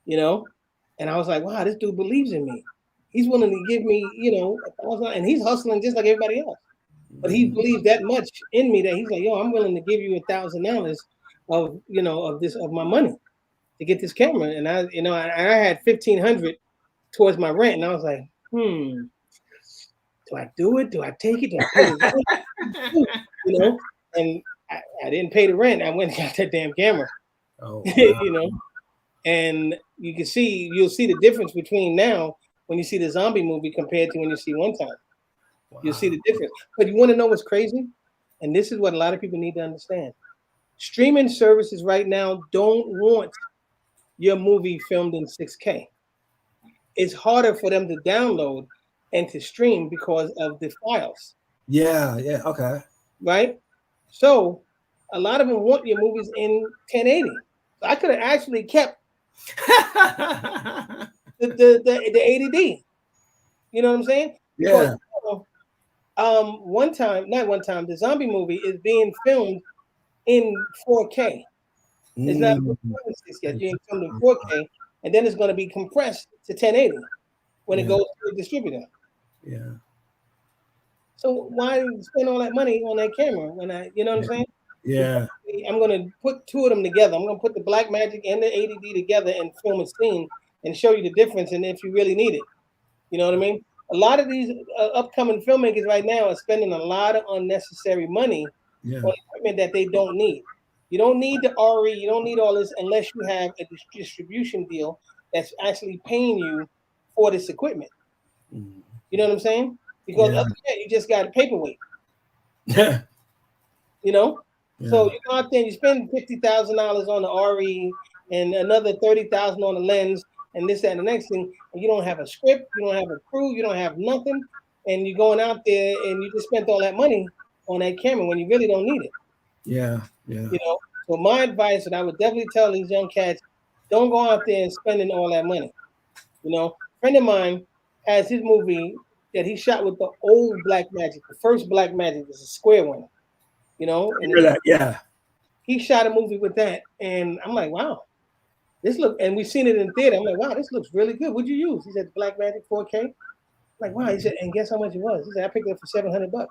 and I was like, wow, this dude believes in me. He's willing to give me, $1,000, and he's hustling just like everybody else. But he believes that much in me that he's like, yo, I'm willing to give you $1,000 of my money to get this camera. And I had $1,500 towards my rent, and I was like, do I do it? Do I take it? Do I pay the rent? And I didn't pay the rent. I went and got that damn camera. Oh, wow. And you'll see the difference between now when you see the zombie movie compared to when you see One Time. Wow. You'll see the difference. But you want to know what's crazy? And this is what a lot of people need to understand. Streaming services right now don't want your movie filmed in 6K. It's harder for them to download and to stream because of the files. Yeah, okay. Right? So a lot of them want your movies in 1080. So I could have actually kept the 80D. You know what I'm saying? Yeah. Because, the zombie movie is being filmed in 4K. It's not yet. You're filmed in 4K, and then it's going to be compressed to 1080 when it goes to a distributor. Yeah. So why spend all that money on that camera when you know what I'm saying? Yeah. I'm going to put two of them together. I'm going to put the Blackmagic and the 80D together and film a scene and show you the difference and if you really need it. You know what I mean? A lot of these upcoming filmmakers right now are spending a lot of unnecessary money on equipment that they don't need. You don't need the RE. You don't need all this unless you have a distribution deal that's actually paying you for this equipment. Mm. You know what I'm saying? Because Yeah. other than that, you just got a paperweight. Yeah. You know, Yeah. so you go out there and you spend $50,000 on the RE and another $30,000 on the lens and this, that, and the next thing, and you don't have a script, you don't have a crew, you don't have nothing, and you're going out there and you just spent all that money on that camera when you really don't need it. Yeah. Yeah. You know, so my advice, and I would definitely tell these young cats, don't go out there and spending all that money. You know, a friend of mine has his movie that he shot with the old Black Magic, the first Black Magic, is a square one. You know, and Remember that? Yeah. he shot a movie with that, and I'm like, wow, this look, and we seen it in theater. I'm like, wow, this looks really good. What'd you use? He said Black Magic 4K. I'm like, wow. He said, and guess how much it was? He said, I picked it up for $700.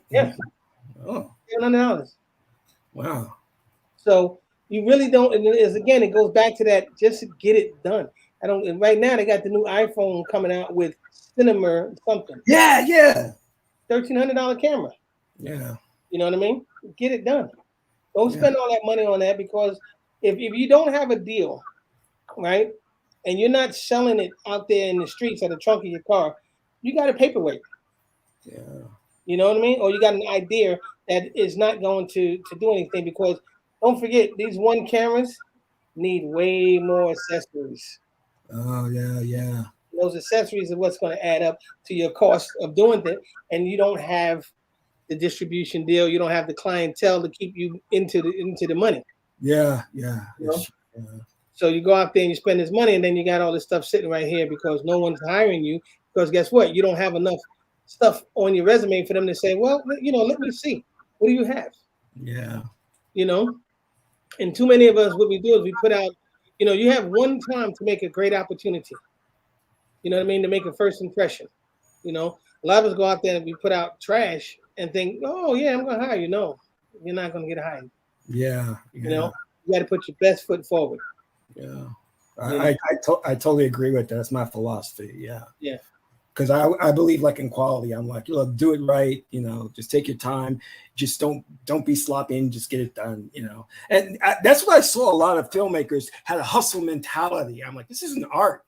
Yeah, Oh, $700. wow. So you really don't. And it is, again, it goes back to that. Just get it done. I don't. And right now they got the new iPhone coming out with Cinema something. Yeah. Yeah. $1,300 camera. Yeah. You know what I mean? Get it done. Don't spend all that money on that, because if you don't have a deal, right, and you're not selling it out there in the streets or the trunk of your car, you got a paperweight. Yeah. You know what I mean? Or you got an idea that is not going to do anything, because don't forget, these one cameras need way more accessories. Oh, yeah. Yeah. Those accessories are what's going to add up to your cost of doing it, and you don't have the distribution deal. You don't have the clientele to keep you into the money. Yeah. Yeah. You know? Yeah. So you go out there and you spend this money, and then you got all this stuff sitting right here because no one's hiring you. Because guess what? You don't have enough stuff on your resume for them to say, well, you know, let me see. What do you have? Yeah. You know? And too many of us, what we do is we put out, you know, you have one time to make a great opportunity. You know what I mean? To make a first impression. You know, a lot of us go out there and we put out trash and think, oh, yeah, I'm going to hire you. No, you're not going to get hired. Yeah. Yeah. You know, you got to put your best foot forward. Yeah. I totally agree with that. That's my philosophy. Yeah. Yeah. Because I believe like in quality. I'm like, look, do it right. You know, just take your time. Just don't be sloppy and just get it done. You know, and that's what I saw. A lot of filmmakers had a hustle mentality. I'm like, this isn't art.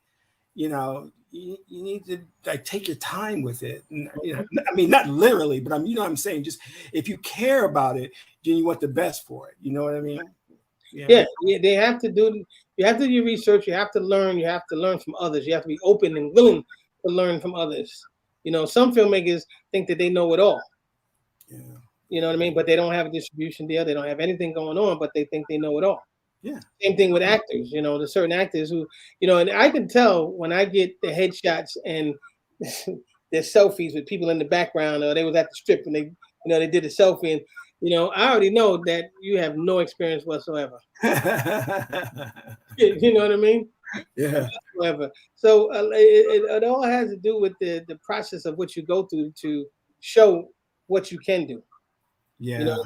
You know, you need to like take your time with it. And, you know, I mean, not literally, but you know what I'm saying? Just if you care about it, then you want the best for it. You know what I mean? Yeah. They have to do. You have to do your research. You have to learn. You have to learn from others. You have to be open and willing to learn from others. You know, some filmmakers think that they know it all. Yeah. You know what I mean? But they don't have a distribution deal. They don't have anything going on, but they think they know it all. Yeah. Same thing with actors. You know, there's certain actors who, you know, and I can tell when I get the headshots and their selfies with people in the background, or they was at the strip and they, you know, they did a selfie, and you know, I already know that you have no experience whatsoever. You know what I mean? Yeah. Whatsoever. So it all has to do with the process of what you go through to show what you can do. Yeah. You know,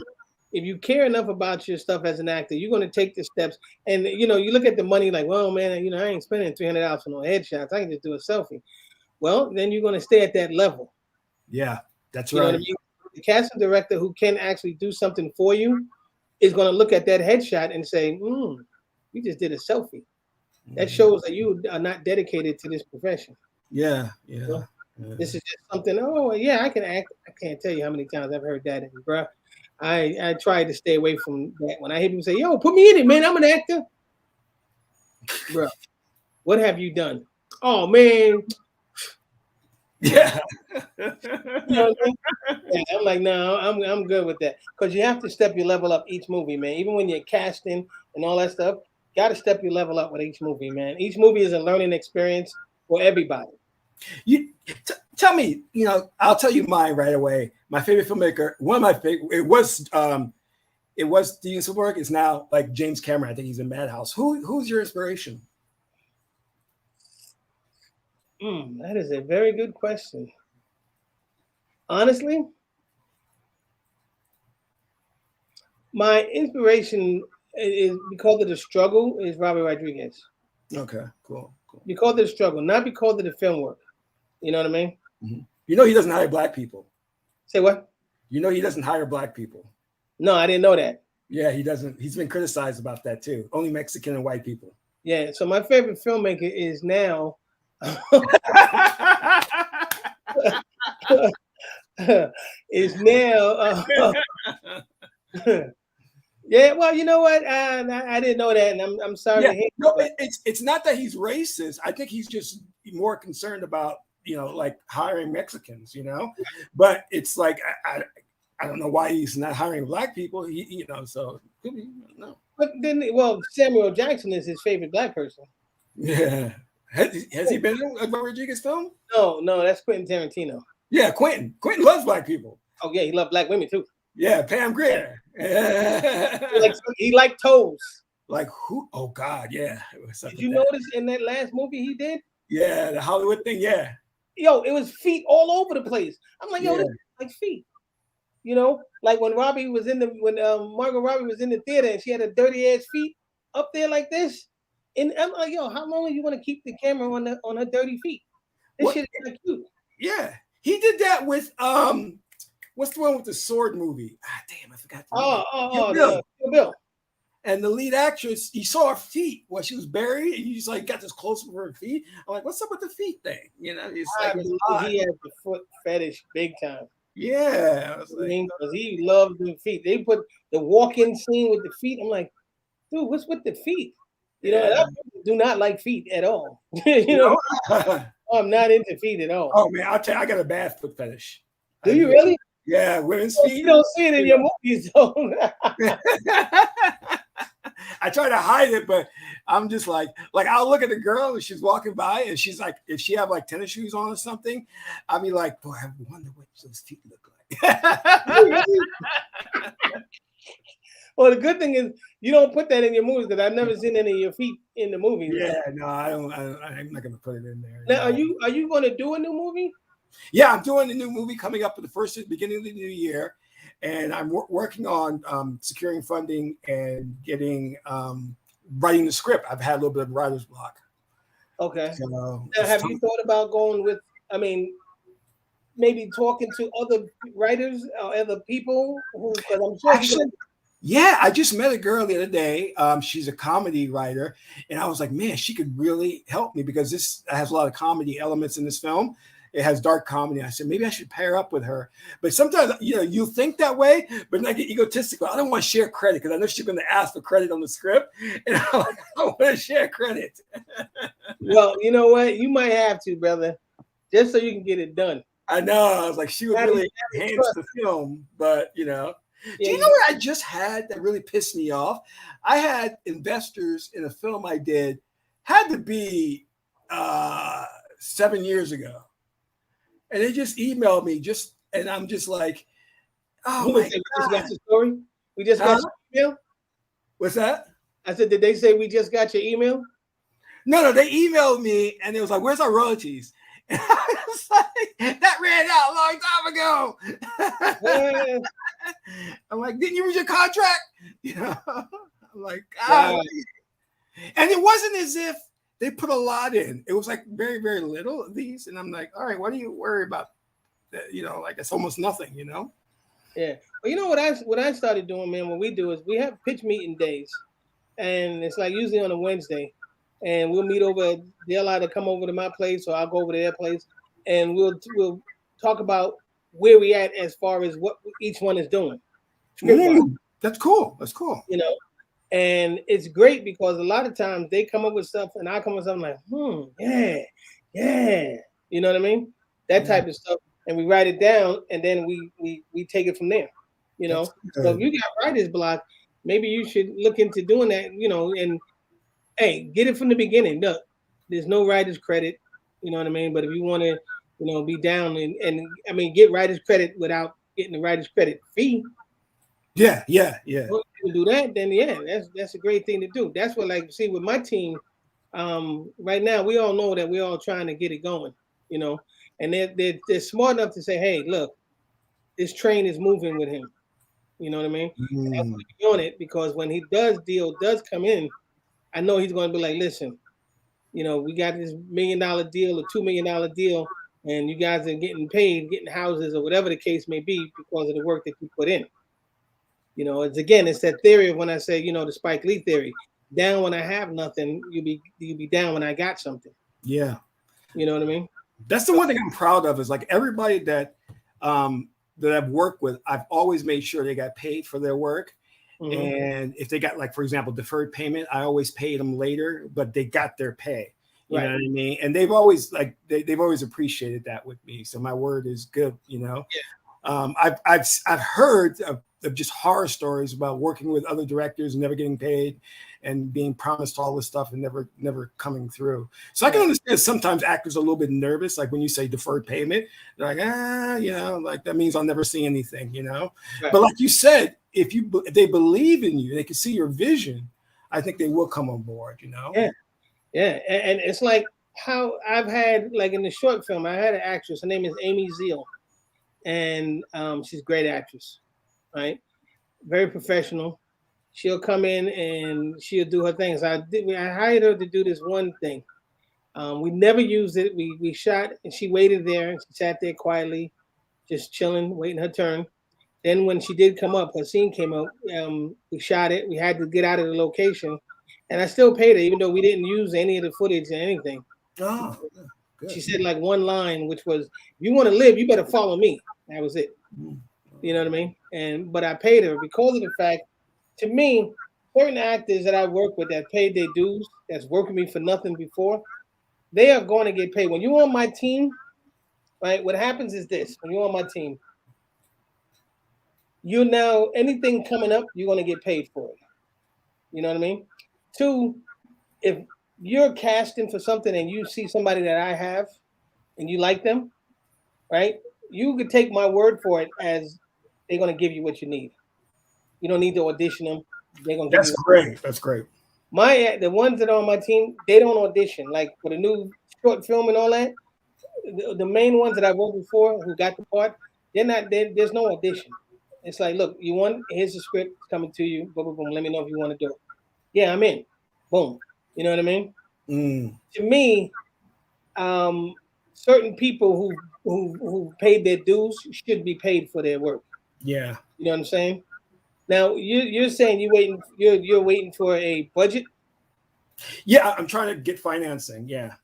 if you care enough about your stuff as an actor, you're going to take the steps. And you know, you look at the money like, well, man, you know, I ain't spending $300 for no headshots. I can just do a selfie. Well, then you're going to stay at that level. Yeah, that's You know what I mean? The casting director who can actually do something for you is going to look at that headshot and say, you just did a selfie. That shows that you are not dedicated to this profession. Yeah, yeah. You know? Yeah. This is just something, oh, yeah, I can act. I can't tell you how many times I've heard that. And, bro, I tried to stay away from that. When I hear people say, yo, put me in it, man, I'm an actor. Bro, what have you done? Oh, man. Yeah. You know what I mean? Yeah, I'm like, no, I'm good with that. Because you have to step your level up each movie, man. Even when you're casting and all that stuff, got to step your level up with each movie, man. Each movie is a learning experience for everybody. You tell me, you know, I'll tell you mine right away. My favorite filmmaker, one of my favorite, it was Steven Spielberg. It's now like James Cameron. I think he's in Madhouse. Who's your inspiration? That is a very good question. Honestly, my inspiration is because of the struggle is Robert Rodriguez. Okay, cool. Because of the struggle, not because of the film work. You know what I mean? Mm-hmm. You know he doesn't hire black people. Say what? You know he doesn't hire black people. No, I didn't know that. Yeah, he doesn't. He's been criticized about that too. Only Mexican and white people. Yeah, so my favorite filmmaker is now is now. Yeah, well, you know what? I didn't know that, and I'm sorry to hear. No, it's not that he's racist. I think he's just more concerned about like hiring Mexicans. But it's like I don't know why he's not hiring black people. So no. But then, well, Samuel Jackson is his favorite black person. Yeah, has he been in a Rodriguez film? No, that's Quentin Tarantino. Yeah, Quentin loves black people. Oh yeah, he loved black women too. Yeah, Pam Grier. He liked toes. Like who? Oh God, yeah. Did you notice in that last movie he did? Yeah, the Hollywood thing. Yeah. Yo, it was feet all over the place. I'm like, yo, this is like feet. Like when Margot Robbie was in the theater and she had her dirty ass feet up there like this. And I'm like, yo, how long are you going to keep the camera on her dirty feet? This shit is like cute. Yeah, he did that with what's the one with the sword movie? Damn, I forgot. Kill Bill. And the lead actress, he saw her feet while she was buried, and he's like got this close of her feet. I'm like, what's up with the feet thing? It's like he has the foot fetish big time. Yeah, because he loved the feet. They put the walk-in scene with the feet. I'm like, dude, what's with the feet? I do not like feet at all. I'm not into feet at all. Oh man, I'll tell you, I got a bad foot fetish. Do you really? Yeah, women's feet. You don't see it in your movies, though. I try to hide it, but I'm just like I'll look at a girl and she's walking by and she's like, if she have like tennis shoes on or something, I'll be like, boy, I wonder what those feet look like. Well, the good thing is you don't put that in your movies because I've never seen any of your feet in the movies. Yeah, no, I don't. I'm not gonna put it in there. Now, are you going to do a new movie? Yeah, I'm doing a new movie coming up for the beginning of the new year, and I'm working on securing funding and getting writing the script. I've had a little bit of writer's block. Okay. So, now, have you thought about going with? Maybe talking to other writers or other people who? Because I'm sure. Actually, yeah, I just met a girl the other day. She's a comedy writer, and I was like, man, she could really help me because this has a lot of comedy elements in this film. It has dark comedy. I said, maybe I should pair up with her. But sometimes, you think that way, but then I get egotistical. I don't want to share credit because I know she's going to ask for credit on the script. And I'm like, I don't want to share credit. Well, you know what? You might have to, brother, just so you can get it done. I know. I was like, she would really enhance the film, but, Yeah, do you know what I just had that really pissed me off? I had investors in a film I did, had to be 7 years ago. And they just emailed me and I'm just like, oh my God. We just got your story? We just got your email? What's that? I said, did they say we just got your email? No, they emailed me and it was like, where's our royalties? And I was like, that ran out a long time ago. Yeah. I'm like, didn't you read your contract? I'm like, wow. And it wasn't as if they put a lot in. It was like very, very little of these. And I'm like, all right, what do you worry about? Like it's almost nothing, Yeah. Well, what I started doing, man, what we do is we have pitch meeting days. And it's like usually on a Wednesday. And we'll meet over, they'll either come over to my place or I'll go over to their place. And we'll talk about where we at as far as what each one is doing. That's cool. And it's great because a lot of times they come up with stuff and I come up with something like, yeah. You know what I mean? That type of stuff. And we write it down and then we take it from there. So if you got writer's block, maybe you should look into doing that, and hey, get it from the beginning. Look, there's no writer's credit, you know what I mean? But if you want to, be down and get writer's credit without getting the writer's credit fee. Yeah. To do that, then that's a great thing to do. That's what see with my team, right now we all know that we're all trying to get it going, and they're smart enough to say, hey, look, this train is moving with him. You know what I mean? And that's what we're on it because when he does come in, I know he's going to be like, listen, we got this $1 million deal or $2 million deal, and you guys are getting paid, getting houses or whatever the case may be because of the work that you put in. It's that theory of when I say, the Spike Lee theory. Down when I have nothing, you'll be down when I got something. Yeah. You know what I mean? That's the one thing I'm proud of is like everybody that that I've worked with, I've always made sure they got paid for their work. Mm-hmm. And if they got, like, for example, deferred payment, I always paid them later, but they got their pay. You know what I mean? And they've always like they've always appreciated that with me. So my word is good, you know. Yeah. I've heard of just horror stories about working with other directors and never getting paid and being promised all this stuff and never coming through. So I can understand sometimes actors are a little bit nervous, like when you say deferred payment, they're like, you know, like that means I'll never see anything, you know. Right. But like you said, if they believe in you, they can see your vision, I think they will come on board, you know. Yeah. Yeah, and it's like how I've had, like in the short film, I had an actress. Her name is Amy Zeal, and she's a great actress, right? Very professional. She'll come in and she'll do her things. I hired her to do this one thing. We never used it. We shot, and she waited there. And she sat there quietly, just chilling, waiting her turn. Then when she did come up, her scene came up. We shot it. We had to get out of the location. And I still paid her, even though we didn't use any of the footage or anything. Oh, good. She said like one line, which was, "If you want to live, you better follow me." That was it. You know what I mean? But I paid her because of the fact, to me, certain actors that I work with that paid their dues, that's working me for nothing before, they are going to get paid. When you're on my team, right? What happens is this: when you're on my team, you now anything coming up, you're going to get paid for it. You know what I mean? Two, if you're casting for something and you see somebody that I have and you like them, right? You could take my word for it as they're going to give you what you need. You don't need to audition them. They're going to give you. That's great. That's great. The ones that are on my team, they don't audition. Like for the new short film and all that, the main ones that I worked with for who got the part, there's no audition. It's like, look, here's the script coming to you. Boom, boom, boom. Let me know if you want to do it. Yeah, I'm in. Boom. You know what I mean? To me, certain people who paid their dues should be paid for their work. Yeah. You know what I'm saying? Now you're saying you're waiting for a budget? Yeah, I'm trying to get financing. Yeah.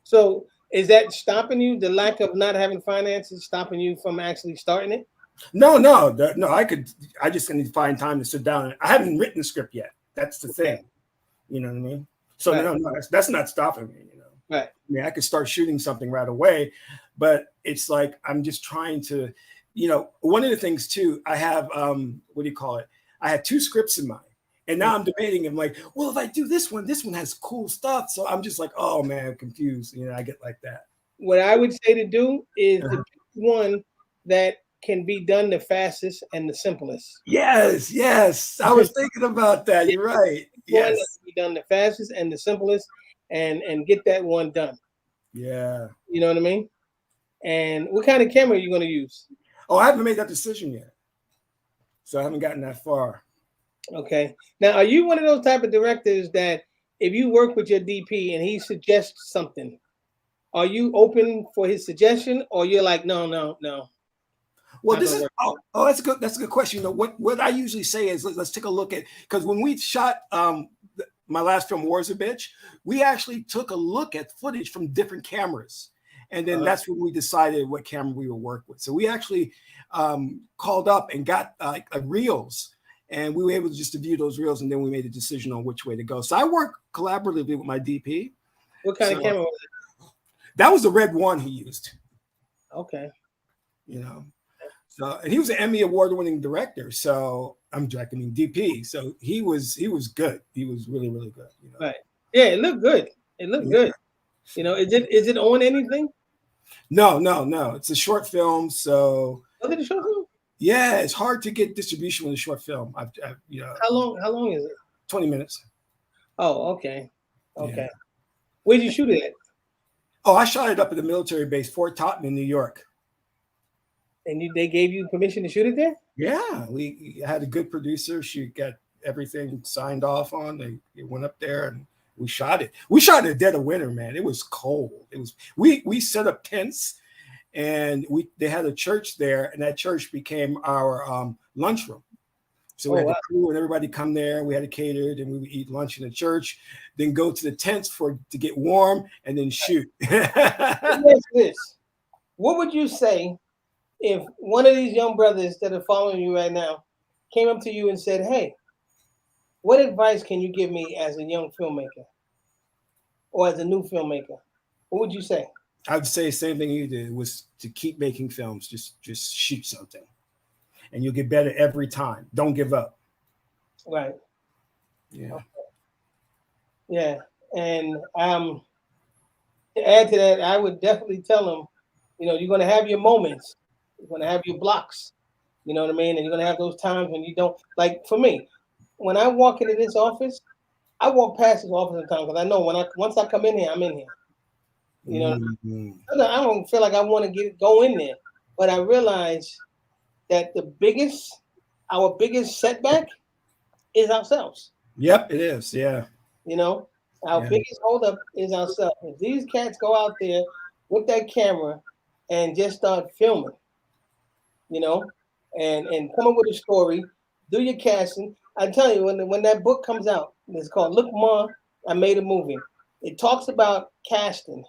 So is that stopping you? The lack of not having finances stopping you from actually starting it? No. I just need to find time to sit down. I haven't written the script yet. That's the thing. You know what I mean? So no, that's not stopping me, you know. Right. I mean, I could start shooting something right away, but it's like I'm just trying to, you know, one of the things too, I have what do you call it? I had 2 scripts in mind. And now I'm debating. I'm like, well, if I do this one has cool stuff. So I'm just like, oh man, I'm confused. You know, I get like that. What I would say to do is to pick one that can be done the fastest and the simplest. Yes. I was thinking about that. You're right. Yes. One that can be done the fastest and the simplest, and get that one done. Yeah. You know what I mean? And what kind of camera are you going to use? Oh, I haven't made that decision yet. So I haven't gotten that far. Okay. Now, are you one of those type of directors that if you work with your DP and he suggests something, are you open for his suggestion, or you're like, no? Well, this is that's a good question. You know, what I usually say is let's take a look at, because when we shot my last film, War's a Bitch, we actually took a look at footage from different cameras, and then that's when we decided what camera we would work with. So we actually called up and got reels, and we were able to just to view those reels, and then we made a decision on which way to go. So I work collaboratively with my DP. What kind of camera was it? That was the Red One he used. Okay. You know. So, and he was an Emmy award-winning director. So I'm directing DP. So he was good. He was really, really good. You know? Right. Yeah, it looked good. It looked good. You know, is it on anything? No. It's a short film. So is it a short film? Yeah, it's hard to get distribution with a short film. You know. How long is it? 20 minutes. Oh, okay. Yeah. Where'd you shoot it at? Oh, I shot it up at the military base, Fort Totten in New York. And they gave you permission to shoot it there? Yeah, we had a good producer. She got everything signed off on. They went up there and we shot it. We shot it at dead of winter, man. It was cold. It was we set up tents, and they had a church there, and that church became our lunchroom. So we had wow. the crew and everybody come there. We had it catered, and we would eat lunch in the church, then go to the tents to get warm, and then shoot. Let me ask you this. What would you say if one of these young brothers that are following you right now came up to you and said, "Hey, what advice can you give me as a young filmmaker or as a new filmmaker?" What would you say? I'd say the same thing you did, was to keep making films. Just shoot something, and you'll get better every time. Don't give up. Right. Yeah. Okay. Yeah. And to add to that, I would definitely tell them, you're going to have your moments. You're going to have your blocks. You know what I mean? And you're going to have those times when you don't. Like for me, when I walk into this office, I walk past this office in time because I know once I come in here, I'm in here. You know, Mm-hmm. I don't feel like I want to go in there, but I realize that our biggest setback is ourselves. Yep, it is. Yeah. Our Yeah. biggest holdup is ourselves. If these cats go out there with that camera and just start filming, and come up with a story, do your casting. I tell you, when that book comes out, it's called "Look, Ma, I Made a Movie." It talks about casting.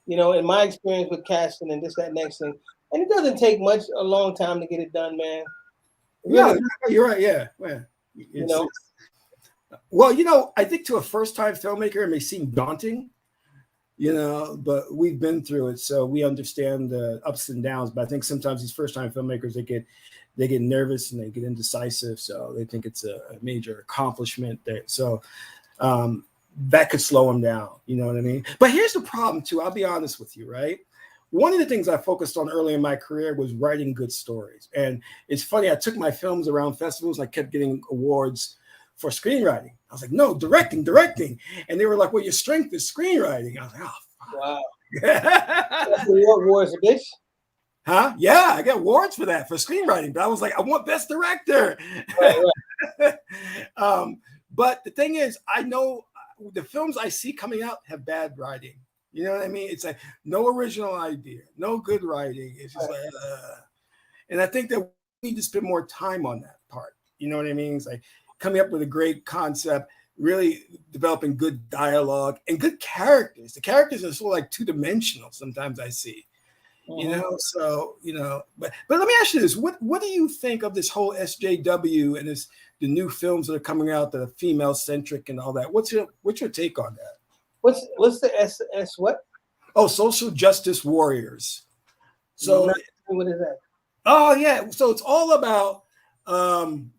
In my experience with casting and this, that, next thing, and it doesn't take a long time to get it done, man. No, you're right. Yeah. Well, I think to a first-time filmmaker, it may seem daunting, but we've been through it, so we understand the ups and downs. But I think sometimes these first-time filmmakers, they get nervous and they get indecisive, so they think it's a major accomplishment. That could slow them down. You know what I mean? But here's the problem too. I'll be honest with you, right? One of the things I focused on early in my career was writing good stories. And it's funny, I took my films around festivals. I kept getting awards for screenwriting. I was like, no, directing. And they were like, well, your strength is screenwriting. I was like, oh, wow. That's the awards, bitch. Huh? Yeah, I got awards for screenwriting. But I was like, I want best director. Right. But the thing is, I know the films I see coming out have bad writing. You know what I mean? It's like no original idea, no good writing. It's just and I think that we need to spend more time on that part. You know what I mean? It's like coming up with a great concept, really developing good dialogue and good characters. The characters are sort of like two-dimensional sometimes, I see. So but let me ask you this: what do you think of this whole SJW and the new films that are coming out that are female centric and all that? What's your take on that? What's the S what? Oh, social justice warriors. So what is that? Oh yeah, so it's all about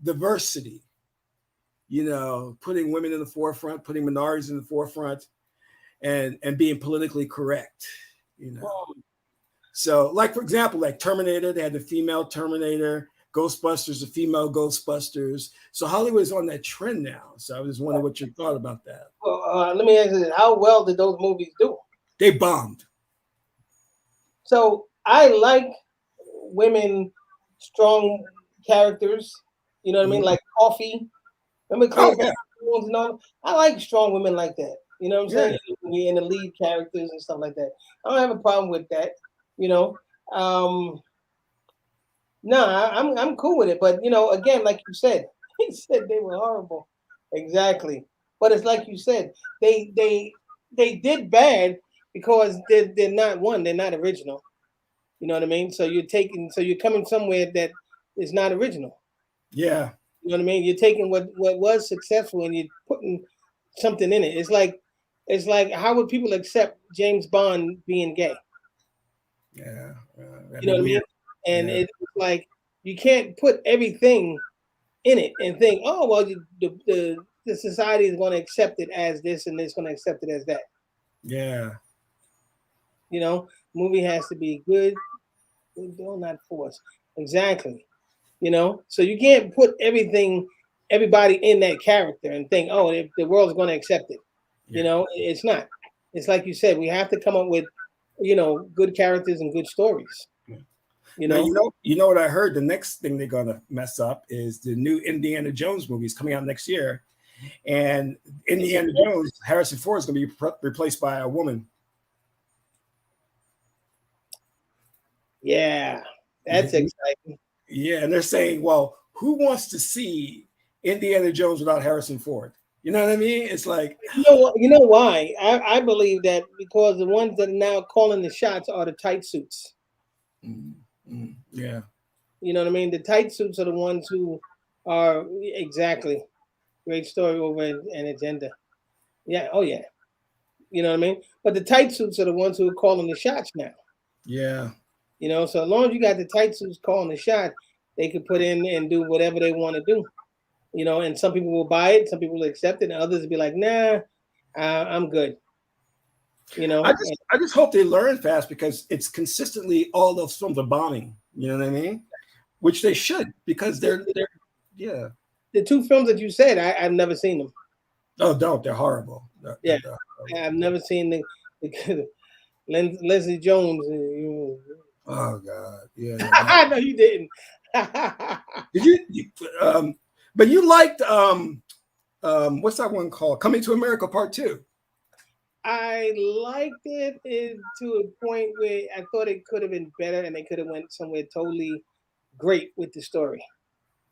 diversity. Putting women in the forefront, putting minorities in the forefront, and being politically correct. So, like for example, like Terminator, they had the female Terminator. Ghostbusters, the female Ghostbusters. So Hollywood is on that trend now. So I was just wondering what you thought about that. Well, let me ask you this: how well did those movies do? They bombed. So I like women, strong characters. You know what I mean? Like Coffee. Remember Claire Jones and all? I like strong women like that. You know what I'm saying? Yeah. In the lead characters and stuff like that. I don't have a problem with that. No, I'm cool with it. But again, like you said, he said they were horrible. Exactly. But it's like you said, they did bad because they're not original. You know what I mean? So you're coming somewhere that is not original. Yeah. You know what I mean? You're taking what was successful and you're putting something in it. It's like how would people accept James Bond being gay? Yeah. You know what I mean? And it's like you can't put everything in it and think, oh well, the society is going to accept it as this and it's going to accept it as that. Yeah. Movie has to be good, not forced. Exactly. So you can't put everybody in that character and think, oh, the world's going to accept it. Yeah. It's not. It's like you said, we have to come up with, good characters and good stories. Yeah. You know what I heard? The next thing they're going to mess up is the new Indiana Jones movie is coming out next year. And Indiana Jones, Harrison Ford is going to be replaced by a woman. Yeah, that's exciting. Yeah, and they're saying, well, who wants to see Indiana Jones without Harrison Ford? You know what I mean? It's like, You know why? I believe that because the ones that are now calling the shots are the tight suits. Yeah. You know what I mean? The tight suits are the ones who are exactly great story over an agenda. Yeah. Oh yeah. You know what I mean? But the tight suits are the ones who are calling the shots now. Yeah. You know, so as long as you got the tight suits calling the shot, they can put in and do whatever they want to do. You know, and some people will buy it, some people will accept it, and others will be like, "Nah, I'm good." You know, I just hope they learn fast because it's consistently all those films are bombing. You know what I mean? Which they should because they're yeah. The two films that you said, I've never seen them. Oh, don't! They're horrible. They're I've never seen the Leslie Jones. Oh God, yeah. I know you didn't. Did you but you liked what's that one called? Coming to America Part 2. I liked it to a point where I thought it could have been better, and they could have went somewhere totally great with the story.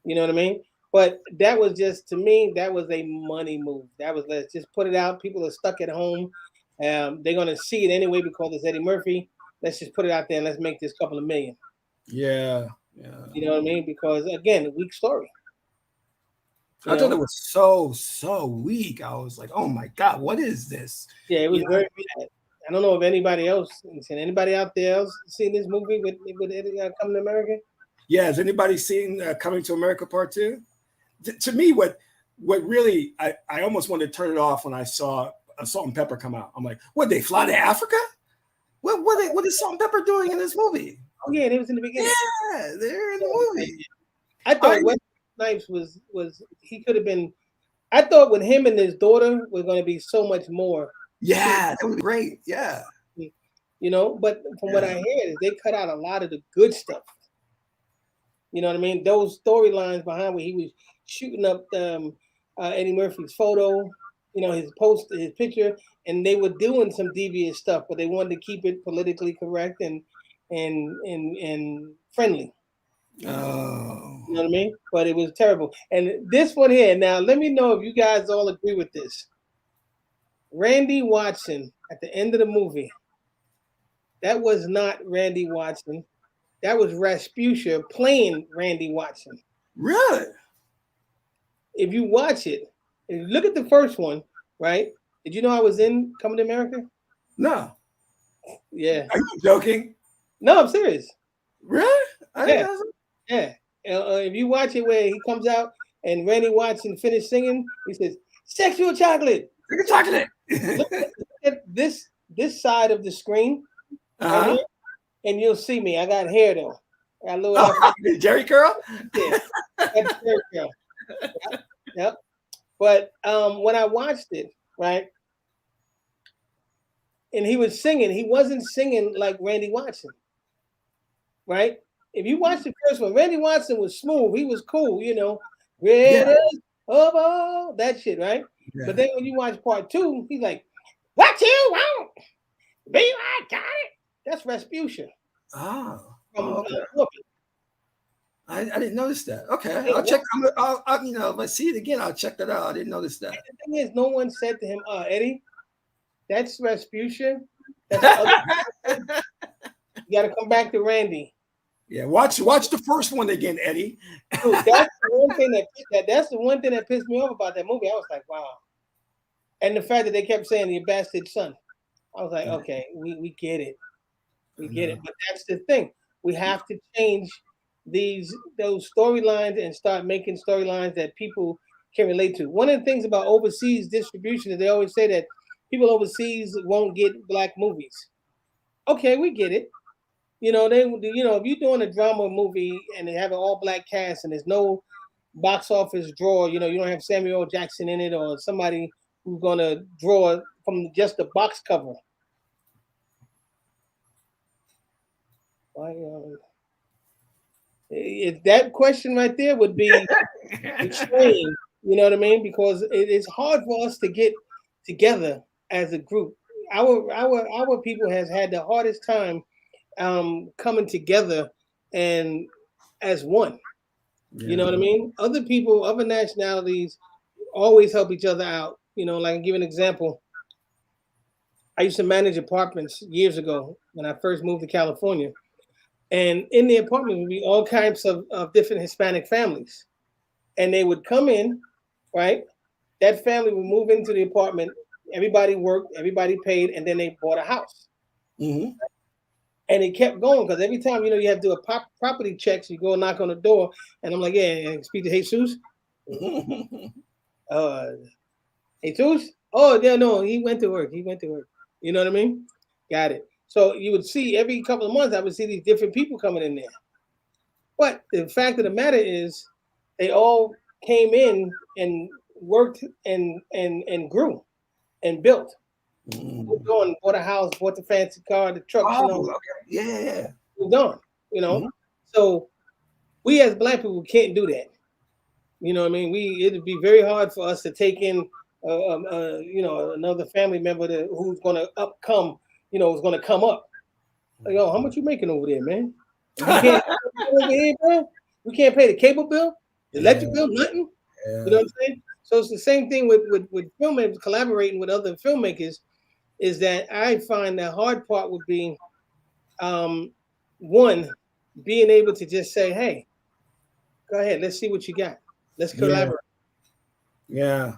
You know what I mean? But that was just, to me, that was a money move. That was, let's just put it out. People are stuck at home. They're gonna see it anyway because it's Eddie Murphy. Let's just put it out there and let's make this couple of million. Yeah. You know what I mean? Because again, a weak story. I thought it was so weak. I was like, oh my God, what is this? Yeah, it was very bad. I don't know if anybody else seen anybody out there else seen this movie with Coming to America. Yeah, has anybody seen Coming to America Part 2? To me, what really I almost wanted to turn it off when I saw Salt and Pepper come out. I'm like, what, they fly to Africa? What is Salt and Pepper doing in this movie? Oh yeah, it was in the beginning. Yeah, they're in the movie. I thought Wesley Snipes was he could have been. I thought with him and his daughter was going to be so much more. Yeah, that would be great. Yeah, you know, but from what I hear is they cut out a lot of the good stuff. You know what I mean? Those storylines behind where he was shooting up Eddie Murphy's photo, you know, his post, his picture, and they were doing some devious stuff, but they wanted to keep it politically correct and friendly. Oh, you know what I mean? But it was terrible. And this one here, now let me know if you guys all agree with this. Randy Watson at the end of the movie. That was not Randy Watson. That was Rasputia playing Randy Watson. Really? If you watch it, if you look at the first one, right? Did you know I was in Coming to America? No. Yeah. Are you joking? No, I'm serious. Really? Yeah. If you watch it where he comes out and Randy Watson finished singing, he says, "Sexual chocolate." Chocolate. Look at this side of the screen, right here, and you'll see me. I got hair though. I got a little Jerry curl. Yeah, that's Jerry curl. Yep. But when I watched it, right, and he was singing, he wasn't singing like Randy Watson, right? If you watch the first one, Randy Watson was smooth. He was cool, you know. That shit, right? Yeah. But then when you watch part 2, he's like, "What you want? Be like, got it." That's Rasputia. Oh. Okay. I didn't notice that. Okay, I'll check. I'll you know, if I see it again, I'll check that out. I didn't notice that. And the thing is, no one said to him, "Eddie, that's Rasputia. That's the other you got to come back to Randy." Yeah, watch the first one again, Eddie. Dude, that's the one thing that pissed me off about that movie. I was like, wow. And the fact that they kept saying your bastard son. I was like, okay, we get it. We get it. But that's the thing. We have to change those storylines and start making storylines that people can relate to. One of the things about overseas distribution is they always say that people overseas won't get black movies. Okay, we get it. You know, if you're doing a drama movie and they have an all-black cast and there's no box office draw, you know, you don't have Samuel L. Jackson in it or somebody who's gonna draw from just the box cover. If that question right there would be extreme, you know what I mean? Because it is hard for us to get together as a group. Our people has had the hardest time coming together and as one. You know what I mean? Other people, other nationalities always help each other out. You know, like I'll give an example. I used to manage apartments years ago when I first moved to California. And in the apartment would be all kinds of different Hispanic families. And they would come in, right? That family would move into the apartment. Everybody worked, everybody paid, and then they bought a house. Mm-hmm. And it kept going because every time, you have to do a property checks, you go knock on the door. And I'm like, yeah, speak to Jesus. Jesus? Oh, yeah, no, he went to work. He went to work. You know what I mean? Got it. So you would see every couple of months, I would see these different people coming in there. But the fact of the matter is, they all came in and worked and grew and built. Going, bought a house, bought the fancy car, the trucks, Okay. Yeah. moved on, So we as Black people can't do that. You know what I mean? It'd be very hard for us to take in another family member who's gonna come up. Like, yo, how much you making over there, man? You can't over here, bro. We can't pay the cable bill, the electric bill, nothing. Yeah. You know what I'm saying? So it's the same thing with filmmakers collaborating with other filmmakers. Is that I find the hard part would be, one, being able to just say, hey, go ahead, let's see what you got. Let's collaborate. Yeah.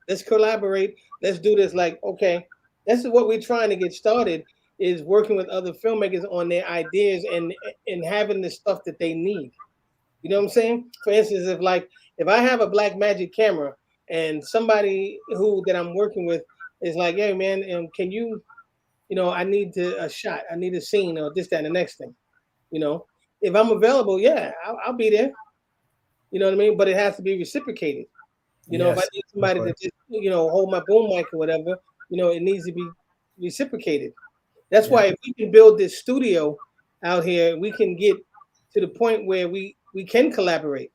Let's collaborate. Let's do this. Like, okay, this is what we're trying to get started, is working with other filmmakers on their ideas and having the stuff that they need. You know what I'm saying? For instance, if I have a Black Magic camera and somebody that I'm working with is like, hey man, can you, I need a shot, I need a scene, or this, that, and the next thing. If I'm available, yeah, I'll be there. You know what I mean? But it has to be reciprocated. If I need somebody to just, hold my boom mic or whatever, it needs to be reciprocated. That's why if we can build this studio out here, we can get to the point where we can collaborate.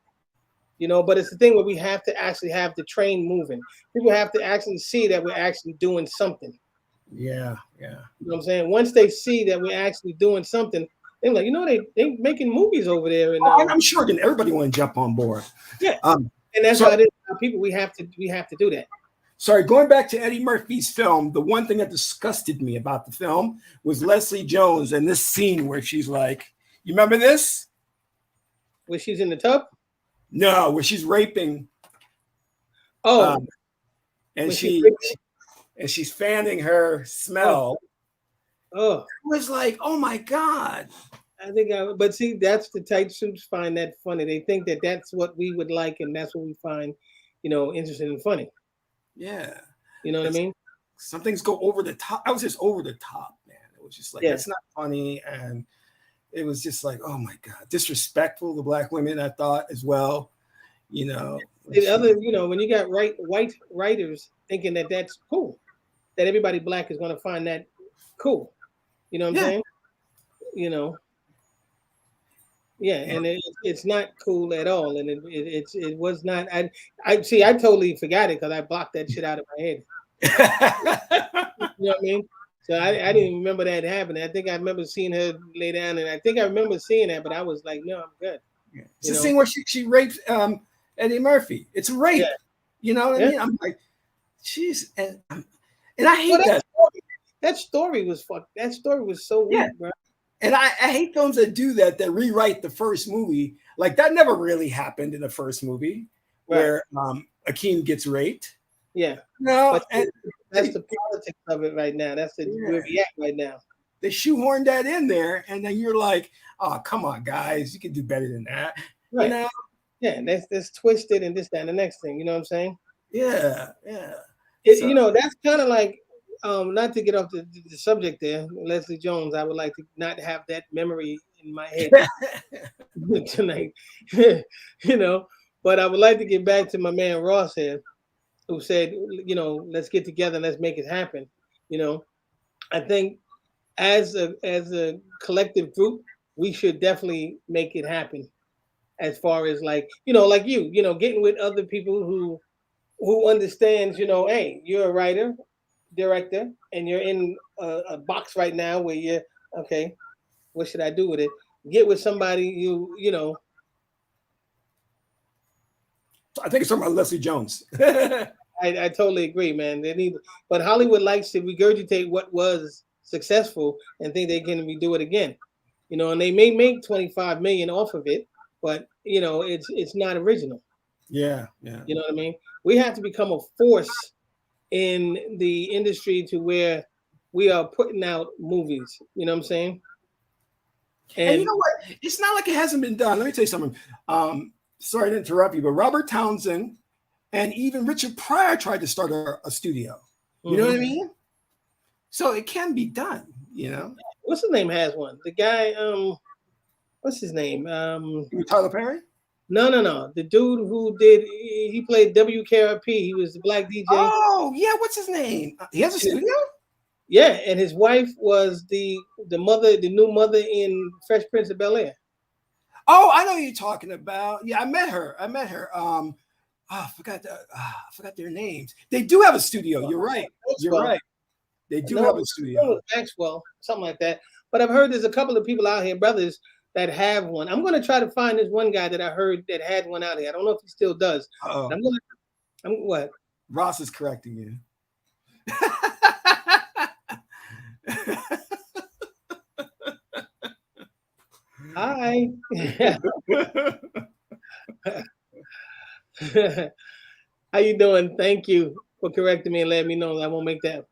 But it's the thing where we have to actually have the train moving. People have to actually see that we're actually doing something. Yeah. You know what I'm saying? Once they see that we're actually doing something, they're like, they making movies over there. And I'm sure that everybody want to jump on board. Yeah. And that's how it is. People, we have to do that. Sorry, going back to Eddie Murphy's film, the one thing that disgusted me about the film was Leslie Jones and this scene where she's like, you remember this? Where she's in the tub? No, where she's raping. Oh. And she's fanning her smell. Oh. It was like, oh my God. But see, that's the tight suits find that funny. They think that that's what we would like, and that's what we find, interesting and funny. Yeah. You know what I mean? Some things go over the top. I was just over the top, man. It was just like, it's not funny. And it was just like, oh my God, disrespectful to Black women, I thought, as well. The other, when you got white writers thinking that that's cool, that everybody Black is going to find that cool. You know what I'm saying? Yeah, and it's not cool at all, and it was not. I totally forgot it because I blocked that shit out of my head. You know what I mean? So I didn't remember that happening. I think I remember seeing her lay down, and I think I remember seeing that, but I was like, no, I'm good. Yeah. It's the scene where she rapes Eddie Murphy. It's rape. Yeah. You know what I mean? I'm like, jeez, and I hate that. That story was fucked. That story was so weird, bro. And I hate films that do that rewrite the first movie. Like that never really happened in the first movie, where Akeem gets raped. Yeah. No, but that's the politics of it right now. That's where we at right now. They shoehorned that in there, and then you're like, oh, come on, guys. You can do better than that. Right. Yeah, and that's twisted and this, that, and the next thing. You know what I'm saying? Yeah. That's kind of like, not to get off the subject there, Leslie Jones, I would like to not have that memory in my head tonight, but I would like to get back to my man Ross here, who said, let's get together and let's make it happen. I think as a collective group, we should definitely make it happen. As far as like getting with other people who understands, hey, you're a writer, director, and you're in a box right now where you're okay, what should I do with it? Get with somebody I think it's talking about Leslie Jones. I totally agree, man. They need, but Hollywood likes to regurgitate what was successful and think they can redo it again. You know, and they may make 25 million off of it, but you know, it's not original. Yeah, yeah. You know what I mean? We have to become a force in the industry to where we are putting out movies. You know what I'm saying? And you know what? It's not like it hasn't been done. Let me tell you something. Sorry to interrupt you, but Robert Townsend and even Richard Pryor tried to start a studio. You know what I mean? So it can be done, you know. What's his name has one? The guy, what's his name? Tyler Perry? No. The dude who he played WKRP. He was the black DJ. Oh, yeah. What's his name? He has a studio? Yeah, and his wife was the new mother in Fresh Prince of Bel-Air. Oh, I know who you're talking about. Yeah, I met her. I forgot their names. They do have a studio. You're right. You're right. They do have a studio. Maxwell, something like that. But I've heard there's a couple of people out here, brothers, that have one. I'm going to try to find this one guy that I heard that had one out here. I don't know if he still does. Oh, what? Ross is correcting you. Hi. How you doing? Thank you for correcting me and letting me know that I won't make that.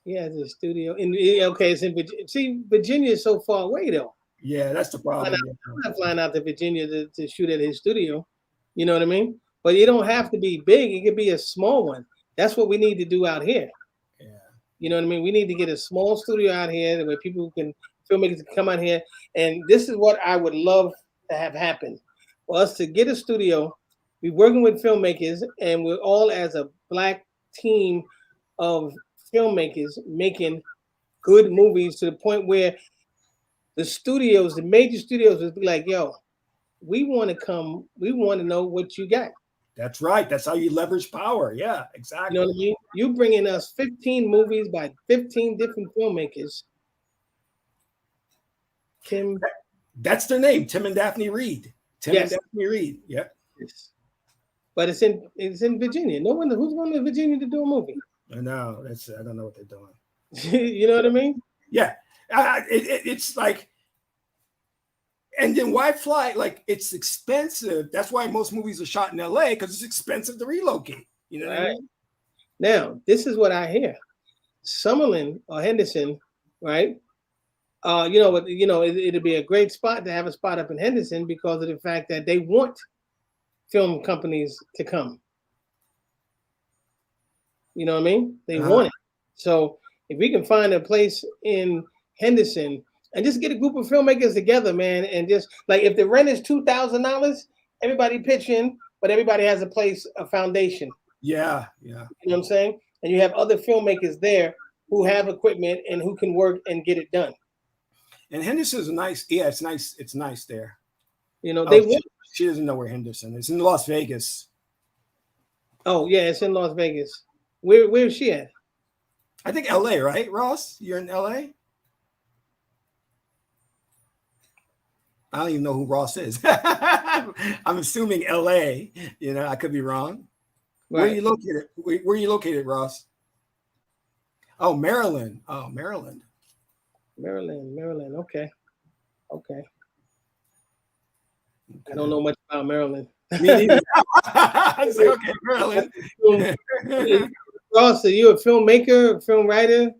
Yeah, it's a studio. Okay, it's in Virginia. See, Virginia is so far away though. Yeah, that's the problem. I'm not flying out to Virginia to shoot at his studio. You know what I mean? But it don't have to be big. It could be a small one. That's what we need to do out here. Yeah. You know what I mean? We need to get a small studio out here where people can, filmmakers can come out here. And this is what I would love to have happen. For us to get a studio, be working with filmmakers, and we're all as a black team of filmmakers making good movies to the point where the studios, the major studios, would be like, yo, we want to come, we want to know what you got. That's right. That's how you leverage power. Yeah, exactly. You know what I mean? You bringing us 15 movies by 15 different filmmakers. Tim. That's their name, Tim and Daphne Reed. Tim and Daphne Reed. Yeah. Yes. But it's in Virginia. No one who's going to Virginia to do a movie. I know. I don't know what they're doing. You know what I mean? Yeah. It's like, and then why fly? Like, it's expensive. That's why most movies are shot in LA, because it's expensive to relocate. You know what I mean? Now, this is what I hear. Summerlin or Henderson, right? It'd be a great spot to have a spot up in Henderson because of the fact that they want film companies to come. You know what I mean? They want it. So if we can find a place in Henderson and just get a group of filmmakers together, man, and just like if the rent is $2,000, everybody pitch in, but everybody has a place, a foundation. Yeah. You know what I'm saying? And you have other filmmakers there who have equipment and who can work and get it done. And Henderson's nice. Yeah, it's nice. It's nice there. You know, she doesn't know where Henderson is. In Las Vegas. Oh, yeah, it's in Las Vegas. Where is she at? I think LA, right, Ross? You're in LA? I don't even know who Ross is. I'm assuming LA. You know, I could be wrong. Right. Where are you located? Where are you located, Ross? Oh, Maryland. Oh, Maryland. Maryland. Okay. I don't know much about Maryland. Me neither. Okay, Maryland. Ross, are you a filmmaker, a film writer?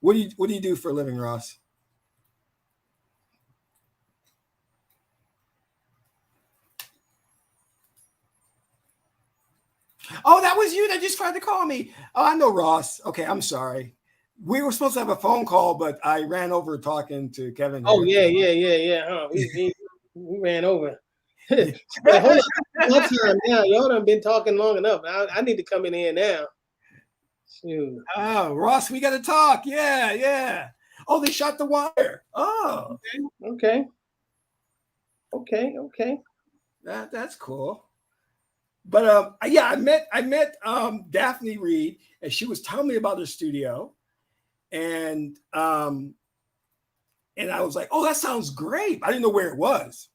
What do you do for a living, Ross? Oh, that was you that just tried to call me. Oh, I know Ross. Okay, I'm sorry. We were supposed to have a phone call, but I ran over talking to Kevin. Oh, yeah. Huh? We ran over. Hold on. Now, y'all done been talking long enough. I need to come in here now. Shoot. Oh, Ross, we got to talk. Yeah. Oh, they shot the wire. Oh. Okay. That's cool. But yeah, I met Daphne Reed, and she was telling me about her studio, and I was like, oh, that sounds great. I didn't know where it was.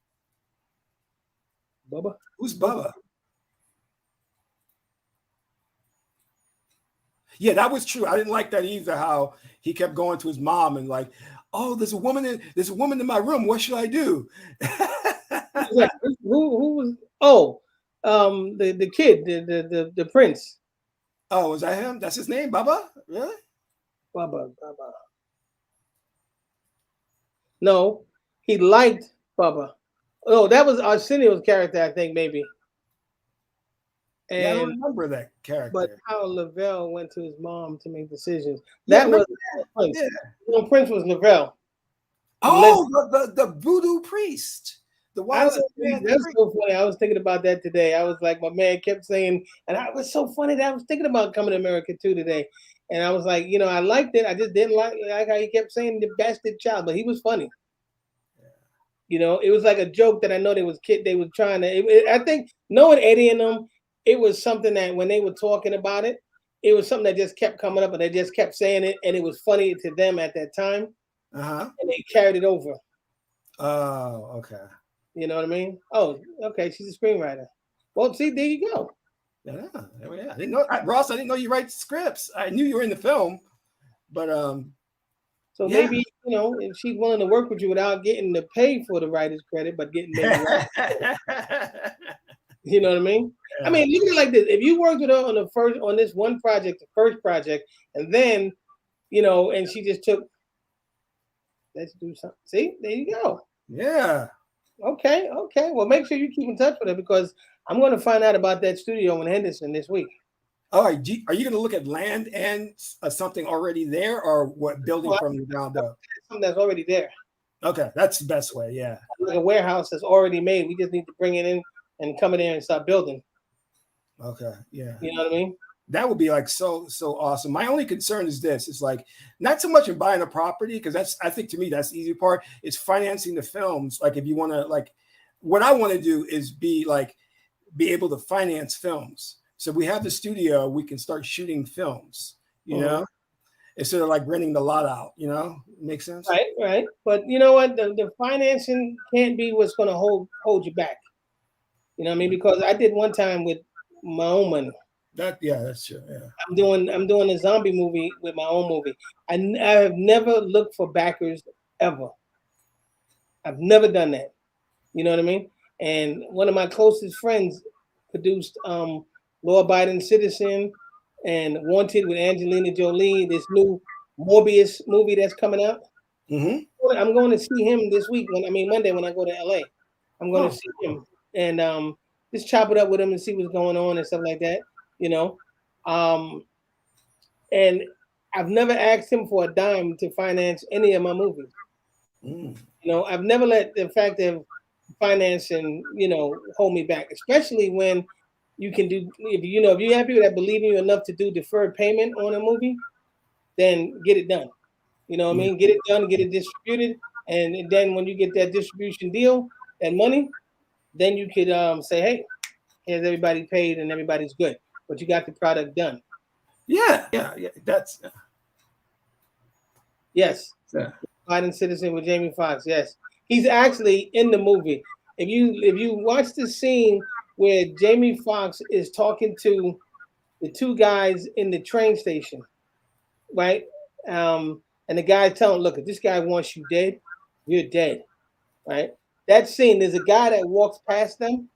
Bubba. Who's Bubba? Yeah, that was true. I didn't like that either. How he kept going to his mom and like, "Oh, there's a woman in my room. What should I do?" Like, who was? Oh, the kid, the prince. Oh, was that him? That's his name, Bubba? Really? Bubba. No, he liked Bubba. Oh, that was Arsenio's character, I think, maybe. Yeah, I don't And remember that but character. how Lavelle went to his mom to make decisions. Yeah, That was remember Prince. yeah. No, Prince was Lavelle. Oh, the voodoo priest, the I wise was, man that's priest. so funny. I was thinking about that today. I was like, my man kept saying, and I was so funny that I was thinking about coming to America too today. And I was like, I liked it. I just didn't like how he kept saying the bastard child, but he was funny. It was like a joke that I know they was trying to. I think knowing Eddie and them, it was something that when they were talking about it, it was something that just kept coming up, and they just kept saying it, and it was funny to them at that time, and they carried it over. Oh, okay. You know what I mean? Oh, okay. She's a screenwriter. Well, see, there you go. Yeah, I didn't know, Ross. I didn't know you write scripts. I knew you were in the film, but So yeah. maybe if she's willing to work with you without getting the pay for the writer's credit, but getting maybe you know what I mean? Yeah. I mean, look at it like this: if you worked with her on this one project, the first project, and then and she just took, let's do something. See, there you go. Yeah. Okay. Well, make sure you keep in touch with her because I'm going to find out about that studio in Henderson this week. All right. Are you going to look at land and something already there, or what building from the ground up? Something that's already there. Okay, that's the best way. Yeah. Like a warehouse that's already made. We just need to bring it in and come in there and start building. Okay. Yeah. You know what I mean? That would be like so awesome. My only concern is this: it's like not so much in buying a property, because I think to me that's the easy part. It's financing the films. Like if you want to, like, what I want to do is be able to finance films. So we have the studio, we can start shooting films, instead of like renting the lot out, Makes sense? Right. But you know what? The financing can't be what's going to hold you back. You know what I mean? Because I did one time with my own money. That's true. Yeah. I'm doing a zombie movie with my own movie. I have never looked for backers ever. I've never done that. You know what I mean? And one of my closest friends produced Law-Abiding Citizen and Wanted with Angelina Jolie, this new Morbius movie that's coming out. Mm-hmm. I'm going to see him this week Monday when I go to LA. I'm going to see him and just chop it up with him and see what's going on and stuff like that, and I've never asked him for a dime to finance any of my movies. I've never let the fact of financing, hold me back, especially when you can do, if you have people that believe in you enough to do deferred payment on a movie, then get it done. You know what I mean? Get it done, get it distributed. And then when you get that distribution deal, that money, then you could say, hey, here's everybody paid and everybody's good. But you got the product done. Yeah. That's yes. Yeah. Biden Citizen with Jamie Foxx. Yes. He's actually in the movie. If you watch the scene where Jamie Foxx is talking to the two guys in the train station, right? And the guy telling him, look, if this guy wants you dead, you're dead. Right? That scene, there's a guy that walks past them.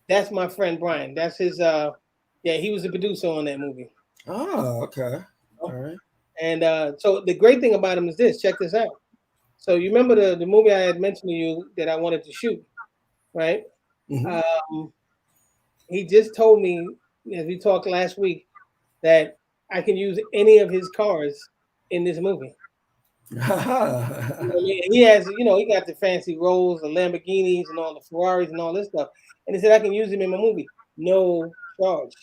That's my friend Brian. That's his he was the producer on that movie. Oh, okay. All right. And so the great thing about him is this, check this out. So you remember the movie I had mentioned to you that I wanted to shoot, right? Mm-hmm. He just told me, as we talked last week, that I can use any of his cars in this movie. He has, he got the fancy Rolls, the Lamborghinis, and all the Ferraris and all this stuff. And he said I can use him in my movie, no charge.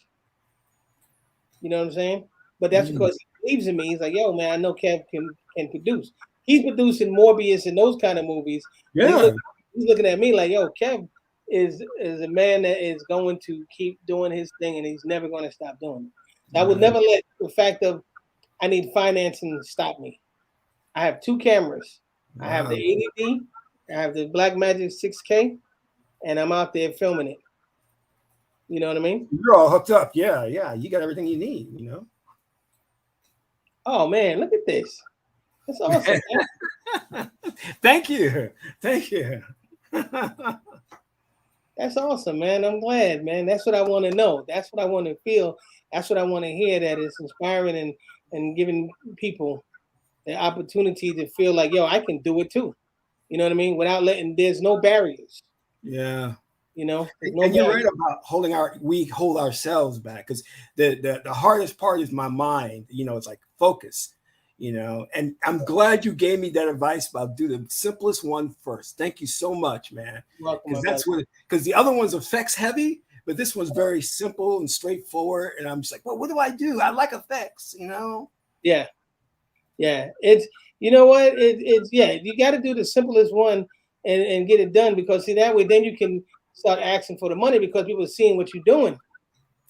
You know what I'm saying? But that's because he believes in me. He's like, yo, man, I know Kev can produce. He's producing Morbius and those kind of movies. Yeah. He's looking at me like, yo, Kev is a man that is going to keep doing his thing, and he's never going to stop doing it. So I would never let the fact of I need financing stop me. I have two cameras. Wow. I have the 80D, I have the Blackmagic 6K, and I'm out there filming it. You know what I mean? You're all hooked up. Yeah, yeah. You got everything you need, you know? Oh man, look at this. That's awesome. Thank you. Thank you. That's awesome, man. I'm glad, man. That's what I want to know. That's what I want to feel. That's what I want to hear. That is inspiring and giving people the opportunity to feel like, yo, I can do it too. You know what I mean? Without letting, there's no barriers. Yeah. You know, and you're right about we hold ourselves back, because the hardest part is my mind. You know, it's like focus. You know, and I'm glad you gave me that advice about do the simplest one first. Thank you so much, man. Because that's what, because the other one's effects heavy, but this one's very simple and straightforward. And I'm just like, well, what do I do? I like effects, you know? Yeah. Yeah. It's, you know what? It's yeah, you got to do the simplest one and get it done, because see, that way then you can start asking for the money, because people are seeing what you're doing.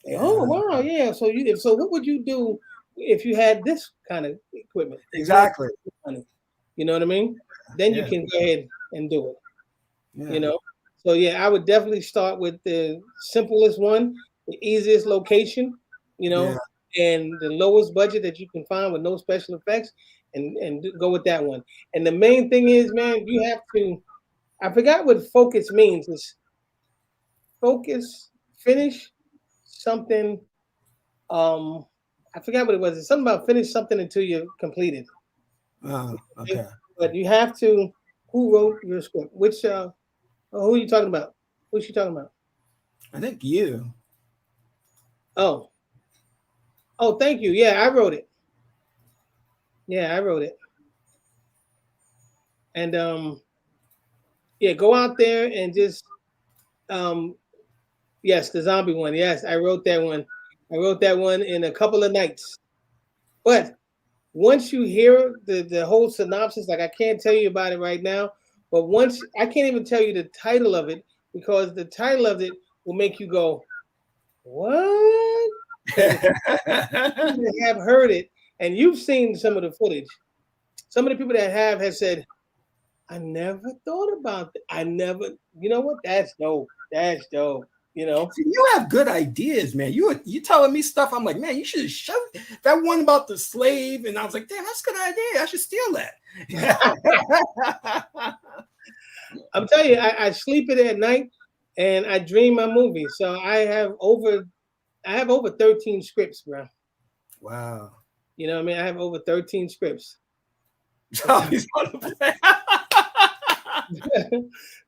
Like, oh wow, yeah. So what would you do if you had this kind of equipment? Exactly. You know what I mean? Then you can go ahead and do it. You know? So yeah, I would definitely start with the simplest one, the easiest location, you know, and the lowest budget that you can find with no special effects, and go with that one. And the main thing is, man, you have to, I forgot what focus means. It's focus, finish something. I forgot what it was. It's something about finish something until you're completed. Okay. But you have to. Who wrote your script? Which? Who are you talking about? Who's she talking about? I think you. Oh, thank you. Yeah, I wrote it. Yeah, I wrote it. And yeah, go out there and just yes, the zombie one. Yes, I wrote that one. I wrote that one in a couple of nights. But once you hear the whole synopsis, like I can't tell you about it right now, but once I can't even tell you the title of it, because the title of it will make you go, what? You have heard it, and you've seen some of the footage. Some of the people that have said, I never thought about that. I never, you know what? That's dope. That's dope. You know, see, you have good ideas, man. You telling me stuff. I'm like, man, you should show that one about the slave, and I was like, damn, that's a good idea. I should steal that. I'm telling you, I sleep it at night, and I dream my movie. So I have over 13 scripts, bro. Wow. You know what I mean? I have over 13 scripts. Zombies on the plane.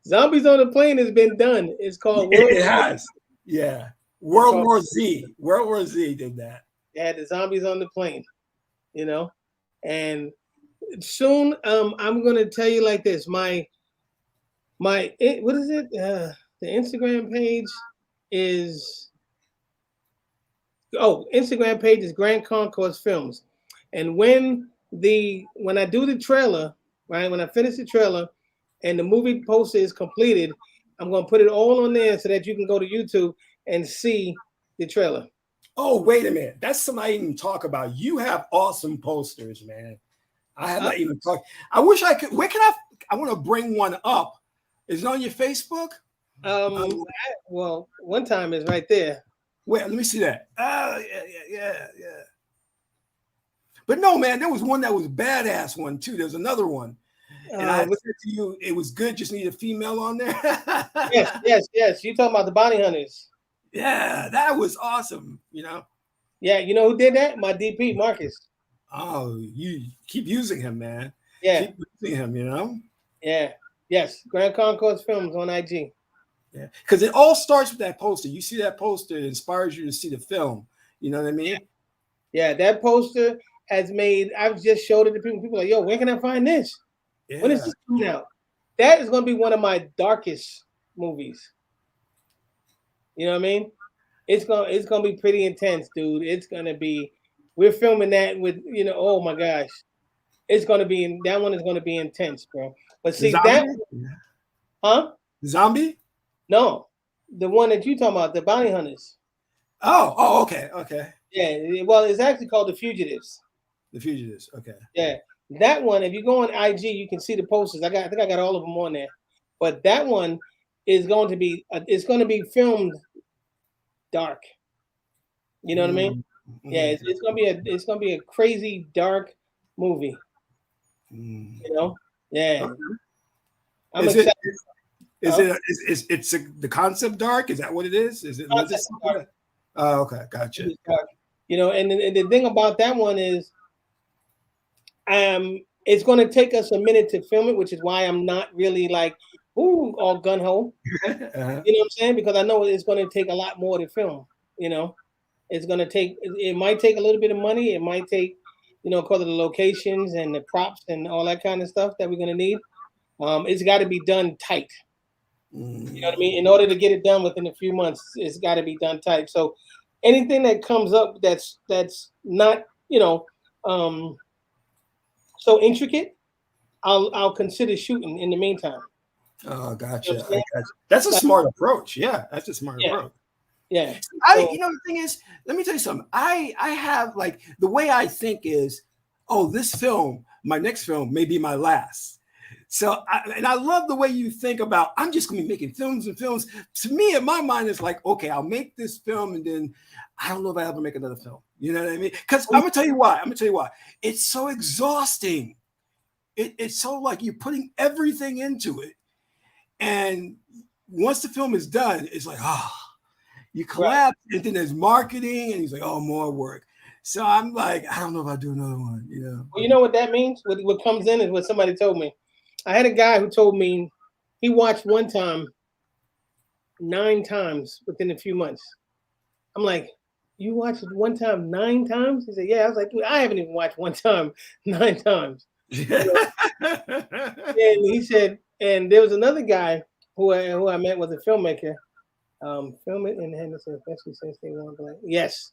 Zombies on the Plane has been done. It's called It has. Yeah. World War Z. World War Z did that. Yeah, the Zombies on the Plane. You know? And soon I'm gonna tell you like this. My what is it? The Instagram page is Instagram page is Grand Concourse Films. And when I do the trailer, right? When I finish the trailer and the movie poster is completed, I'm gonna put it all on there so that you can go to YouTube and see the trailer. Oh, wait a minute. That's something I didn't even talk about. You have awesome posters, man. I have not even talked. I wish I could. Where can I want to bring one up. Is it on your Facebook? Well, one time is right there. Wait, let me see that. Oh, yeah. But no, man, there was one that was a badass one too. There's another one. And I said to you, it was good. Just need a female on there. yes. You talking about the bounty hunters? Yeah, that was awesome. You know. Yeah, you know who did that? My DP, Marcus. Oh, you keep using him, man. Yeah, keep using him. You know. Yeah. Yes. Grand Concourse Films on IG. Yeah, because it all starts with that poster. You see that poster, it inspires you to see the film. You know what I mean? Yeah, that poster has made. I've just showed it to people. People are like, yo, where can I find this? Yeah. When is this coming out? That is going to be one of my darkest movies. You know what I mean? It's gonna be pretty intense, dude. It's gonna be. We're filming that with, you know. Oh my gosh, it's gonna be. That one is gonna be intense, bro. But see that, huh? Zombie? No, the one that you talking about, the bounty hunters. Oh, okay. Yeah, well, it's actually called The Fugitives. The Fugitives, okay. Yeah, that one. If you go on IG, you can see the posters. I think I got all of them on there. But that one is going to be it's going to be filmed dark. You know what I mean? Yeah, it's gonna be a crazy dark movie. You know? Yeah. I'm Is excited. it's the concept dark? Is that what it is? Is it Concept dark. Oh, okay, gotcha. You know, and the thing about that one is, it's going to take us a minute to film it, which is why I'm not really like, ooh, all gun ho. You know what I'm saying? Because I know it's going to take a lot more to film. You know, it's going to take. It might take a little bit of money. It might take, you know, because of the locations and the props and all that kind of stuff that we're going to need. It's got to be done tight. You know what I mean? In order to get it done within a few months, it's got to be done tight. So anything that comes up that's not, you know, so intricate, I'll consider shooting in the meantime. Oh, gotcha. You know what I'm saying? That's a smart approach. Yeah, that's a smart approach. Yeah. You know, the thing is, let me tell you something. I have like the way I think is, oh, this film, my next film may be my last. So, I love the way you think about, I'm just going to be making films and films. To me, in my mind, it's like, okay, I'll make this film and then I don't know if I ever make another film. You know what I mean? Because I'm going to tell you why. It's so exhausting. It's so like you're putting everything into it. And once the film is done, it's like, you collapse, and then there's marketing, and he's like, oh, more work. So I'm like, I don't know if I'll do another one, you know. Well, you know what that means? What comes in is what somebody told me. I had a guy who told me he watched one time 9 times within a few months. I'm like, you watched it one time 9 times? He said, yeah. I was like, I haven't even watched one time 9 times. You know? And he said, and there was another guy who I met was a filmmaker. Film it in Henderson, especially since they want to. Yes,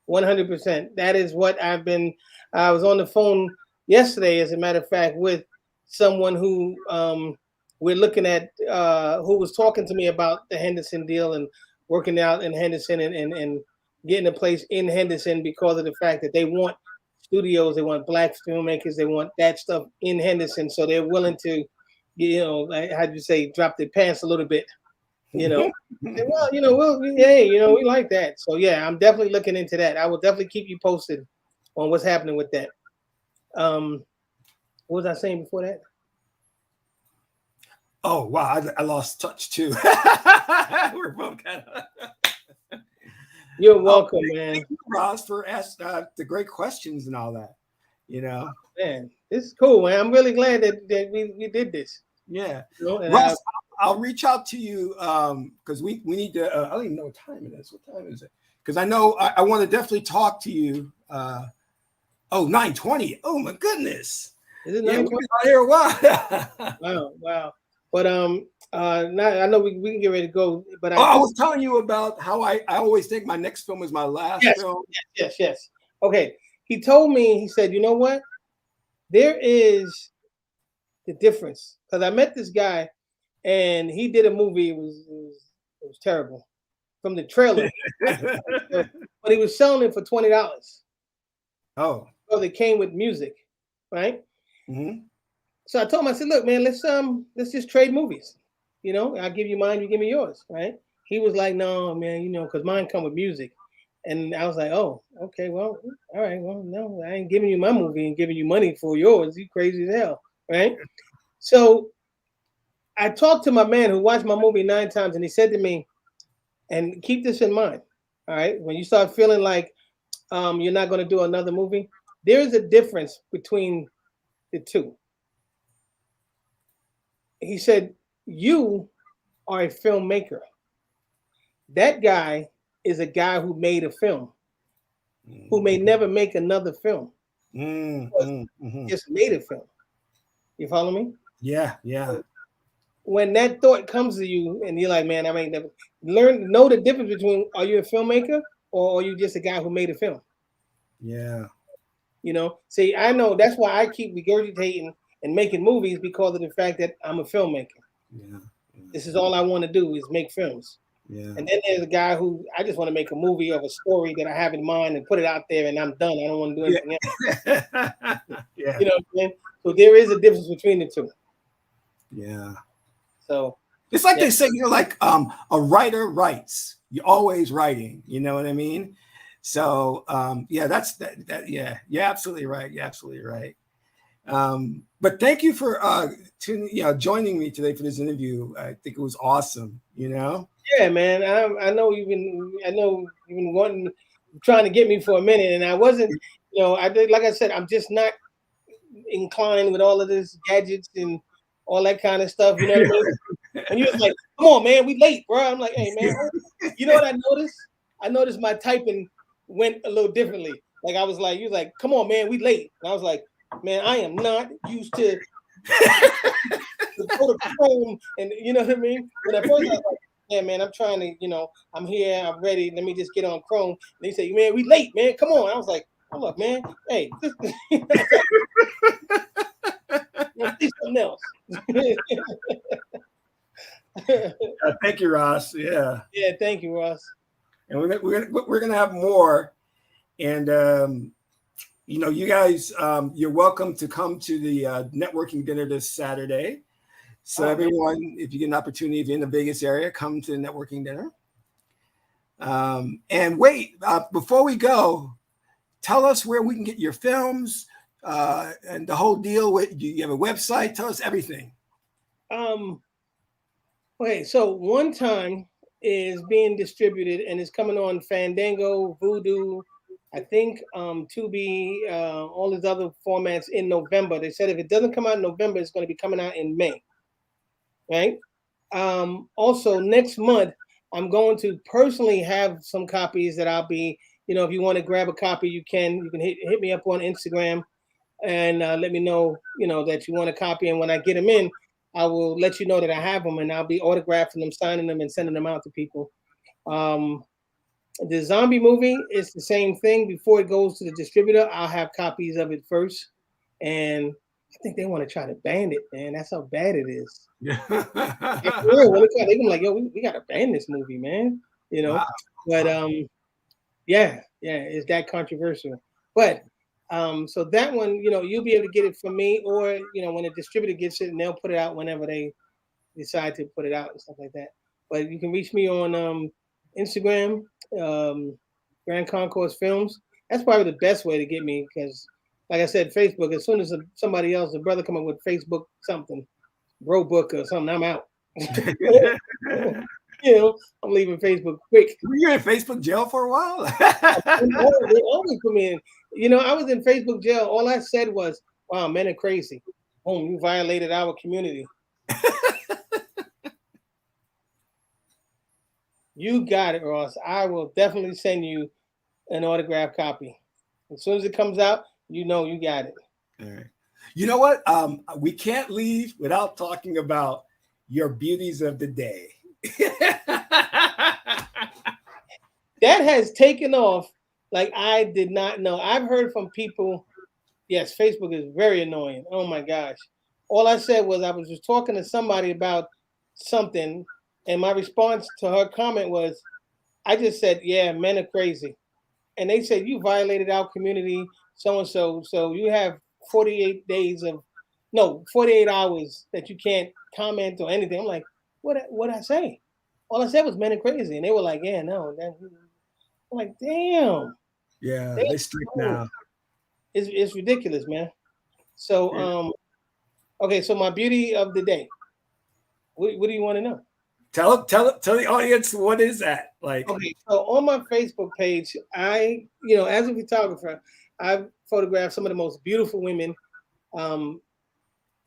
100%. That is what I've been. I was on the phone yesterday, as a matter of fact, with someone who we're looking at, who was talking to me about the Henderson deal and working out in Henderson and getting a place in Henderson because of the fact that they want studios, they want black filmmakers, they want that stuff in Henderson, so they're willing to, you know, how'd you say, drop their pants a little bit, you know. Well, you know, hey, you know, we like that. So yeah, I'm definitely looking into that. I will definitely keep you posted on what's happening with that. What was I saying before that? Oh wow, I lost touch too. We're both kind of. You're welcome, man. Thank you, Ross, for asking the great questions and all that. You know, man, this is cool, man. I'm really glad that we did this. Yeah, you know, Ross, I'll reach out to you because we need to. I don't even know what time it is. What time is it? Because I know I want to definitely talk to you. 9:20. Oh my goodness. Is it 9:20? Here a while. Wow. But now I know we can get ready to go. But I was telling you about how I always think my next film is my last film. Yes. Okay. He told me, he said, you know what? There is the difference. Because I met this guy and he did a movie. It was terrible. From the trailer. But he was selling it for $20. Oh. So they came with music, right? Mm-hmm. So I told him, I said, look, man, let's just trade movies. You know, I'll give you mine, you give me yours, right? He was like, no, man, you know, because mine come with music. And I was like, oh, okay, well, all right, well, no, I ain't giving you my movie and giving you money for yours. You crazy as hell, right? So I talked to my man who watched my movie 9 times, and he said to me, and keep this in mind, all right? When you start feeling like you're not going to do another movie, there is a difference between the two. He said, you are a filmmaker. That guy is a guy who made a film, who may never make another film. Just made a film. You follow me? Yeah. So when that thought comes to you and you're like, man, I ain't never know the difference between, are you a filmmaker or are you just a guy who made a film? Yeah. You know, see, I know that's why I keep regurgitating and making movies, because of the fact that I'm a filmmaker. Yeah. This is all I want to do is make films. Yeah. And then there's a guy who I just want to make a movie of a story that I have in mind and put it out there, and I'm done. I don't want to do anything else. Yeah. You know what I'm saying? So there is a difference between the two. Yeah. So It's like they say, like a writer writes. You're always writing. You know what I mean? So yeah, that's that. Yeah, you're absolutely right. You're absolutely right. But thank you for joining me today for this interview. I think it was awesome. Yeah, man. I know you've been wanting, trying to get me for a minute, and I wasn't. I did, like I said, I'm just not inclined with all of this gadgets and all that kind of stuff. You know what I mean? And you was like, "Come on, man, we late, bro." I'm like, "Hey, man, you know what I noticed? I noticed my typing went a little differently. Like I was like, you was like, "Come on, man, we late." And I was like, "Man, I am not used to go to Chrome," and you know what I mean. When at first I was like, "Yeah, man, I'm trying to, I'm here, I'm ready. Let me just get on Chrome." And they say, "Man, we late, man. Come on." I was like, "Hold up, man. Hey, see something else." Thank you, Ross. Yeah. Yeah, thank you, Ross. And we're gonna have more. And you guys, you're welcome to come to the networking dinner this Saturday. So everyone, if you get an opportunity, if you're in the Vegas area, come to the networking dinner. And wait, before we go, tell us where we can get your films and the whole deal. You have a website? Tell us everything. Okay, so One Time is being distributed and it's coming on Fandango, Vudu, I think Tubi, all these other formats in November. They said if it doesn't come out in November, it's going to be coming out in May. Right? Also, next month, I'm going to personally have some copies that I'll be, if you want to grab a copy, you can hit me up on Instagram and let me know, that you want a copy. And when I get them in, I will let you know that I have them, and I'll be autographing them, signing them, and sending them out to people. The zombie movie is the same thing. Before it goes to the distributor, I'll have copies of it first. And I think they want to try to ban it, man. That's how bad it is. Yeah. They're gonna be like, "Yo, we gotta ban this movie, man." Wow. But yeah, it's that controversial. But so that one, you'll be able to get it from me, or when a distributor gets it, and they'll put it out whenever they decide to put it out and stuff like that. But you can reach me on Instagram, Grand Concourse Films. That's probably the best way to get me because, like I said, Facebook. As soon as somebody else, a brother, come up with Facebook something, bro book or something, I'm out. I'm leaving Facebook quick. Were you in Facebook jail for a while? They always put me in. I was in Facebook jail. All I said was, "Wow, men are crazy. Boom, you violated our community." You got it, Ross. I will definitely send you an autographed copy. As soon as it comes out, you got it. All right. You know what? We can't leave without talking about your beauties of the day. That has taken off like I did not know. I've heard from people, yes, Facebook is very annoying. Oh my gosh. All I said was I was just talking to somebody about something, and my response to her comment was, I just said, "Yeah, men are crazy." And they said, "You violated our community, so-and-so. So you have 48 hours that you can't comment or anything." I'm like, what I say? All I said was men are crazy. And they were like, "Yeah, no." I'm like, damn. Yeah, they strict now. It's ridiculous, man. So, okay, so my beauty of the day. What do you want to know? Tell the audience, what is that like? Okay, so on my Facebook page, I, as a photographer, I've photographed some of the most beautiful women,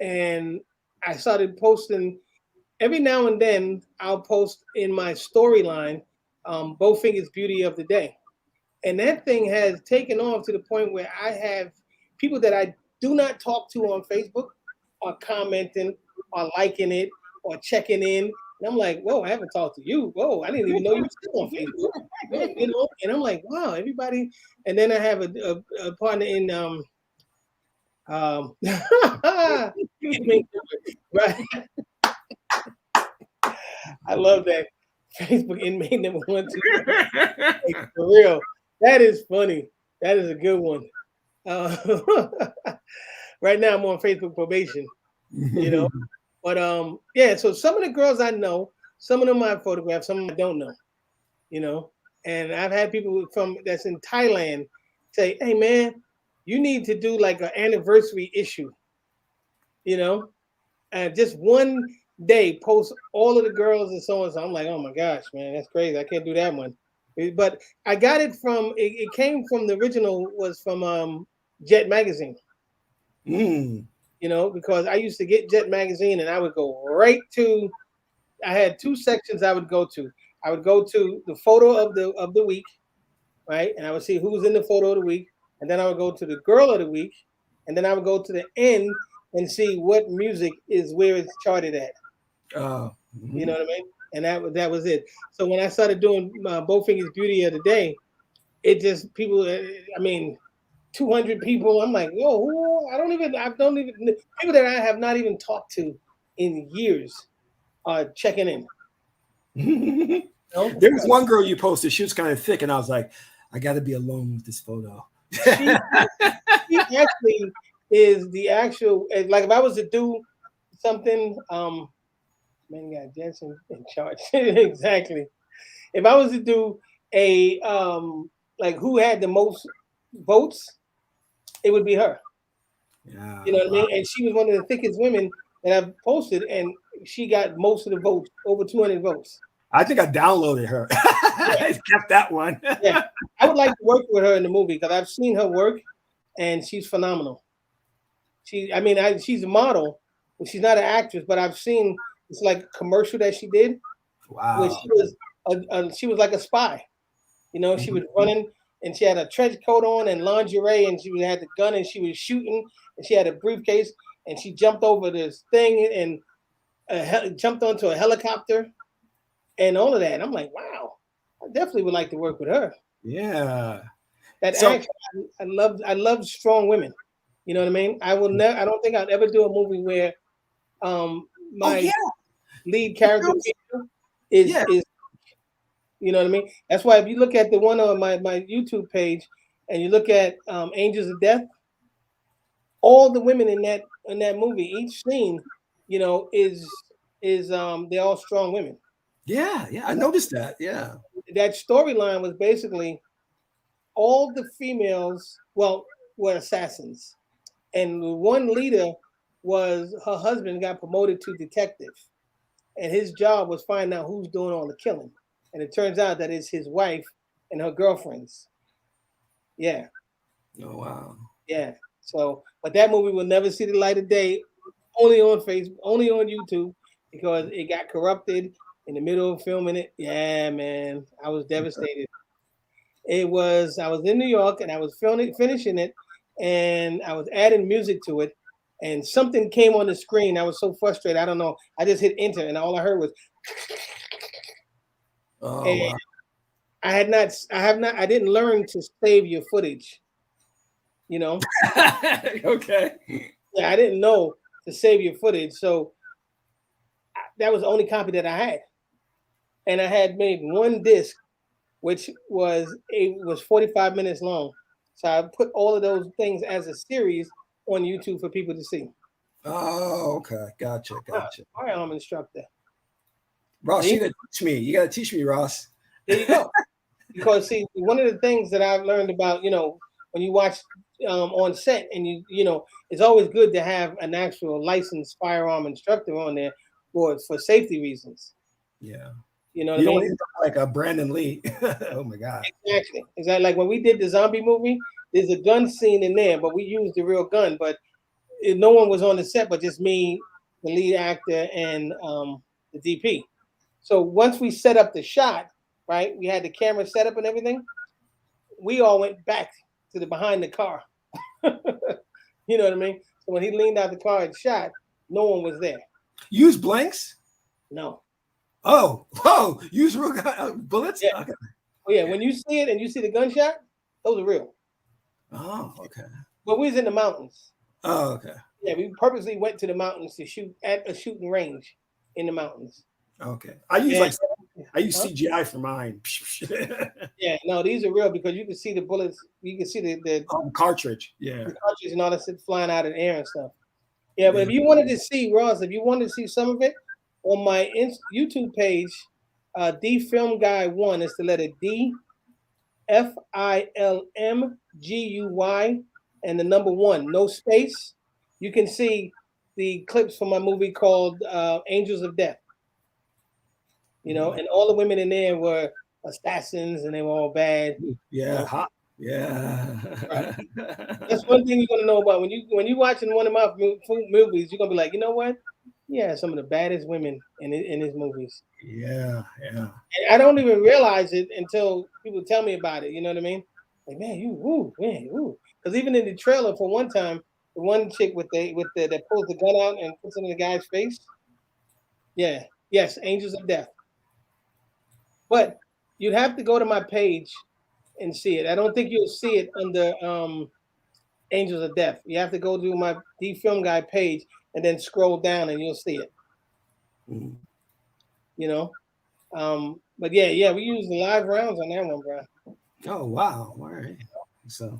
and I started posting. Every now and then, I'll post in my storyline, Bowfinger's beauty of the day, and that thing has taken off to the point where I have people that I do not talk to on Facebook are commenting, or liking it, or checking in. And I'm like, whoa, I haven't talked to you. Whoa, I didn't even know you were still on Facebook. And I'm like, wow, everybody. And then I have a partner in right. I love that. Facebook inmate number 1, 2. Like, for real. That is funny. That is a good one. Right now I'm on Facebook probation, But yeah. So some of the girls I know, some of them I photographed, some of them I don't know. You know, and I've had people from that's in Thailand say, "Hey, man, you need to do like an anniversary issue." You know, and just one day post all of the girls and so on. So I'm like, oh my gosh, man, that's crazy. I can't do that one. But I got it from it came from the original was from Jet Magazine. Mm. You know, because I used to get Jet Magazine and I would go right to I had two sections I would go to. I would go to the photo of the week, right? And I would see who's in the photo of the week, and then I would go to the girl of the week, and then I would go to the end and see what music is where it's charted at. You know what I mean? And that was it. So when I started doing Bowfinger's Beauty of the Day, it just people. I mean, 200 people. I'm like, whoa, I don't even people that I have not even talked to in years are checking in. You know? There was one girl you posted. She was kind of thick, and I was like, I got to be alone with this photo. She actually is the actual like if I was to do something, man, got Jensen in charge. Exactly. If I was to do a like who had the most votes, it would be her. Yeah. You know what I mean? And she was one of the thickest women that I've posted, and she got most of the votes, over 200 votes. I think I downloaded her. I kept that one. Yeah, I would like to work with her in the movie because I've seen her work, and she's phenomenal. She's a model, but she's not an actress. But I've seen it's like a commercial that she did, where Wow. she was like a spy. You know, she was running, and she had a trench coat on and lingerie, and she had the gun, and she was shooting, and she had a briefcase, and she jumped over this thing and jumped onto a helicopter, and all of that. And I'm like, wow, I definitely would like to work with her. Yeah. That So- action, I love strong women. You know what I mean? I will never. I don't think I'll ever do a movie where my lead character is you know what I mean? That's why if you look at the one on my YouTube page and you look at Angels of Death, all the women in that movie, each scene, you know, is they're all strong women. Yeah, I noticed that. Yeah. That storyline was basically all the females, well, were assassins. And the one leader was her husband got promoted to detective. And his job was finding out who's doing all the killing. And it turns out that it's his wife and her girlfriends. Yeah. Oh wow. Yeah. So, but that movie will never see the light of day, only on Facebook, only on YouTube, because it got corrupted in the middle of filming it. Yeah, man. I was devastated. I was in New York and I was finishing it, and I was adding music to it, and something came on the screen. I was so frustrated. I don't know. I just hit enter, and all I heard was. Oh And wow. I didn't learn to save your footage. You know. Okay. Yeah, I didn't know to save your footage, so that was the only copy that I had, and I had made one disc, which was 45 minutes long. So I put all of those things as a series on YouTube for people to see. Oh, okay. Gotcha. Firearm instructor. Ross, See? you gotta teach me, Ross. There you go. Because see, one of the things that I've learned about, you know, when you watch on set, and you know, it's always good to have an actual licensed firearm instructor on there for safety reasons. Yeah. You know what You I don't mean? end up like a Brandon Lee. Oh my God. Exactly. Like when we did the zombie movie, there's a gun scene in there, but we used the real gun. But no one was on the set, but just me, the lead actor, and the DP. So once we set up the shot, right, we had the camera set up and everything. We all went back to the behind the car. You know what I mean? So when he leaned out the car and shot, no one was there. Use blanks? No. Oh, use real bullets? Yeah. Okay. Oh yeah, when you see it and you see the gunshot, those are real. Oh, okay. But we was in the mountains. Oh, okay. Yeah, we purposely went to the mountains to shoot at a shooting range in the mountains. Okay. I use CGI for mine. Yeah, no, these are real because you can see the bullets. You can see the cartridge. Yeah. the cartridge and all that shit flying out of the air and stuff. Yeah, but if you wanted to see Ross, if you wanted to see some of it on my YouTube page, D Film Guy 1 is the letter D FILMGUY and the number 1, no space. You can see the clips from my movie called Angels of Death. You know, and all the women in there were assassins, and they were all bad. Yeah, you know? hot. Yeah. Right. That's one thing you're gonna know about when you watching one of my movies. You're gonna be like, you know what? Yeah, some of the baddest women in his movies. Yeah, yeah. And I don't even realize it until people tell me about it. You know what I mean? Like, man, woo. Because even in the trailer, for one time, the one chick that pulls the gun out and puts it in the guy's face. Yeah, yes, Angels of Death. But you'd have to go to my page and see it. I don't think you'll see it under Angels of Death. You have to go to my D Film Guy page and then scroll down and you'll see it. Mm. You know? But yeah, we use the live rounds on that one, bro. Oh wow. All right. So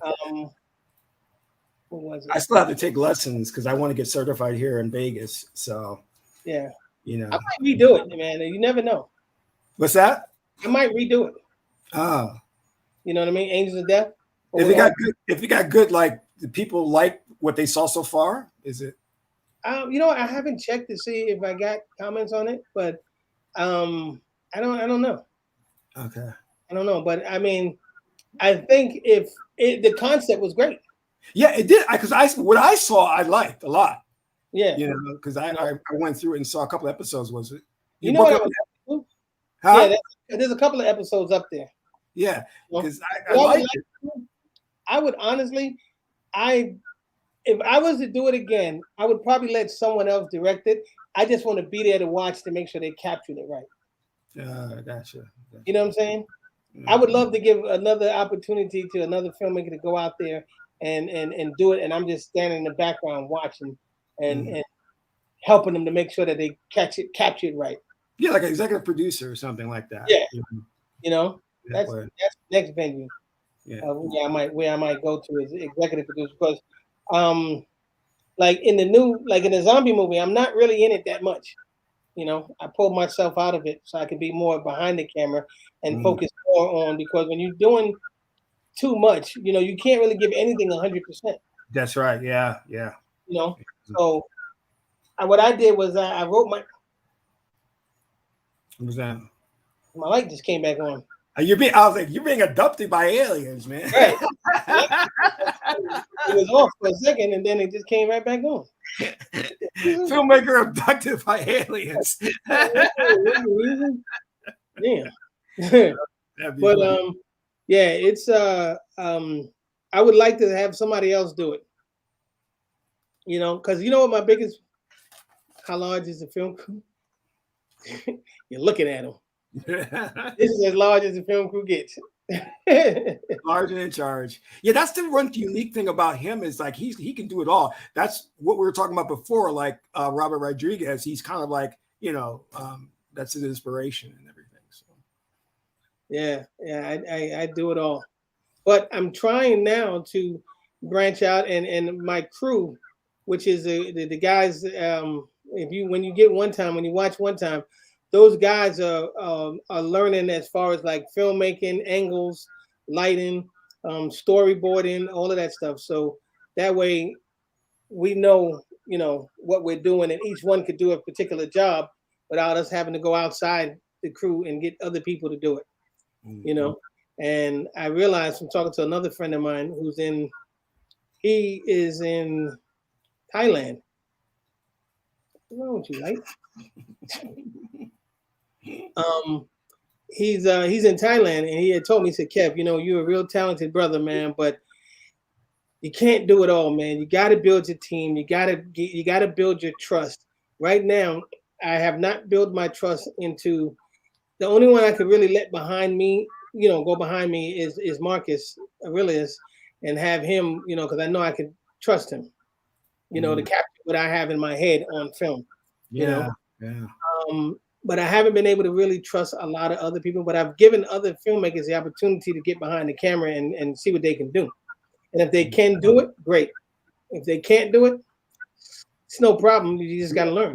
what was it? I still have to take lessons because I want to get certified here in Vegas. So yeah. You know. I might redo it, man. You never know. What's that? I might redo it. Oh. You know what I mean? Angels of Death. If you got good, like the people like what they saw so far, is it? You know, I haven't checked to see if I got comments on it, but I don't know. Okay. I don't know, but I mean, I think the concept was great. Yeah, it did. Because what I saw, I liked a lot. Yeah. You know, because I went through it and saw a couple of episodes. Was it? You know what? Huh? Yeah, there's a couple of episodes up there. Yeah, because I liked it. I would honestly, if I was to do it again, I would probably let someone else direct it. I just want to be there to watch to make sure they captured it right. Gotcha. You know what I'm saying? I would love to give another opportunity to another filmmaker to go out there and do it, and I'm just standing in the background watching and helping them to make sure that they capture it right. Yeah, like an executive producer or something like that. Yeah, you know, that's the next venue. Yeah, where I might go to is executive producer because, like in the zombie movie, I'm not really in it that much. You know, I pulled myself out of it so I could be more behind the camera and focus more on, because when you're doing too much, you know, you can't really give anything 100%. That's right. Yeah. You know, so what I did was I wrote my. What was that? My light just came back on. I was like, you're being abducted by aliens, man. Right. It was off for a second, and then it just came right back on. Filmmaker abducted by aliens. Yeah. But yeah, it's I would like to have somebody else do it. You know, because you know what my biggest, how large is the film crew? You're looking at them. This is as large as the film crew gets. Large and in charge. Yeah, that's the one unique thing about him is like he can do it all. That's what we were talking about before, like Robert Rodriguez. He's kind of like, you know, that's an inspiration and everything. So yeah, I do it all. But I'm trying now to branch out and my crew, which is the guys, when you watch one time, those guys are learning as far as like filmmaking, angles, lighting, storyboarding, all of that stuff. So that way we know, you know, what we're doing, and each one could do a particular job without us having to go outside the crew and get other people to do it, you know. And I realized from talking to another friend of mine he is in Thailand. What's wrong with you, Light? He's in Thailand, and he had told me, he said, Kev, you know, you're a real talented brother, man, but you can't do it all, man. You got to build your team. You got to build your trust. Right now, I have not built my trust into the only one I could really let behind me, you know, go behind me is Marcus Aurelius, and have him, you know, because I know I can trust him, you know, to capture what I have in my head on film. You know? But I haven't been able to really trust a lot of other people, but I've given other filmmakers the opportunity to get behind the camera and see what they can do. And if they can do it, great. If they can't do it, It's no problem. You just got to learn.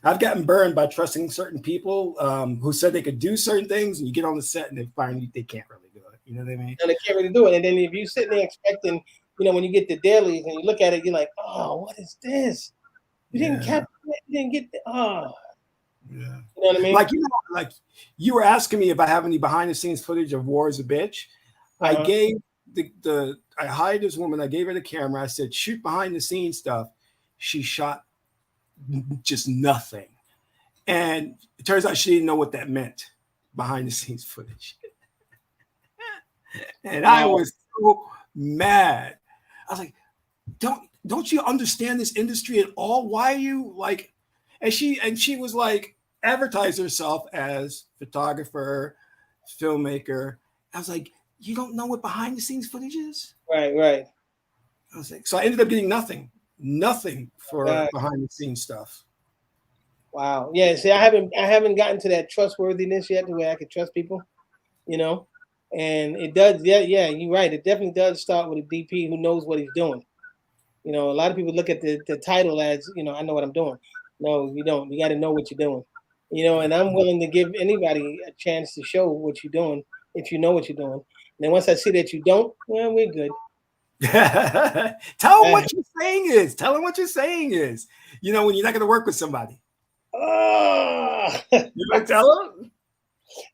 I've gotten burned by trusting certain people who said they could do certain things, and you get on the set and they find they can't really do it. You know what I mean? And they can't really do it. And then if you sitting there expecting, when you get the dailies and you look at it, you're like, oh, what is this? You didn't capture it. You didn't get the, oh. Yeah. You know what I mean? Like you were asking me if I have any behind the scenes footage of War is a Bitch. I gave I hired this woman. I gave her the camera. I said, shoot behind the scenes stuff. She shot just nothing. And it turns out she didn't know what that meant, behind the scenes footage. And I was so mad. I was like, don't you understand this industry at all? Why are you like, and she was like, advertised herself as photographer, filmmaker. I was like, you don't know what behind the scenes footage is? Right. I was like, so I ended up getting nothing for behind the scenes stuff. Wow. Yeah. See, I haven't gotten to that trustworthiness yet, the way I could trust people, and it does. Yeah. You're right. It definitely does start with a DP who knows what he's doing. A lot of people look at the title as, I know what I'm doing. No, you don't. You got to know what you're doing. And I'm willing to give anybody a chance to show what you're doing if you know what you're doing. And then once I see that you don't, well, we're good. Tell them what you're saying is. Tell them what you're saying is. When you're not going to work with somebody. You want to tell them?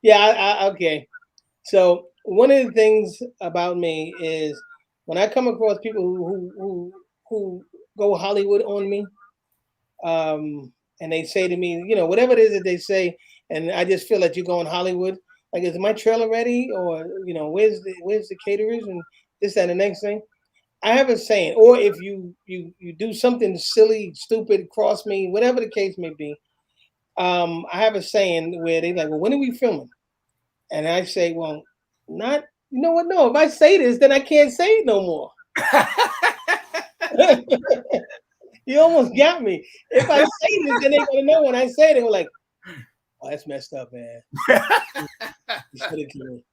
Yeah, okay. So one of the things about me is when I come across people who go Hollywood on me, and they say to me, whatever it is that they say, and I just feel that you're going Hollywood. Like, is my trailer ready? Or, where's the caterers and this, that, and the next thing? I have a saying, or if you do something silly, stupid, cross me, whatever the case may be, I have a saying where they like, well, when are we filming? And I say, well, not, you know what? No, if I say this, then I can't say it no more. You almost got me. If I say this, then they're gonna know when I say it. They were like, oh, that's messed up, man. You should have killed me.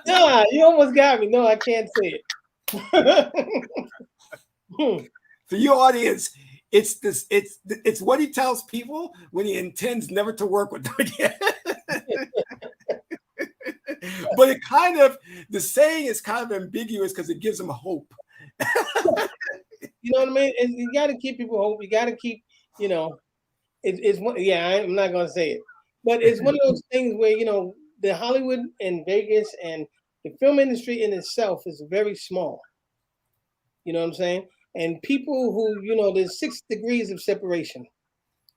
Nah, you almost got me. No, I can't say it. For your audience, it's what he tells people when he intends never to work with them again. But the saying is kind of ambiguous because it gives them hope. You know what I mean? And you got to keep people hope. You got to keep, it's one. Yeah, I'm not gonna say it, but it's one of those things where the Hollywood and Vegas and the film industry in itself is very small. You know what I'm saying? And people who there's 6 degrees of separation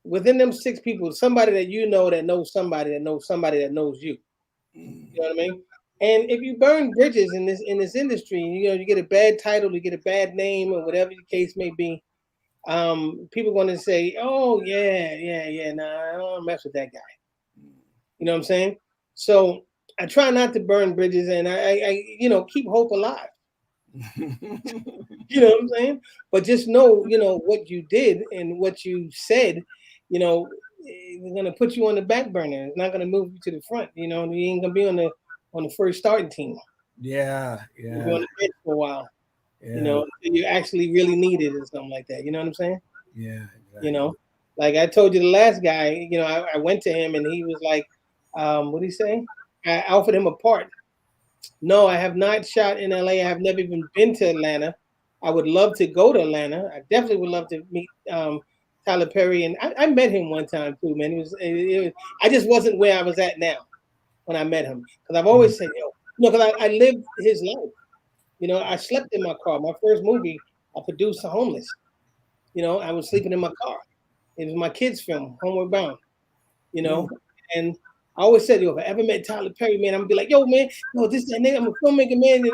within them 6 people. Somebody that that knows somebody that knows somebody that knows you. You know what I mean? And if you burn bridges in this industry, you get a bad title, you get a bad name, or whatever the case may be. People are going to say, "Oh yeah, nah, I don't mess with that guy." You know what I'm saying? So I try not to burn bridges, and I keep hope alive. You know what I'm saying? But just know, what you did and what you said, it's gonna put you on the back burner. It's not gonna move you to the front. You ain't gonna be on the first starting team. Yeah. You'll be on the bench for a while. Yeah. You actually really need it or something like that. You know what I'm saying? Yeah. Exactly. Like I told you, the last guy, I went to him and he was like, what did he say? I offered him a part. No, I have not shot in LA. I have never even been to Atlanta. I would love to go to Atlanta. I definitely would love to meet Tyler Perry, and I met him one time too, man. It was I just wasn't where I was at now when I met him, because I've always said, because I lived his life. I slept in my car. My first movie, I produced a homeless. I was sleeping in my car. It was my kids' film, Homeward Bound. And I always said, if I ever met Tyler Perry, man, I'm gonna be like, yo, man, this is that nigga. I'm a filmmaker, man.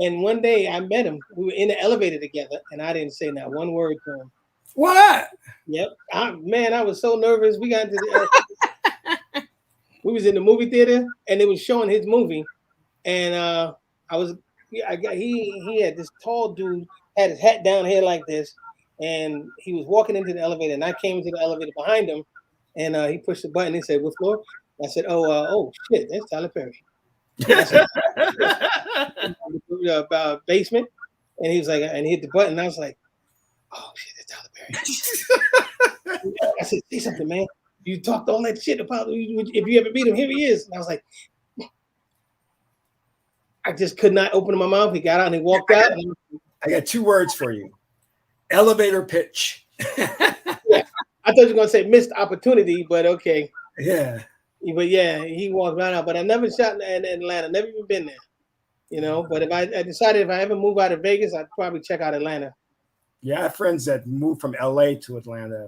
And one day I met him. We were in the elevator together, and I didn't say not one word to him. What? Yep. I was so nervous. We got into we was in the movie theater, and they was showing his movie, and he had this tall dude, had his hat down here like this, and he was walking into the elevator, and I came into the elevator behind him, and he pushed the button. He said, "What floor?" I said, "Oh shit, that's Tyler Perry." I said, basement, and he was like, and he hit the button. I was like, Oh shit, it's Tyler Perry. I said, say something, man. You talked all that shit about if you ever meet him, here he is. And I was like, I just could not open my mouth. He got out and he walked out. I got 2 words for you. Elevator pitch. Yeah, I thought you were gonna say missed opportunity, but okay. Yeah. But yeah, he walked right out. But I never shot in Atlanta. Never even been there. You know. But if I decided if I ever move out of Vegas, I'd probably check out Atlanta. Yeah, I have friends that moved from LA to Atlanta,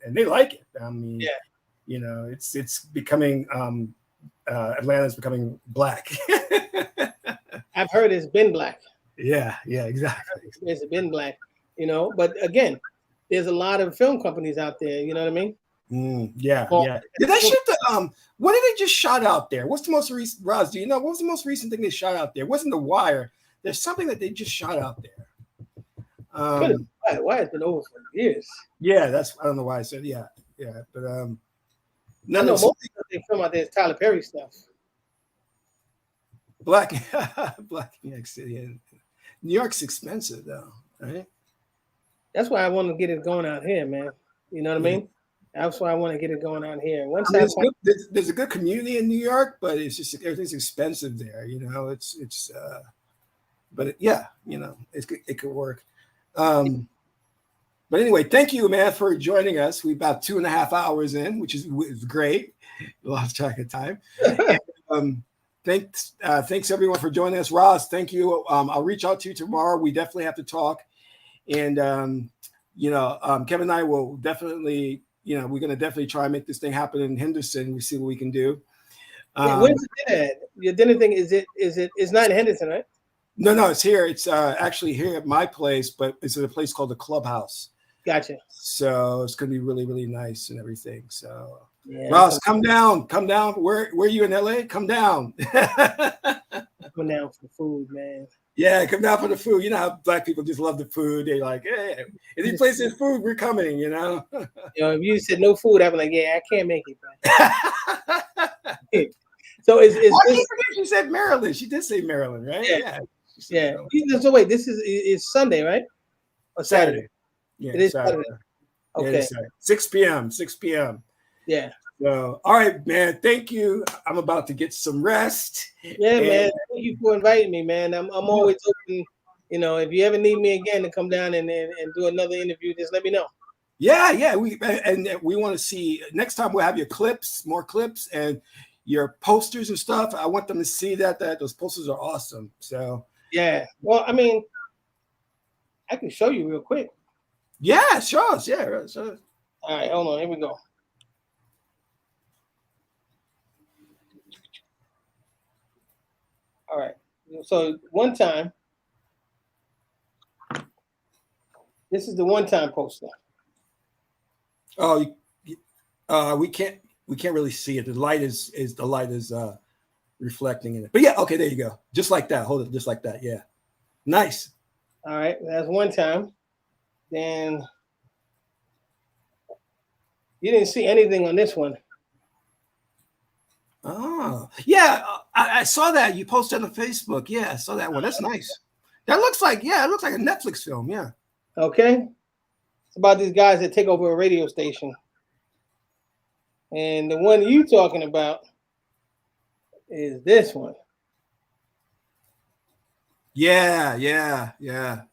and they like it. I mean, yeah, you know, it's becoming Atlanta's becoming black. I've heard it's been black. Yeah, exactly. It's been black, you know. But again, there's a lot of film companies out there. You know what I mean? Yeah. Did they shoot the what did they just shot out there? What's the most recent, Roz? Do you know what was the most recent thing they shot out there? It wasn't The Wire. There's something that they just shot out there. Why has been over for years? Yeah, that's I don't know why I said but I know most of they film out there is Tyler Perry stuff. Black New York City. New York's expensive though, right? That's why I want to get it going out here, man. You know what I mean? That's why I want to get it going out here. Once there's a good community in New York, but it's just everything's expensive there. You know, it could work. But anyway, thank you, man, for joining us. We're about 2.5 hours in, which is great. Lost track of time. Thanks everyone for joining us. Roz, thank you. I'll reach out to you tomorrow. We definitely have to talk. And Kevin and I will definitely, we're going to definitely try and make this thing happen in Henderson. We see what we can do. Where's the dinner at? Your dinner thing, it's not in Henderson, right? No, it's here. It's actually here at my place, but it's at a place called the Clubhouse. Gotcha. So it's going to be really, really nice and everything. So yeah, Ross, come down. Where are you in LA? Come down. Come down for food, man. Yeah, come down for the food. You know how black people just love the food. They're like, hey, if you place this food, we're coming, you know? If you said no food, I'd be like, yeah, I can't make it, bro. So she said Maryland. She did say Maryland, right? Yeah. So wait, this is Sunday, right? Or Saturday? Yeah, it is Saturday. Okay. Yeah, 6 p.m. Yeah. So, all right, man. Thank you. I'm about to get some rest. Yeah, man. Thank you for inviting me, man. I'm always open. If you ever need me again to come down and do another interview, just let me know. Yeah. We want to see next time. We'll have your more clips, and your posters and stuff. I want them to see that those posters are awesome. So yeah. Well, I mean, I can show you real quick. Yeah, show us. Yeah. Sure. All right, hold on. Here we go. All right. So one time, this is the one-time poster. Oh, we can't really see it. The light is reflecting in it. But yeah, okay, there you go. Just like that. Hold it just like that. Yeah. Nice. All right, that's one time. Then you didn't see anything on this one. Oh, yeah. I saw that. You posted on Facebook. Yeah, I saw that one. That's nice. That looks like, it looks like a Netflix film. Yeah. Okay. It's about these guys that take over a radio station. And the one you talking about is this one. Yeah.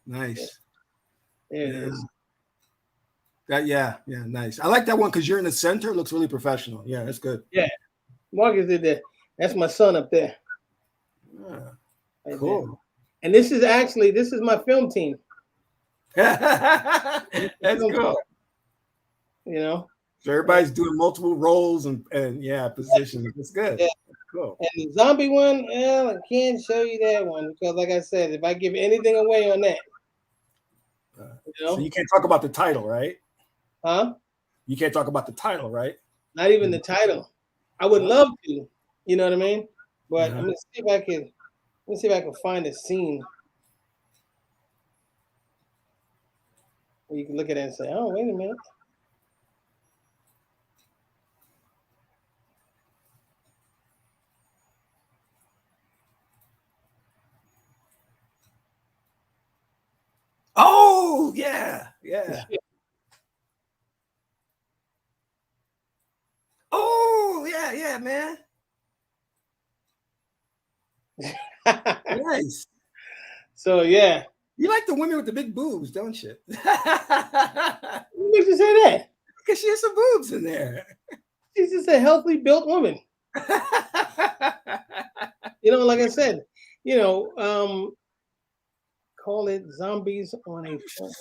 Nice. There it is. Yeah, nice. I like that one because you're in the center. It looks really professional. Yeah, that's good. Yeah. Marcus did that. That's my son up there. Yeah. Right Cool. there. And this is my film team. That's cool. So everybody's doing multiple roles and positions. It's good. Yeah. Cool. And the zombie one, I can't show you that one because, like I said, if I give anything away on that, so you can't talk about the title, right? Huh? You can't talk about the title, right? Not even the title. I would love to, you know what I mean? But I'm gonna see if I can find a scene where you can look at it and say, "Oh, wait a minute." Oh, yeah. Yeah. Oh, yeah, man. Nice. So yeah. You like the women with the big boobs, don't you? What makes you say that? Because she has some boobs in there. She's just a healthy built woman. You know, like I said, you know, call it zombies on a plane.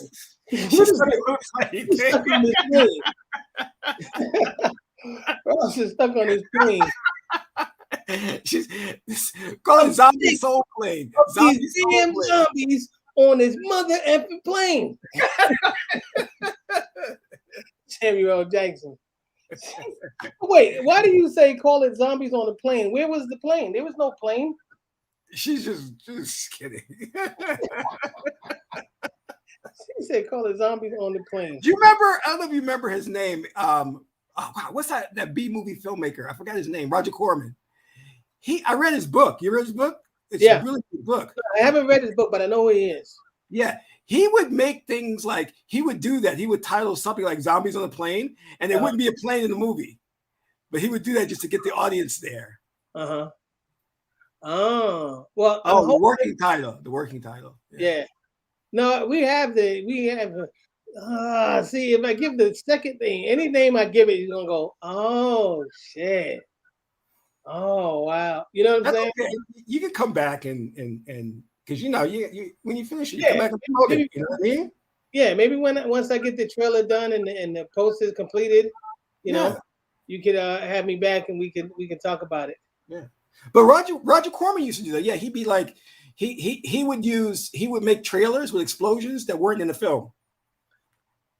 What is that? He's stuck on this plane. Ross is stuck on his plane. She's call it zombie soul plane. These damn zombies on his mother effing plane. Samuel L. Jackson. Wait, why do you say call it zombies on the plane? Where was the plane? There was no plane. She's just kidding. She said call it zombies on the plane. Do you remember? I don't know if you remember his name. Oh wow, what's that B movie filmmaker? I forgot his name. Roger Corman. I read his book. You read his book? It's a really good book. I haven't read his book, but I know who he is. Yeah, he would make things like he would do that. He would title something like "Zombies on the Plane," and there wouldn't be a plane in the movie, but he would do that just to get the audience there. Oh well. The working title. The working title. Yeah. No, we have. See, if I give the second thing, any name I give it, you're gonna go, oh shit. Oh wow. You know what I'm saying? Okay. You can come back and because you know you when you finish it, you come back and promote it. You know what I mean? Yeah, maybe once I get the trailer done and the post is completed, you know, you could have me back and we can talk about it. Yeah. But Roger Corman used to do that. Yeah, he'd be like he would make trailers with explosions that weren't in the film.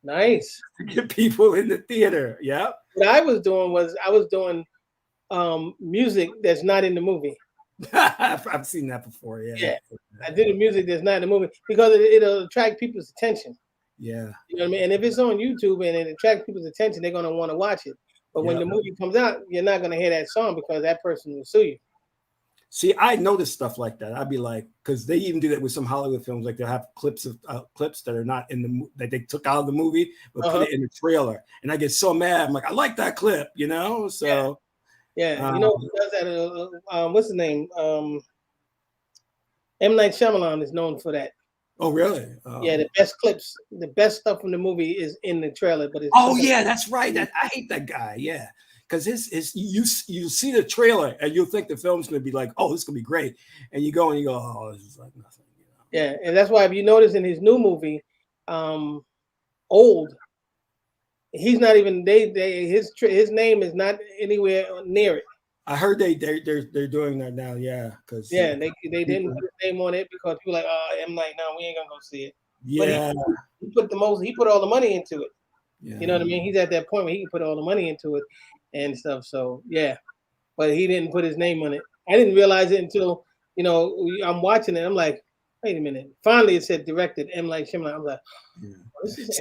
Nice. To get people in the theater. Yeah. What I was doing music that's not in the movie. I've seen that before. Yeah. I did the music that's not in the movie because it'll attract people's attention. Yeah. You know what I mean? And if it's on YouTube and it attracts people's attention, they're gonna want to watch it. But when the movie comes out, you're not gonna hear that song because that person will sue you. See, I notice stuff like that. I'd be like, because they even do that with some Hollywood films. Like they'll have clips that are not in the that they took out of the movie, but put it in the trailer. And I get so mad. I'm like, I like that clip, you know. So yeah. You know who does that? What's his name? M. Night Shyamalan is known for that. Oh, really? Yeah, the best clips, the best stuff from the movie is in the trailer. But it's that's right. I hate that guy. Yeah. Because you see the trailer and you'll think the film's going to be like, oh, this is going to be great. And you go, oh, this is like nothing. You know? Yeah. And that's why if you notice in his new movie, Old, he's not even, his name is not anywhere near it. I heard they're doing that now. Yeah. Because they didn't put his name on it because people like, oh, I'm like, no, we ain't going to go see it. Yeah. But he put all the money into it. Yeah. You know what I mean? He's at that point where he can put all the money into it and stuff. So yeah, but he didn't put his name on it. I didn't realize it until I'm watching it. I'm like, wait a minute. Finally, it said directed M. Night Shyamalan. I'm like,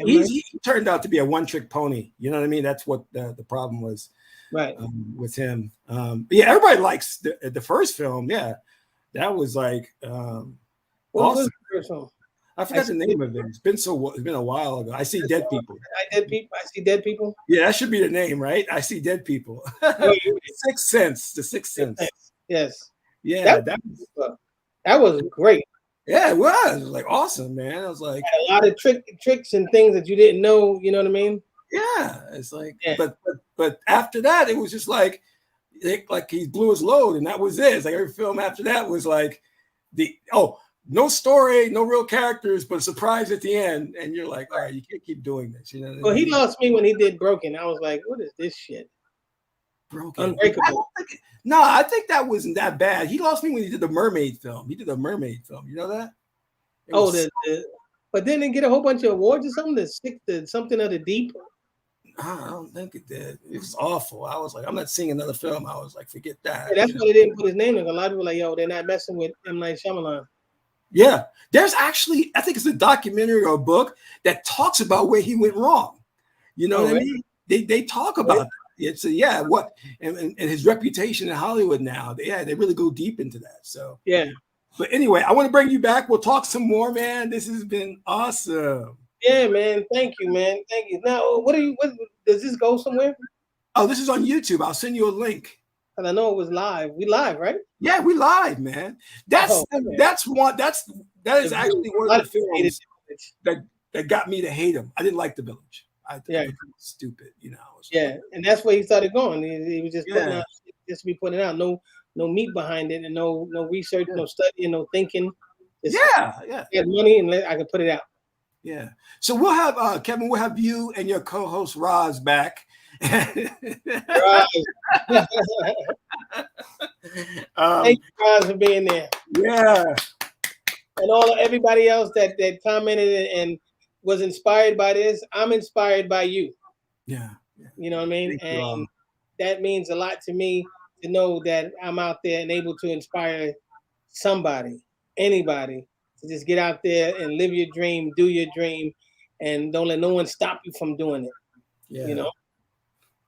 he turned out to be a one-trick pony. You know what I mean? That's what the problem was, right? With him. Yeah, everybody likes the first film. Yeah, that was like what was the first film? I forgot the name of it. It's been a while ago. I See Dead People. I See Dead People. Yeah, that should be the name, right? I See Dead People. Sixth Sense. The Sixth Sense. Yes. Yeah, that was great. Yeah, it was. It was like awesome, man. I was like a lot of tricks and things that you didn't know. You know what I mean? Yeah, it's like, but after that, it was just like he blew his load, and that was it. It's like every film after that was like no story, no real characters, but a surprise at the end. And you're like, all right, you can't keep doing this. You know. Well, he lost me when he did Broken. I was like, what is this shit? Broken. Unbreakable. I think that wasn't that bad. He lost me when he did the Mermaid film. He did a Mermaid film. You know that? But didn't it get a whole bunch of awards or something? Something of the Deep. I don't think it did. It was awful. I was like, I'm not seeing another film. I was like, forget that. Yeah, that's why they didn't put his name in. A lot of people were like, yo, they're not messing with M. Night Shyamalan. Yeah, there's actually, I think it's a documentary or a book that talks about where he went wrong. You know what I mean? They talk about it. So and his reputation in Hollywood now. They really go deep into that. So yeah. But anyway, I want to bring you back. We'll talk some more, man. This has been awesome. Yeah, man. Thank you, man. Thank you. Now, what does this go somewhere? Oh, this is on YouTube. I'll send you a link. Because I know it was live. We live, right? Yeah, we live, man. That is actually one of the films that got me to hate him. I didn't like The Village. I thought it was stupid, you know. Yeah, and that's where he started going. He was just putting out, just to be putting out, no meat behind it, and no research, no studying, no thinking. Just get money and I can put it out. Yeah. So we'll have Kevin. We'll have you and your co-host Roz back. Thank you, Roz, for being there. Yeah. And everybody else that commented and was inspired by this. I'm inspired by you. Yeah. You know what I mean? And that means a lot to me to know that I'm out there and able to inspire somebody, anybody, to just get out there and live your dream, do your dream, and don't let no one stop you from doing it. Yeah. You know?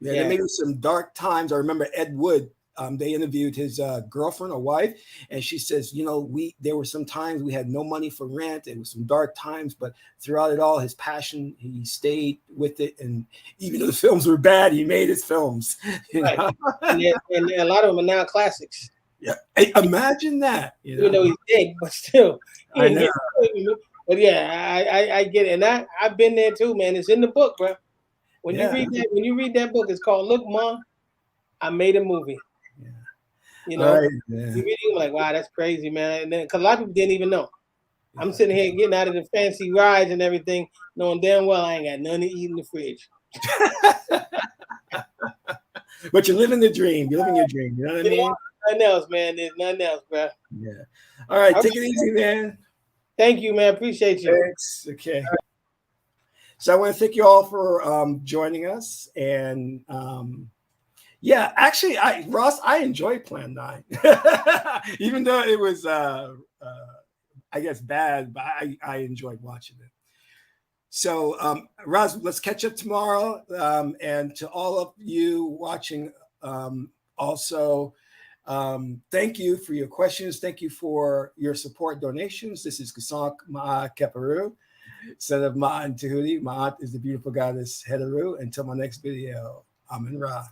Yeah, there may be some dark times. I remember Ed Wood. They interviewed his girlfriend or wife, and she says, you know, there were some times we had no money for rent. It was some dark times, but throughout it all, his passion, he stayed with it. And even though the films were bad, he made his films. Right. And a lot of them are now classics. Yeah, hey, imagine that. Even though he's dead, but still. I know. But yeah, I get it, and I've been there too, man. It's in the book, bro. When you read that book, it's called "Look, Mom, I Made a Movie." Yeah. You know, right, you read it, you're like, wow, that's crazy, man. And then, because a lot of people didn't even know. Yeah. I'm sitting here getting out of the fancy rides and everything, knowing damn well I ain't got nothing to eat in the fridge. But you're living the dream. You're living your dream. You know what I mean? Nothing else, man. There's nothing else, bro. Yeah. All right, take it easy, man. Thank you, man. Appreciate you. Thanks. Okay. So I want to thank you all for joining us. And yeah, actually, Ross, I enjoyed Plan 9. Even though it was, I guess, bad, but I enjoyed watching it. So, Ross, let's catch up tomorrow. And to all of you watching, also, thank you for your questions. Thank you for your support donations. This is Qesankh Ma'a Keparu, son of Ma'at and Tahuti. Ma'at is the beautiful goddess Heteru. Until my next video, Amen Ra.